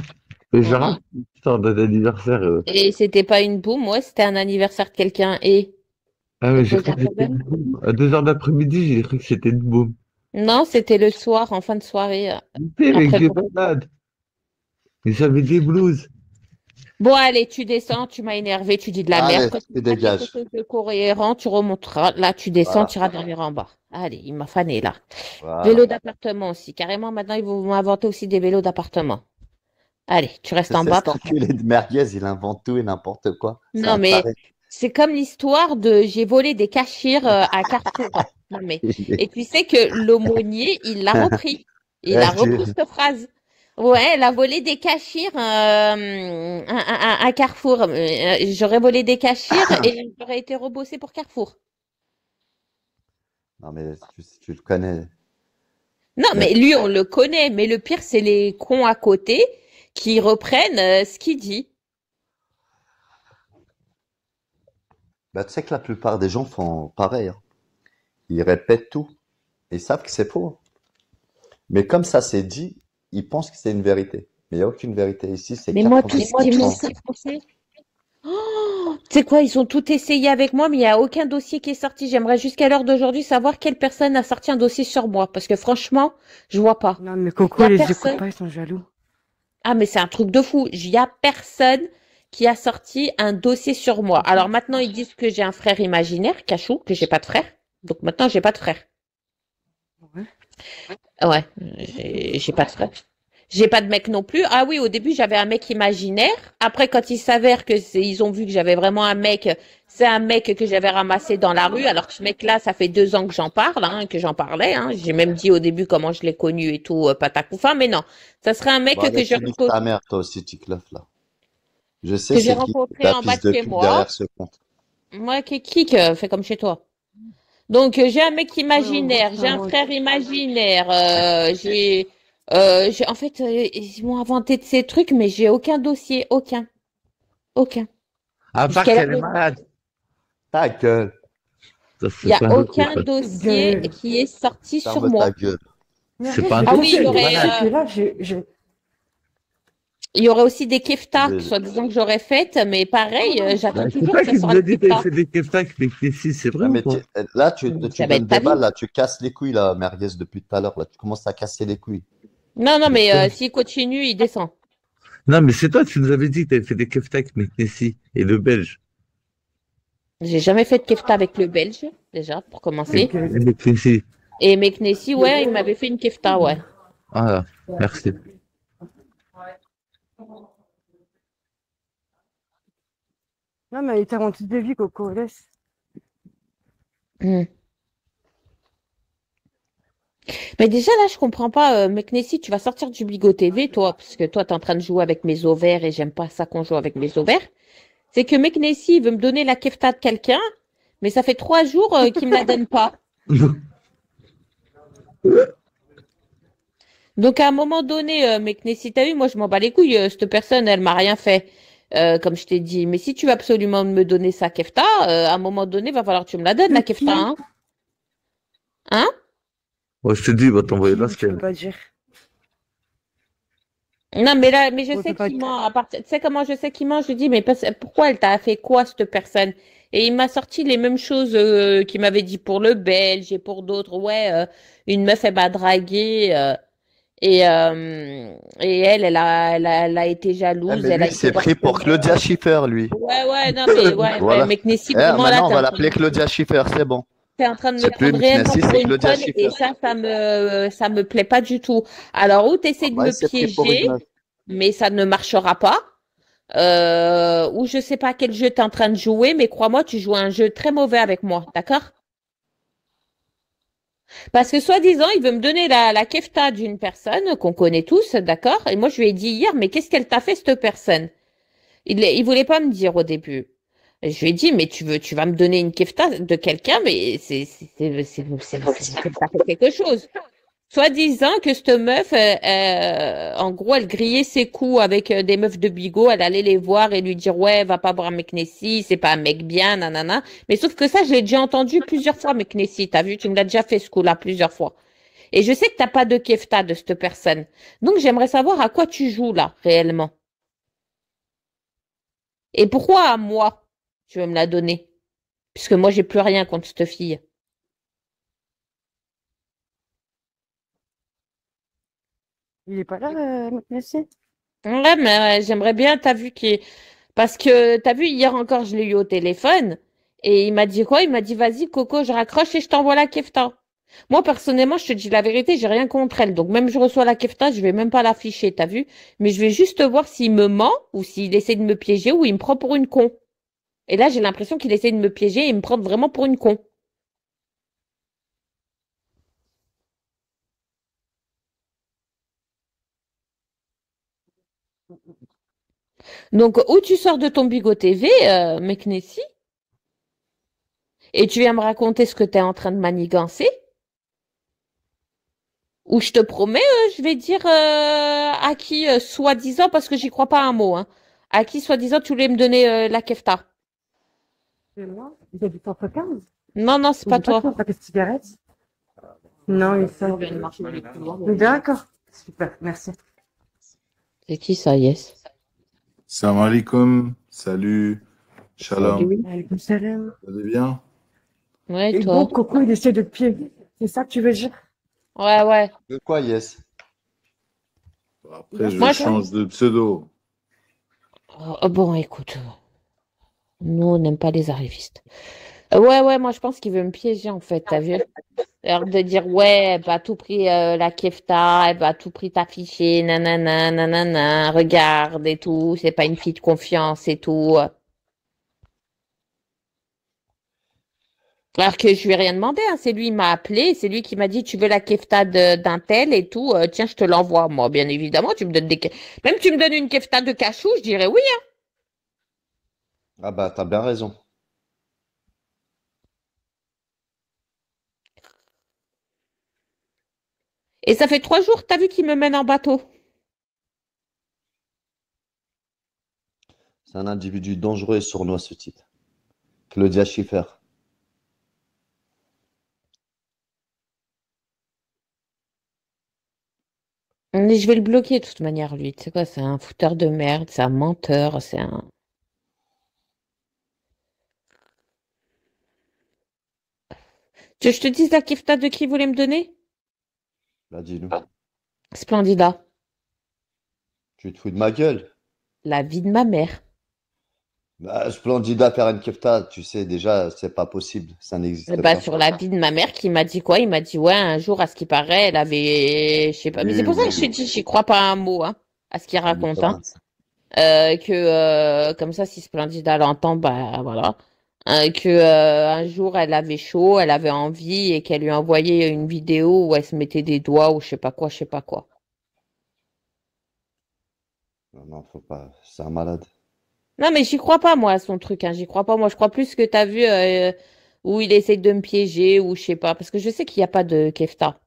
Et je Mhm. raconte une histoire d'anniversaire. Et c'était pas une boum, ouais, c'était un anniversaire de quelqu'un. Et Ah, ça mais te j'ai pose cru un que c'était une problème? boum. À 2 heures d'après-midi, j'ai cru que c'était une boum. Non, c'était le soir, en fin de soirée, Tu sais, avec après des le malades. Ils avaient des blues. Bon, allez, tu descends, tu m'as énervé, tu dis de la merde. Allez, Quand tu tu feras quelque dégages. chose de cohérent, tu remonteras. Là, tu descends, Voilà, tu iras dormir en bas. Allez, il m'a fané là. voilà. Vélo d'appartement aussi. Carrément, maintenant, ils vont inventer aussi des vélos d'appartement. Allez, tu restes en C'est bas. cet enculé de merguez, il invente tout et n'importe quoi. C'est Non, un mais taré. c'est comme l'histoire de j'ai volé des cachirs à Carrefour. Non, mais. Et tu sais que l'aumônier, il l'a repris. Il a repris cette phrase. Ouais, elle a volé des cachirs à Carrefour. J'aurais volé des cachirs et j'aurais été rebossée pour Carrefour. Non, mais tu le connais. Non, Mais mais lui, on le connaît. Mais le pire, c'est les cons à côté qui reprennent ce qu'il dit. bah, tu sais que la plupart des gens font pareil, hein. Ils répètent tout. Ils savent que c'est faux. Mais comme ça c'est dit, ils pensent que c'est une vérité. Mais il n'y a aucune vérité ici, c'est Mais moi, tout ce qui me 90%. Oh, tu sais quoi, ils ont tout essayé avec moi, mais il n'y a aucun dossier qui est sorti. J'aimerais jusqu'à l'heure d'aujourd'hui savoir quelle personne a sorti un dossier sur moi, parce que franchement, je vois pas. Non, mais Y Coco, a les personne. écoute pas, ils sont jaloux. Ah, mais c'est un truc de fou. Il y a personne qui a sorti un dossier sur moi. Alors maintenant, ils disent que j'ai un frère imaginaire, Cachou, que j'ai pas de frère. Donc maintenant, j'ai pas de frère. Ouais. Ouais, j'ai pas de j'ai pas de mec non plus. Ah oui, au début, j'avais un mec imaginaire. Après, quand il s'avère que ils ont vu que j'avais vraiment un mec, c'est un mec que j'avais ramassé dans la rue. Alors que ce mec-là, ça fait 2 ans que j'en parle, hein, que j'en parlais. Hein. J'ai même dit au début comment je l'ai connu et tout, patacoufa. Mais non, ça serait un mec Bon, allez, que tu niques ta mère, toi aussi, Ticlef, là. Je sais que j'ai c'est qui rencontré la en bas fils de de chez pute moi. derrière ce compte. Moi, qui fait comme chez toi. Donc, j'ai un mec Ouais, on voit imaginaire, j'ai ça, un moi. frère imaginaire, en fait, ils m'ont inventé de ces trucs, mais j'ai aucun dossier, aucun. À part Jusqu'à là, qu'elle est malade. Ta gueule. Ça, il c'est n'y a pas un autre aucun téléphone. dossier Gueule. qui est sorti sur Ferme ta moi. gueule. Mais C'est regarde, pas un je vais Ah te oui, dire, dossier, elle est tu sais malade. que là, il y aurait aussi des keftas, Je- soi-disant que j'aurais faites, mais pareil, j'attends Bah, c'est toujours toi que ça qui sorte nous a le dit que t'avais kefta. fait des keftas avec les Knessi, c'est vrai Ah, ou mais pas? là, tu Ça va donnes être ta des balles, vie. là, tu casses les couilles, là, merguez, depuis tout à l'heure, là, tu commences à casser les couilles. Non, non, Mais mais quoi? s'il continue, il descend. Non, mais c'est toi qui nous avais dit que t'avais fait des keftas avec les Knessi et le Belge. J'ai jamais fait de kefta avec le Belge, déjà, pour Et commencer. gueule. les Knessi. Et Meknessi, ouais, il m'avait fait une kefta, ouais. Voilà, merci. Non, mais il t'a rendu de vie, Coco, laisse. Hmm. Mais déjà, là, je comprends pas, Meknessi, tu vas sortir du Bigot TV, toi, parce que toi, t'es en train de jouer avec mes ovaires et j'aime pas ça qu'on joue avec mes ovaires. C'est que Meknessi veut me donner la kefta de quelqu'un, mais ça fait 3 jours qu'il me la donne pas. Donc, à un moment donné, Meknessi, t'as vu, moi, je m'en bats les couilles, cette personne, elle m'a rien fait, comme je t'ai dit. Mais si tu veux absolument me donner sa kefta, à un moment donné, va falloir que tu me la donnes, la kefta, hein? Hein? Moi, je te dis, il va t'envoyer la Tu peux sienne. pas dire. Non, mais là, mais je On sais peut pas qu'il dire. ment. Tu sais comment je sais qu'il ment? Je lui dis, mais pourquoi elle t'a fait quoi, cette personne? Et il m'a sorti les mêmes choses qu'il m'avait dit pour le Belge et pour d'autres. Ouais, une meuf, elle m'a dragué et elle a été Eh, jalouse. mais Elle a lui, il été s'est voir pris ce pour Claudia mec. Schiffer, lui. Ouais, ouais, non, mais ouais, Voilà. mais Knessi, Eh, vraiment, là, maintenant, on va l'appeler Claudia Schiffer, c'est bon. t'es en train de me C'est plus prendre une réellement Knessi, pour c'est une Claudia conne et Schiffer. ça me plaît pas du tout. Alors, ou tu Ah essaies de bah, il me s'est pris pour une piéger, meuf. mais ça ne marchera pas. Ou je sais pas quel jeu tu es en train de jouer, mais crois-moi, tu joues à un jeu très mauvais avec moi, d'accord? Parce que soi-disant, il veut me donner la kefta d'une personne qu'on connaît tous, d'accord? Et moi, je lui ai dit hier, mais qu'est-ce qu'elle t'a fait, cette personne? Il voulait pas me dire au début. Et je lui ai dit, mais tu vas me donner une kefta de quelqu'un, mais c'est que t'as fait quelque chose. Soi-disant que cette meuf, en gros, elle grillait ses coups avec des meufs de bigot, elle allait les voir et lui dire, ouais, va pas voir Meknessi, c'est pas un mec bien, nanana. Mais sauf que ça, je l'ai déjà entendu plusieurs fois, Meknessi, t'as vu, tu me l'as déjà fait ce coup-là plusieurs fois. Et je sais que t'as pas de kefta de cette personne. Donc, j'aimerais savoir à quoi tu joues là, réellement. Et pourquoi à moi, tu veux me la donner? Puisque moi, j'ai plus rien contre cette fille. Il est pas là, Meknessi? Ouais, mais j'aimerais bien, t'as vu parce que t'as vu hier encore, je l'ai eu au téléphone et il m'a dit quoi? Il m'a dit vas-y Coco, je raccroche et je t'envoie la kefta. Moi personnellement, je te dis la vérité, j'ai rien contre elle. Donc même je reçois la kefta, je vais même pas l'afficher, t'as vu? Mais je vais juste voir s'il me ment ou s'il essaie de me piéger ou il me prend pour une con. Et là, j'ai l'impression qu'il essaie de me piéger et me prendre vraiment pour une con. Donc ou tu sors de ton Bigot TV, Meknessi, et tu viens me raconter ce que tu es en train de manigancer. Ou je te promets, je vais dire à qui, soi-disant, parce que j'y crois pas un mot, hein, à qui, soi-disant, tu voulais me donner la kefta. C'est moi? Il a du 115? Non, non, c'est Il pas dit pas toi. qu'on paquet de cigarettes? Non, il sort. D'accord. Super, merci. C'est qui ça, Yes? Salam alaikum, salut, shalom, Salut. Alaykoum salam. vous allez bien? Ouais, Et toi? donc, Coco, il essaie de te piéger. C'est ça que tu veux dire? Ouais, ouais. De quoi, yes? Après, je Moi, change de pseudo. bon, écoute, nous, on n'aime pas les arrivistes. Ouais, moi je pense qu'il veut me piéger en fait, t'as vu? Alors de dire ouais, elle va à tout prix la kefta, elle va à tout prix t'afficher, nanana, nanana, regarde et tout, c'est pas une fille de confiance et tout. Alors que je lui ai rien demandé, hein. C'est lui qui m'a appelé, c'est lui qui m'a dit tu veux la kefta d'un tel et tout, tiens je te l'envoie. Moi bien évidemment tu me donnes même tu me donnes une kefta de cachou, je dirais oui, hein. Ah bah, t'as bien raison. Et ça fait 3 jours, t'as vu qu'il me mène en bateau. C'est un individu dangereux et sournois, ce type. Claudia Schiffer. Mais je vais le bloquer de toute manière lui, tu sais quoi, c'est un fouteur de merde, c'est un menteur, c'est un... Tu veux que je te dise la kefta de qui voulait me donner? Là, dis-nous. Splendida, Tu te fous de ma gueule? la vie de ma mère. Bah, Splendida faire une kefta, tu sais, déjà, c'est pas possible. Ça n'existe Bah, pas. sur la vie de ma mère, qui m'a dit quoi? Il m'a dit, ouais, un jour, à ce qui paraît, elle avait, je sais pas, mais c'est Oui, pour ça oui, que je te oui. dis, j'y crois pas un mot, hein, à ce qu'il C'est du raconte, hein. terrain, ça. Comme ça, si Splendida l'entend, bah, voilà. Un jour, elle avait chaud, elle avait envie et qu'elle lui a envoyé une vidéo où elle se mettait des doigts ou je sais pas quoi, je sais pas quoi. Non, non, faut pas. C'est un malade. Non, mais j'y crois pas, moi, à son truc, hein, j'y crois pas. Moi, je crois plus que t'as vu, où il essaye de me piéger ou je sais pas, parce que je sais qu'il n'y a pas de kefta.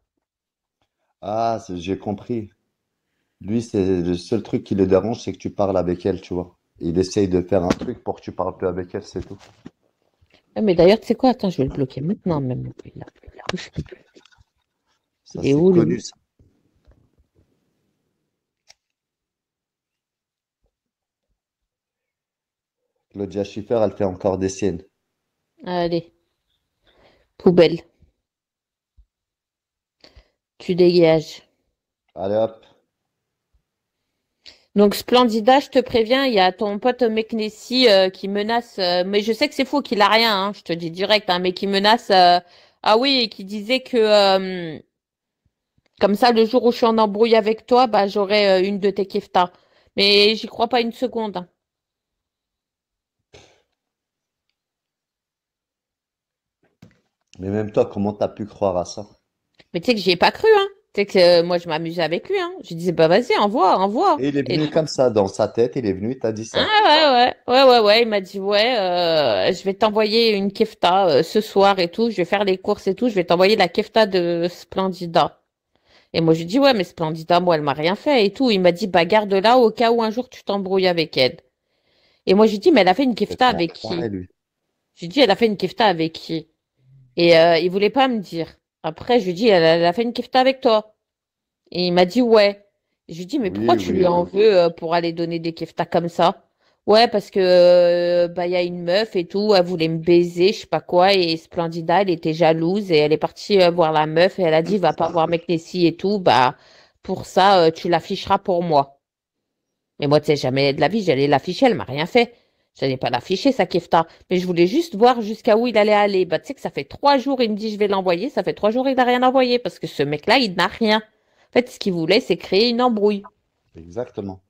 Ah, j'ai compris. Lui, c'est le seul truc qui le dérange, c'est que tu parles avec elle, tu vois. Il essaye de faire un truc pour que tu parles plus avec elle, c'est tout. Ah, mais d'ailleurs, tu sais quoi? Attends, je vais le bloquer maintenant même. Ça, Il est c'est où, connu, lui? ça. Claudia Schiffer, elle fait encore des siennes. Allez, poubelle, tu dégages. Allez hop. Donc, Splendida, je te préviens, il y a ton pote Meknessi qui menace, mais je sais que c'est faux, qu'il a rien, hein, je te dis direct, hein, mais qui menace, ah oui, et qui disait que, comme ça, le jour où je suis en embrouille avec toi, bah, j'aurai une de tes keftas. Mais j'y crois pas une seconde, hein. Mais même toi, comment t'as pu croire à ça? Mais tu sais que j'y ai pas cru, hein. Tu sais que moi, je m'amusais avec lui, hein. Je disais, bah, vas-y, envoie, envoie. Et il est Et venu comme ça, dans sa tête, il est venu, il t'a dit ça. ah ouais. Il m'a dit ouais, je vais t'envoyer une kefta ce soir et tout. Je vais faire les courses et tout. Je vais t'envoyer la kefta de Splendida. Et moi je lui dis ouais, mais Splendida, moi elle m'a rien fait et tout. Il m'a dit bah garde-la au cas où un jour tu t'embrouilles avec elle. Et moi je lui dis mais elle a fait une kefta C'est avec pareil, qui? lui. Je lui dis elle a fait une kefta avec qui? Et il voulait pas me dire. Après je lui dis elle a fait une kefta avec toi. Et il m'a dit ouais. Je lui dis mais pourquoi Oui, tu lui oui, en oui. veux pour aller donner des keftas comme ça? Ouais, parce que bah il y a une meuf et tout, elle voulait me baiser, je sais pas quoi, et Splendida, elle était jalouse et elle est partie voir la meuf et elle a dit va pas voir Meknessi et tout, bah pour ça tu l'afficheras pour moi. Mais moi tu sais jamais de la vie, j'allais l'afficher, elle m'a rien fait. J'allais pas l'afficher sa kefta, mais je voulais juste voir jusqu'à où il allait aller. Bah tu sais que ça fait 3 jours, il me dit je vais l'envoyer, ça fait 3 jours il n'a rien envoyé parce que ce mec-là il n'a rien. En fait ce qu'il voulait c'est créer une embrouille. Exactement.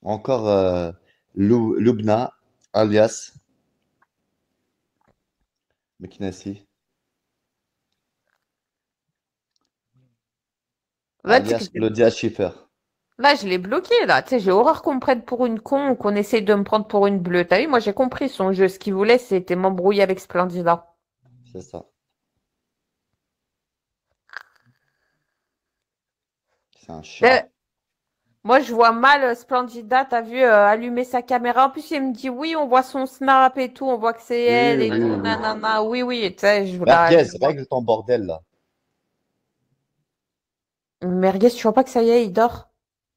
Encore Lubna, alias Meknesi, Là, tu sais que alias Claudia Schiffer. là, je l'ai bloqué, là. Tu sais, j'ai horreur qu'on me prenne pour une con ou qu'on essaye de me prendre pour une bleue. T'as vu, moi, j'ai compris son jeu. Ce qu'il voulait, c'était m'embrouiller avec Splendida. C'est ça. C'est un Euh, chat. Moi, je vois mal Splendida, t'as vu, allumer sa caméra. En plus, il me dit, oui, on voit son snap et tout, on voit que c'est Oui, elle et oui, tout, oui. nanana. Oui, oui, tu sais, Merguez, je vois. règle ton bordel là. Merguez, tu vois pas que ça y est, il dort.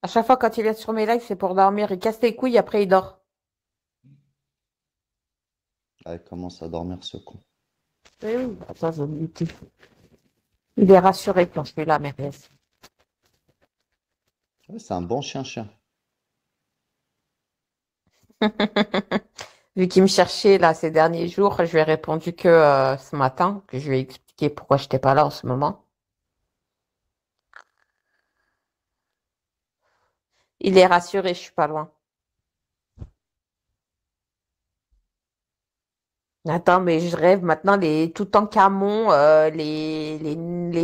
À chaque fois, quand il est sur mes lives, c'est pour dormir. Il casse les couilles, après, il dort. Ah, il commence à dormir ce con. Oui, oui. Attends, je lui dis. Il est rassuré quand je suis là, Merguez. Ouais, c'est un bon chien-chien. Vu qu'il me cherchait là ces derniers jours, je lui ai répondu que ce matin, que je lui ai expliqué pourquoi je n'étais pas là en ce moment. Il est rassuré, je suis pas loin. Attends, mais je rêve maintenant les Toutankhamon, les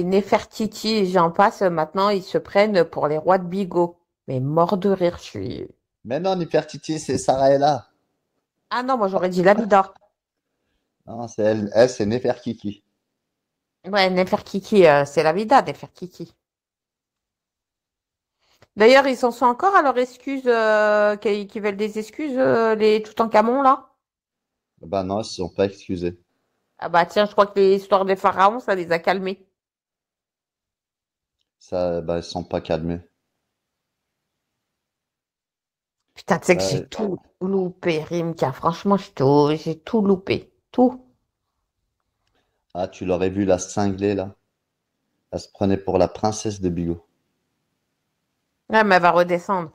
Néfertiti, et j'en passe, maintenant ils se prennent pour les rois de Bigot. Mais mort de rire, je suis. Mais non, Nefertiti, c'est Sarah. Ah non, moi j'aurais dit Lamida. Non, c'est elle c'est Neferkiki. Ouais, Neferkiki, c'est la vida, Neferkiki. D'ailleurs, ils s'en sont encore à leur excuse, qui veulent des excuses, les Toutankhamon, là? Bah non, ils se sont pas excusés. Ah bah tiens, je crois que l'histoire des pharaons, ça les a calmés. Ça, bah, ils se sont pas calmés. Putain, tu sais que Bah, j'ai tout loupé, Rimka. Franchement, j'ai tout loupé. Tout. ah, tu l'aurais vu la cinglée, là. Elle se prenait pour la princesse de Bigot. Ouais, mais elle va redescendre.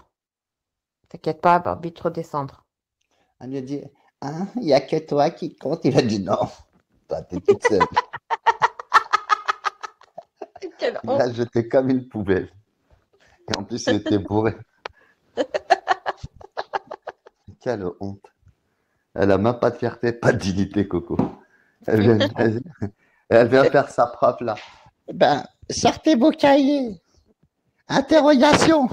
T'inquiète pas, elle va vite redescendre. On lui a dit, hein, il n'y a que toi qui compte. Il a dit non. Toi, t'es toute seule. Quelle Il honte. l'a jeté comme une poubelle. Et en plus, il était bourré. Quelle honte. Elle a même pas de fierté, pas de dignité, Coco. Elle vient faire sa propre, là. Ben, sortez vos cahiers. Interrogation.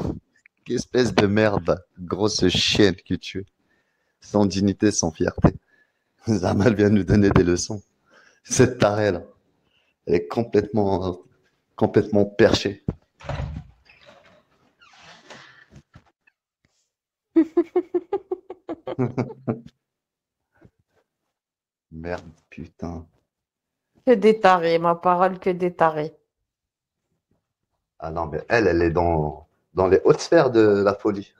Quelle espèce de merde. Grosse chienne que tu es. Sans dignité, sans fierté. Zamal vient nous donner des leçons. Cette tarée, là. Elle est complètement perchée. Merde, putain. Que des tarés, ma parole, que des tarés. Ah non, mais elle est dans les hautes sphères de la folie.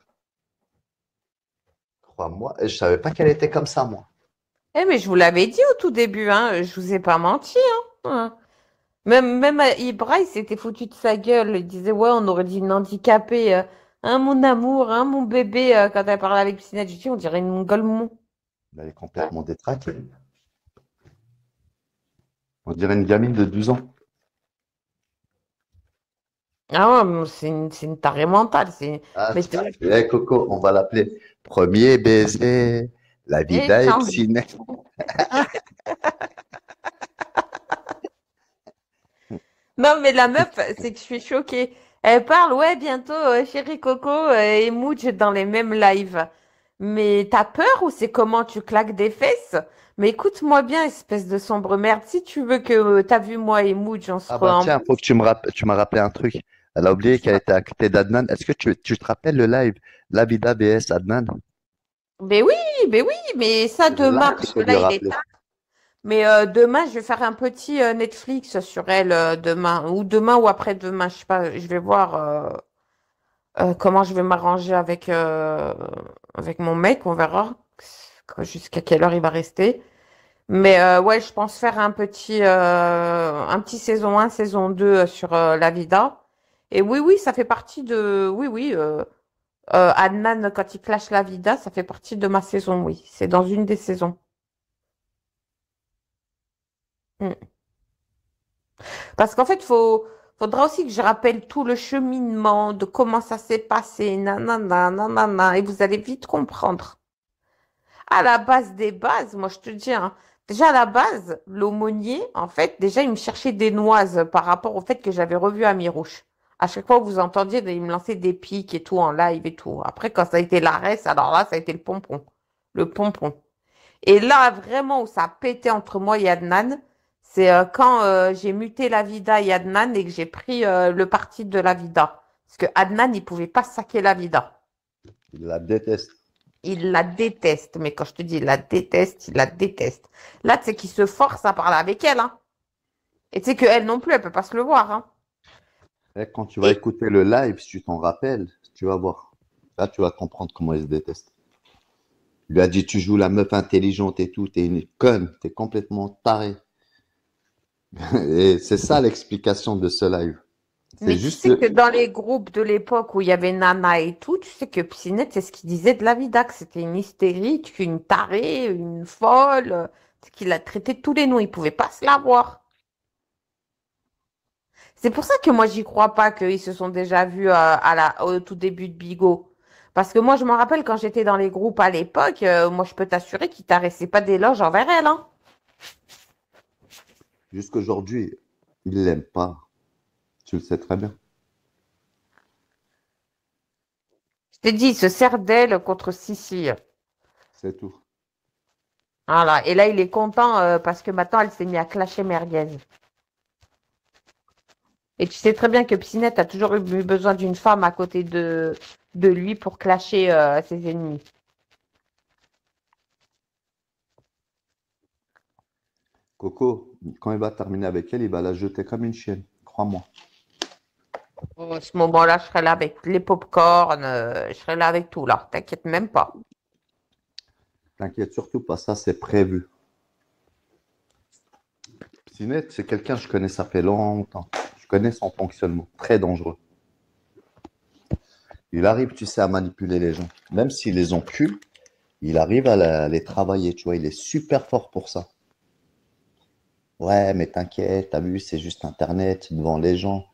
Crois-moi, et je savais pas qu'elle était comme ça, moi. Eh, mais je vous l'avais dit au tout début, hein. Je vous ai pas menti, hein. Même Ibra, il s'était foutu de sa gueule. Il disait, ouais, on aurait dit une handicapée. Hein, mon amour, hein, mon bébé, quand elle parlait avec Pinette, je dis, on dirait une golemon. Elle est complètement détraquée. On dirait une gamine de 12 ans. Ah ouais, mais c'est une tarée mentale. Ah, Mais eh, Coco, on va l'appeler Premier baiser, la vida est change. ciné. Non, mais la meuf, c'est que je suis choquée. Elle parle, ouais, bientôt, chérie Coco et Mooch dans les mêmes lives. Mais t'as peur ou c'est comment tu claques des fesses? Mais écoute-moi bien, espèce de sombre merde. Si tu veux que t'as vu moi et Mooch, on se Ah bah re... tiens, faut que tu m'as rappelé un truc. Elle a oublié qu'elle était à côté d'Adnan. Est-ce que tu te rappelles le live La Vida BS Adnan? Mais oui, mais ça C'est le demain, live parce qu'il que faut lui là, il est rappeler. tard. Mais demain, je vais faire un petit Netflix sur elle demain ou après-demain, je sais pas, je vais voir comment je vais m'arranger avec mon mec, on verra jusqu'à quelle heure il va rester. Mais ouais, je pense faire un petit saison 1, saison 2 sur la Vida. Et oui, ça fait partie de... Oui, Adnan, quand il clash la Vida, ça fait partie de ma saison, oui. C'est dans une des saisons. Mm. Parce qu'en fait, faudra aussi que je rappelle tout le cheminement de comment ça s'est passé, nanana, nanana, et vous allez vite comprendre. À la base des bases, moi je te dis, hein, déjà à la base, l'aumônier, en fait, déjà il me cherchait des noises par rapport au fait que j'avais revu Amirouche. À chaque fois que vous entendiez, il me lançait des pics et tout en live et tout. Après, quand ça a été l'Arès, alors là, ça a été le pompon. Le pompon. Et là, vraiment, où ça a pété entre moi et Adnan, c'est quand j'ai muté la Vida et Adnan et que j'ai pris le parti de la Vida. Parce que Adnan, il pouvait pas saquer la Vida. Il la déteste. Il la déteste. Mais quand je te dis il la déteste, il la déteste. Là, tu sais qu'il se force à parler avec elle. Hein. Et tu sais qu'elle non plus, elle peut pas se le voir. Hein. Et quand tu vas écouter le live, si tu t'en rappelles, tu vas voir. Là, tu vas comprendre comment il se déteste. Il lui a dit, tu joues la meuf intelligente et tout, t'es une conne, t'es complètement taré. Et c'est ça l'explication de ce live. C'est Mais tu juste sais que dans les groupes de l'époque où il y avait Nana et tout, tu sais que Psynet, c'est ce qu'il disait de la vida, que c'était une hystérique, une tarée, une folle, qu'il a traité de tous les noms, il pouvait pas se la voir. C'est pour ça que moi, j'y crois pas qu'ils se sont déjà vus au tout début de Bigot. Parce que moi, je me rappelle quand j'étais dans les groupes à l'époque, moi, je peux t'assurer qu'ils t'arrêtaient pas d'éloges envers elle, hein. jusqu'aujourd'hui, il l'aime pas. Tu le sais très bien. Je t'ai dit, il se sert d'elle contre Sissi. C'est tout. Voilà. Et là, il est content parce que maintenant, elle s'est mise à clasher Merguez. Et tu sais très bien que Psynet a toujours eu besoin d'une femme à côté de lui pour clasher ses ennemis. Coco, quand il va terminer avec elle, il va la jeter comme une chienne. Crois-moi. À ce moment-là, je serai là avec les pop-corn, je serai là avec tout, là. T'inquiète même pas. T'inquiète surtout pas, ça c'est prévu. Pinette, c'est quelqu'un que je connais, ça fait longtemps. Je connais son fonctionnement, très dangereux. Il arrive, tu sais, à manipuler les gens. Même s'il les encule, il arrive à les travailler, tu vois. Il est super fort pour ça. Ouais, mais t'inquiète, t'as vu, c'est juste Internet, devant les gens.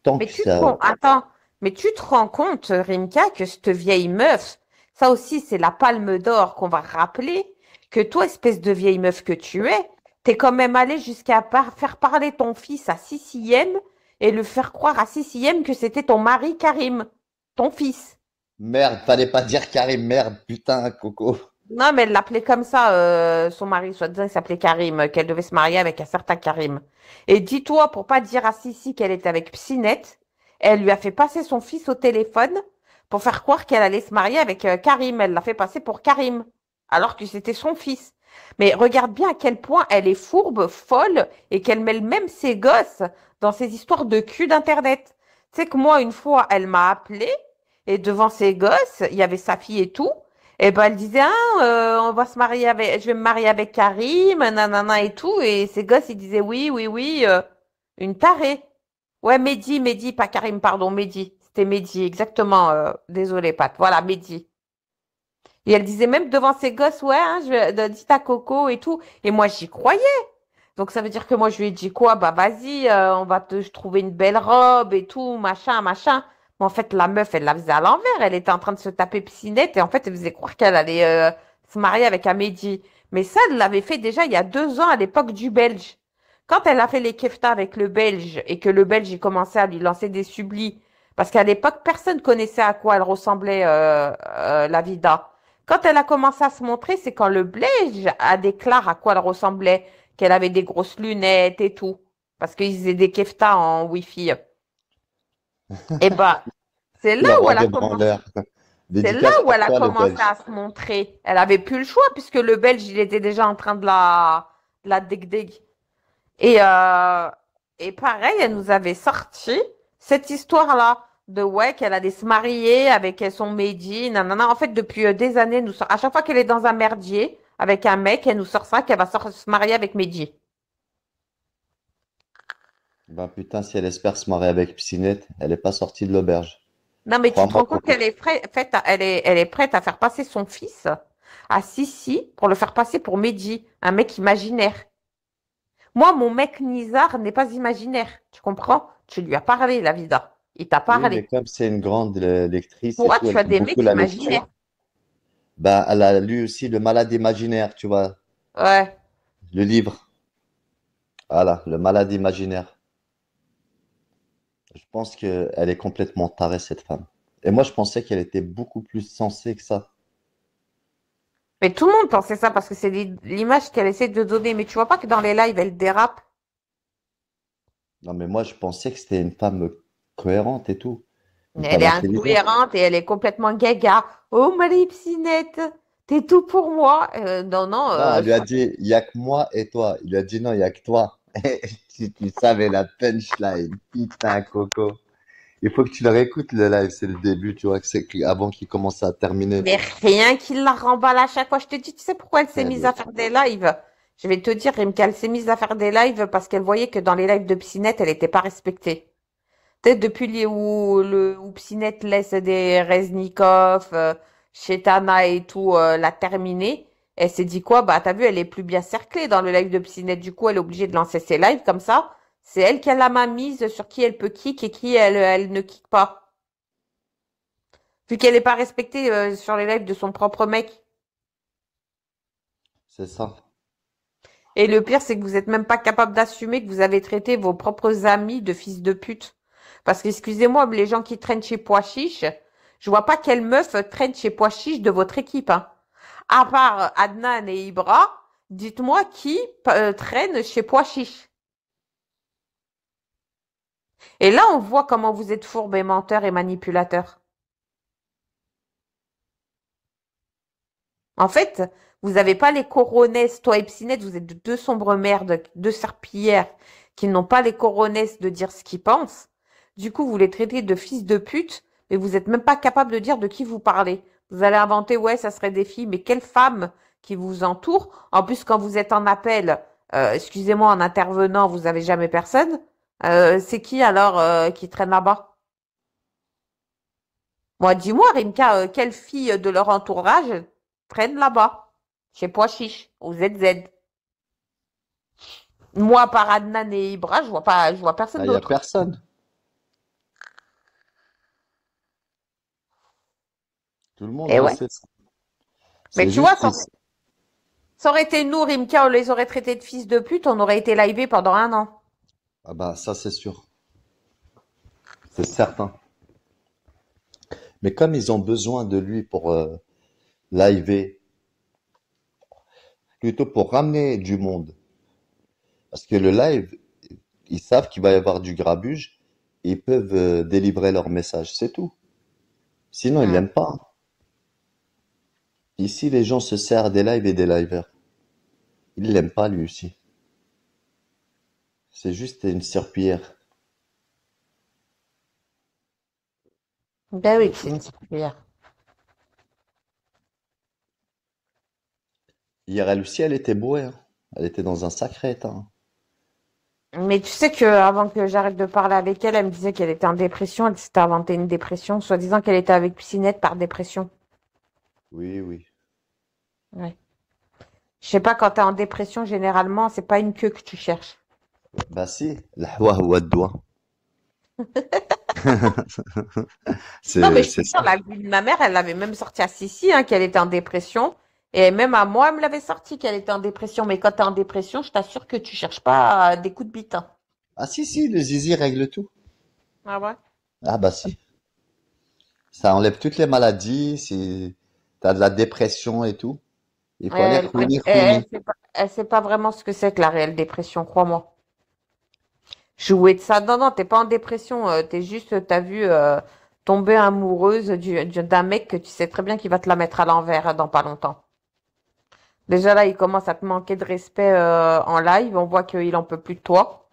Tant Mais que tu te ça... rends, attends, mais tu te rends compte, Rimka, que cette vieille meuf, ça aussi, c'est la palme d'or qu'on va rappeler, que toi, espèce de vieille meuf que tu es, t'es quand même allé jusqu'à faire parler ton fils à Sixième et le faire croire à Sixième que c'était ton mari Karim, ton fils. Merde, fallait pas dire Karim, merde, putain, Coco. Non, mais elle l'appelait comme ça, son mari, soi-disant, il s'appelait Karim, qu'elle devait se marier avec un certain Karim. Et dis-toi, pour pas dire à Sissi qu'elle était avec Psynet, elle lui a fait passer son fils au téléphone pour faire croire qu'elle allait se marier avec Karim. Elle l'a fait passer pour Karim, alors que c'était son fils. Mais regarde bien à quel point elle est fourbe, folle, et qu'elle mêle même ses gosses dans ces histoires de cul d'Internet. Tu sais que moi, une fois, elle m'a appelé, et devant ses gosses, il y avait sa fille et tout. Et ben elle disait on va se marier avec, je vais me marier avec Karim, nanana et tout. Et ses gosses ils disaient oui, oui, oui, une tarée. Ouais, Mehdi, pas Karim, pardon, Mehdi. C'était Mehdi, exactement. Désolé, Pat. Voilà, Mehdi. Et elle disait même devant ses gosses, ouais, hein, dis ta Coco et tout. Et moi j'y croyais. Donc ça veut dire que moi je lui ai dit quoi? Bah vas-y, on va te trouver une belle robe et tout, machin, machin. Mais en fait, la meuf, elle la faisait à l'envers. Elle était en train de se taper Psynette et en fait, elle faisait croire qu'elle allait se marier avec Amédi. Mais ça, elle l'avait fait déjà il y a 2 ans à l'époque du Belge. Quand elle a fait les keftas avec le Belge et que le Belge, il commençait à lui lancer des sublis, parce qu'à l'époque, personne connaissait à quoi elle ressemblait, la Vida. Quand elle a commencé à se montrer, c'est quand le Belge a déclaré à quoi elle ressemblait, qu'elle avait des grosses lunettes et tout, parce qu'ils faisaient des keftas en Wi-Fi. Et bah, c'est Le là où roi elle a des commencé. branleurs. C'est là Dédicace où pour elle a toi, le commencé Belge. à se montrer. Elle avait plus le choix puisque le Belge, il était déjà en train de la deg-deg. Et pareil, elle nous avait sorti cette histoire-là de ouais, qu'elle allait se marier avec son Mehdi, nanana. En fait, depuis des années, à chaque fois qu'elle est dans un merdier avec un mec, elle nous sort ça qu'elle va se marier avec Mehdi. Ben putain, si elle espère se marier avec Psynette, elle est pas sortie de l'auberge. Non, mais tu te Crois-moi, rends compte Coco. qu'elle est elle est prête à faire passer son fils à Sissi pour le faire passer pour Mehdi, un mec imaginaire. Moi, mon mec Nizar n'est pas imaginaire. Tu comprends? Tu lui as parlé, la vida. Il t'a Oui, mais parlé. comme c'est une grande lectrice et Toi, tout, tu elle as aime des beaucoup mecs la lecture. imaginaires. Ben, elle a lu aussi Le Malade imaginaire, tu vois, Ouais. le livre. Voilà, Le Malade imaginaire. Je pense qu'elle est complètement tarée, cette femme. Et moi, je pensais qu'elle était beaucoup plus sensée que ça. Mais tout le monde pensait ça parce que c'est l'image qu'elle essaie de donner. Mais tu vois pas que dans les lives, elle dérape. Non, mais moi, je pensais que c'était une femme cohérente et tout. Une Elle femme est intelligente. incohérente et elle est complètement gaga. Oh, Marie Psynette, t'es tout pour moi. Non, non, Non, elle lui a dit, il n'y a que moi et toi. Il lui a dit, non, il n'y a que toi. Si tu savais la punchline, putain, Coco. Il faut que tu le réécoutes, le live, c'est le début, tu vois, que c'est avant qu'il commence à terminer. mais rien qui la remballe à chaque fois. Je te dis, tu sais pourquoi elle s'est Ouais, mise mais- à faire des lives? Je vais te dire, Rimka, elle s'est mise à faire des lives parce qu'elle voyait que dans les lives de Psynette, elle n'était pas respectée. Peut-être depuis où Psynet laisse des Reznikov, Chetana et tout la terminer, elle s'est dit quoi? Bah t'as vu, elle est plus bien cerclée dans le live de Psynet. Du coup, elle est obligée de lancer ses lives comme ça. C'est elle qui a la main mise sur qui elle peut kick et qui elle ne kick pas. Vu qu'elle n'est pas respectée sur les lives de son propre mec. C'est ça. Et le pire, c'est que vous n'êtes même pas capable d'assumer que vous avez traité vos propres amis de fils de pute. Parce que, excusez-moi, mais les gens qui traînent chez Pois Chiche, je vois pas quelle meuf traîne chez Pois Chiche de votre équipe, hein. À part Adnan et Ibra, dites-moi qui traîne chez Pois Chiche. Et là, on voit comment vous êtes fourbe et menteur et manipulateur. En fait, vous n'avez pas les coronesses, toi et Psynet, vous êtes de deux sombres merdes, deux serpillères qui n'ont pas les coronesses de dire ce qu'ils pensent. Du coup, vous les traitez de fils de pute, mais vous n'êtes même pas capable de dire de qui vous parlez. Vous allez inventer, ouais, ça serait des filles, mais quelles femmes qui vous entourent? En plus, quand vous êtes en appel, excusez-moi, en intervenant, vous avez jamais personne. C'est qui alors qui traîne là-bas? Moi, dis-moi, Rimka, quelle fille de leur entourage traîne là-bas, chez Pois Chiche, au ZZ? Moi, par Adnan et Ibra, je vois personne Il n'y a d'autre. personne. Tout le monde Et le ouais. sait. Mais C'est tu vois, juste. ça aurait été nous, Rimka, on les aurait traités de fils de pute, on aurait été livés pendant 1 an. Ah bah ça c'est sûr. C'est certain. Mais comme ils ont besoin de lui pour liver, plutôt pour ramener du monde, parce que le live, ils savent qu'il va y avoir du grabuge, et ils peuvent délivrer leur message, c'est tout. Sinon, ils Hmm. l'aiment pas. Ici, les gens se servent des lives et des livers. Ils l'aiment pas lui aussi. C'est juste une serpillière. Ben oui, c'est une serpillière. Hier, elle aussi, elle était bourrée, hein. Elle était dans un sacré état, hein. Mais tu sais que avant que j'arrête de parler avec elle, elle me disait qu'elle était en dépression, elle s'était inventé une dépression, soi-disant qu'elle était avec Psynet par dépression. Oui, oui. Ouais. Je sais pas, quand t'es en dépression, généralement, c'est pas une queue que tu cherches. Bah si, l'ahwa huwa doigt. Non, mais C'est, je te c'est jure, ça. la vie de ma mère, elle l'avait même sorti à Sissi, hein, qu'elle était en dépression. Et même à moi, elle me l'avait sorti qu'elle était en dépression. Mais quand t'es en dépression, je t'assure que tu cherches pas des coups de bite, hein. Ah si, le zizi règle tout. Ah ouais? Ah bah si. Ça enlève toutes les maladies, si t'as de la dépression et tout. Il faut aller rouiner, rouiner. Elle sait pas vraiment ce que c'est que la réelle dépression, crois-moi. Jouer de ça. Non, non, t'es pas en dépression. T'es juste, t'as vu tomber amoureuse d'un mec que tu sais très bien qu'il va te la mettre à l'envers dans pas longtemps. Déjà là, il commence à te manquer de respect en live. On voit qu'il en peut plus de toi.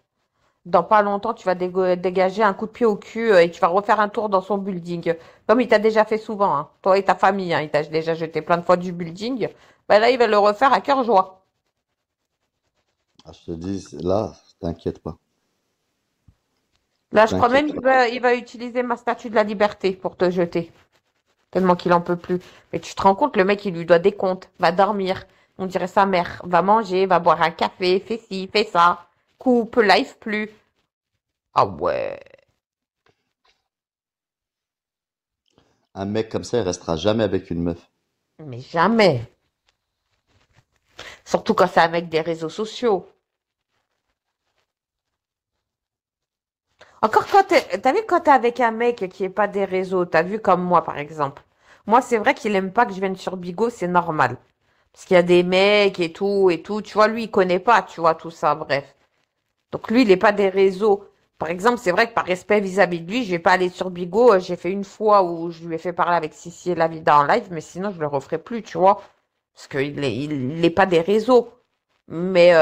Dans pas longtemps, tu vas dégager un coup de pied au cul et tu vas refaire un tour dans son building. Comme il t'a déjà fait souvent, hein. Toi et ta famille, hein. Il t'a déjà jeté plein de fois du building. Ben là, il va le refaire à cœur joie. Ah, je te dis, là, t'inquiète pas. Là, je crois même T'inquiète qu'il pas. va utiliser ma statue de la liberté pour te jeter. Tellement qu'il en peut plus. Mais tu te rends compte, le mec, il lui doit des comptes. Va dormir. On dirait sa mère. Va manger, va boire un café, fais ci, fais ça. Coupe, live plus. Ah ouais. Un mec comme ça, il restera jamais avec une meuf. Mais jamais. Surtout quand c'est un mec des réseaux sociaux. Encore quand t'as vu quand t'es avec un mec qui est pas des réseaux, t'as vu comme moi par exemple. Moi c'est vrai qu'il aime pas que je vienne sur Bigo, c'est normal. Parce qu'il y a des mecs et tout. Tu vois, lui il connaît pas, tu vois, tout ça, bref. Donc lui il est pas des réseaux. Par exemple, c'est vrai que par respect vis-à-vis de lui, je vais pas aller sur Bigo. J'ai fait une fois où je lui ai fait parler avec Sissi et Lavida en live, mais sinon je le referai plus, tu vois. Parce il est pas des réseaux. Mais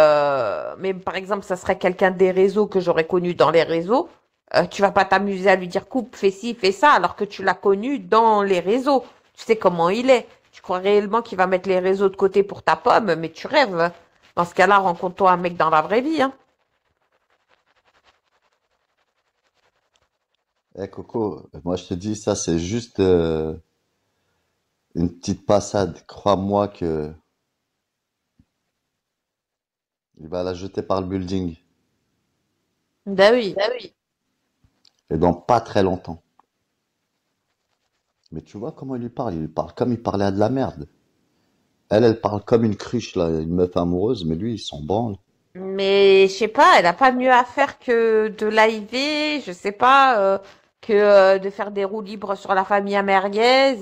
par exemple, ça serait quelqu'un des réseaux que j'aurais connu dans les réseaux. Tu vas pas t'amuser à lui dire coupe, fais ci, fais ça, alors que tu l'as connu dans les réseaux. Tu sais comment il est. Tu crois réellement qu'il va mettre les réseaux de côté pour ta pomme, mais tu rêves. Dans ce cas-là, rencontre-toi un mec dans la vraie vie, hein. Eh Coco, moi je te dis, ça c'est juste une petite passade. Crois-moi que il va la jeter par le building. Bah oui. Et dans pas très longtemps. Mais tu vois comment il lui parle? Il lui parle comme il parlait à de la merde. Elle parle comme une cruche, là, une meuf amoureuse, mais lui, il s'en branle. Mais je sais pas, elle a pas mieux à faire que de liver, je sais pas, que de faire des roues libres sur la famille à merguez,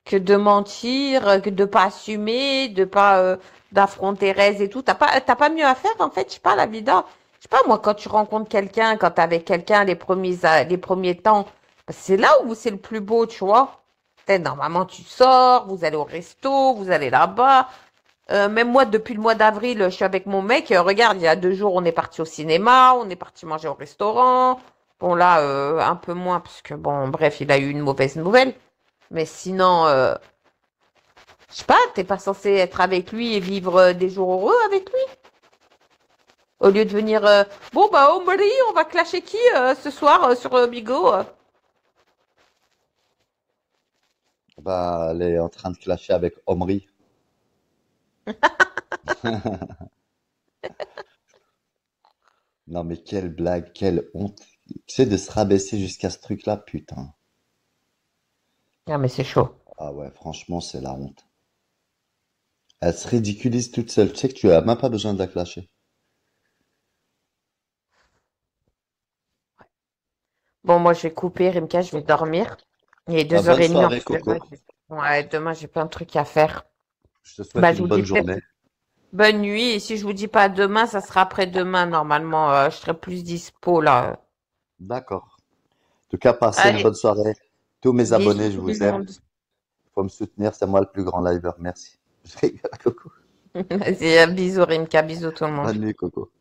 que de mentir, que de pas assumer, de pas d'affronter Rez et tout. T'as pas mieux à faire en fait, je sais pas, la vida. Je sais pas, moi, quand tu rencontres quelqu'un, quand t'es avec quelqu'un les premiers temps, bah, c'est là où c'est le plus beau, tu vois. Normalement, tu sors, vous allez au resto, vous allez là-bas. Même moi, depuis le mois d'avril, je suis avec mon mec. Regarde, il y a 2 jours, on est parti au cinéma, on est parti manger au restaurant. Bon, là, un peu moins, parce que, bon, bref, il a eu une mauvaise nouvelle. Mais sinon, je sais pas, t'es pas censé être avec lui et vivre des jours heureux avec lui? Au lieu de venir, bon, bah, Omri, on va clasher qui ce soir sur Bigo? Bah, elle est en train de clasher avec Omri. Non, mais quelle blague, quelle honte. Tu sais, de se rabaisser jusqu'à ce truc-là, putain. Ah, mais c'est chaud. Ah ouais, franchement, c'est la honte. Elle se ridiculise toute seule. Tu sais que tu as même pas besoin de la clasher. Bon, moi, je vais couper, Rimka, je vais dormir. Il est Bah, bonne 2h30 en soirée, plus. Coco. Ouais, demain, j'ai plein de trucs à faire. Je te souhaite Bah, je une vous dis bonne peut-être journée. bonne nuit. Et si je vous dis pas demain, ça sera après-demain. Normalement, je serai plus dispo là. D'accord. En tout cas, passez une Allez, bonne soirée. Tous mes bisous abonnés, je tout le vous aime. monde. Faut me soutenir, c'est moi le plus grand liver. Merci. Je rigole, Coco. Vas-y, bisous Rimka, bisous tout le monde. Bonne nuit, Coco.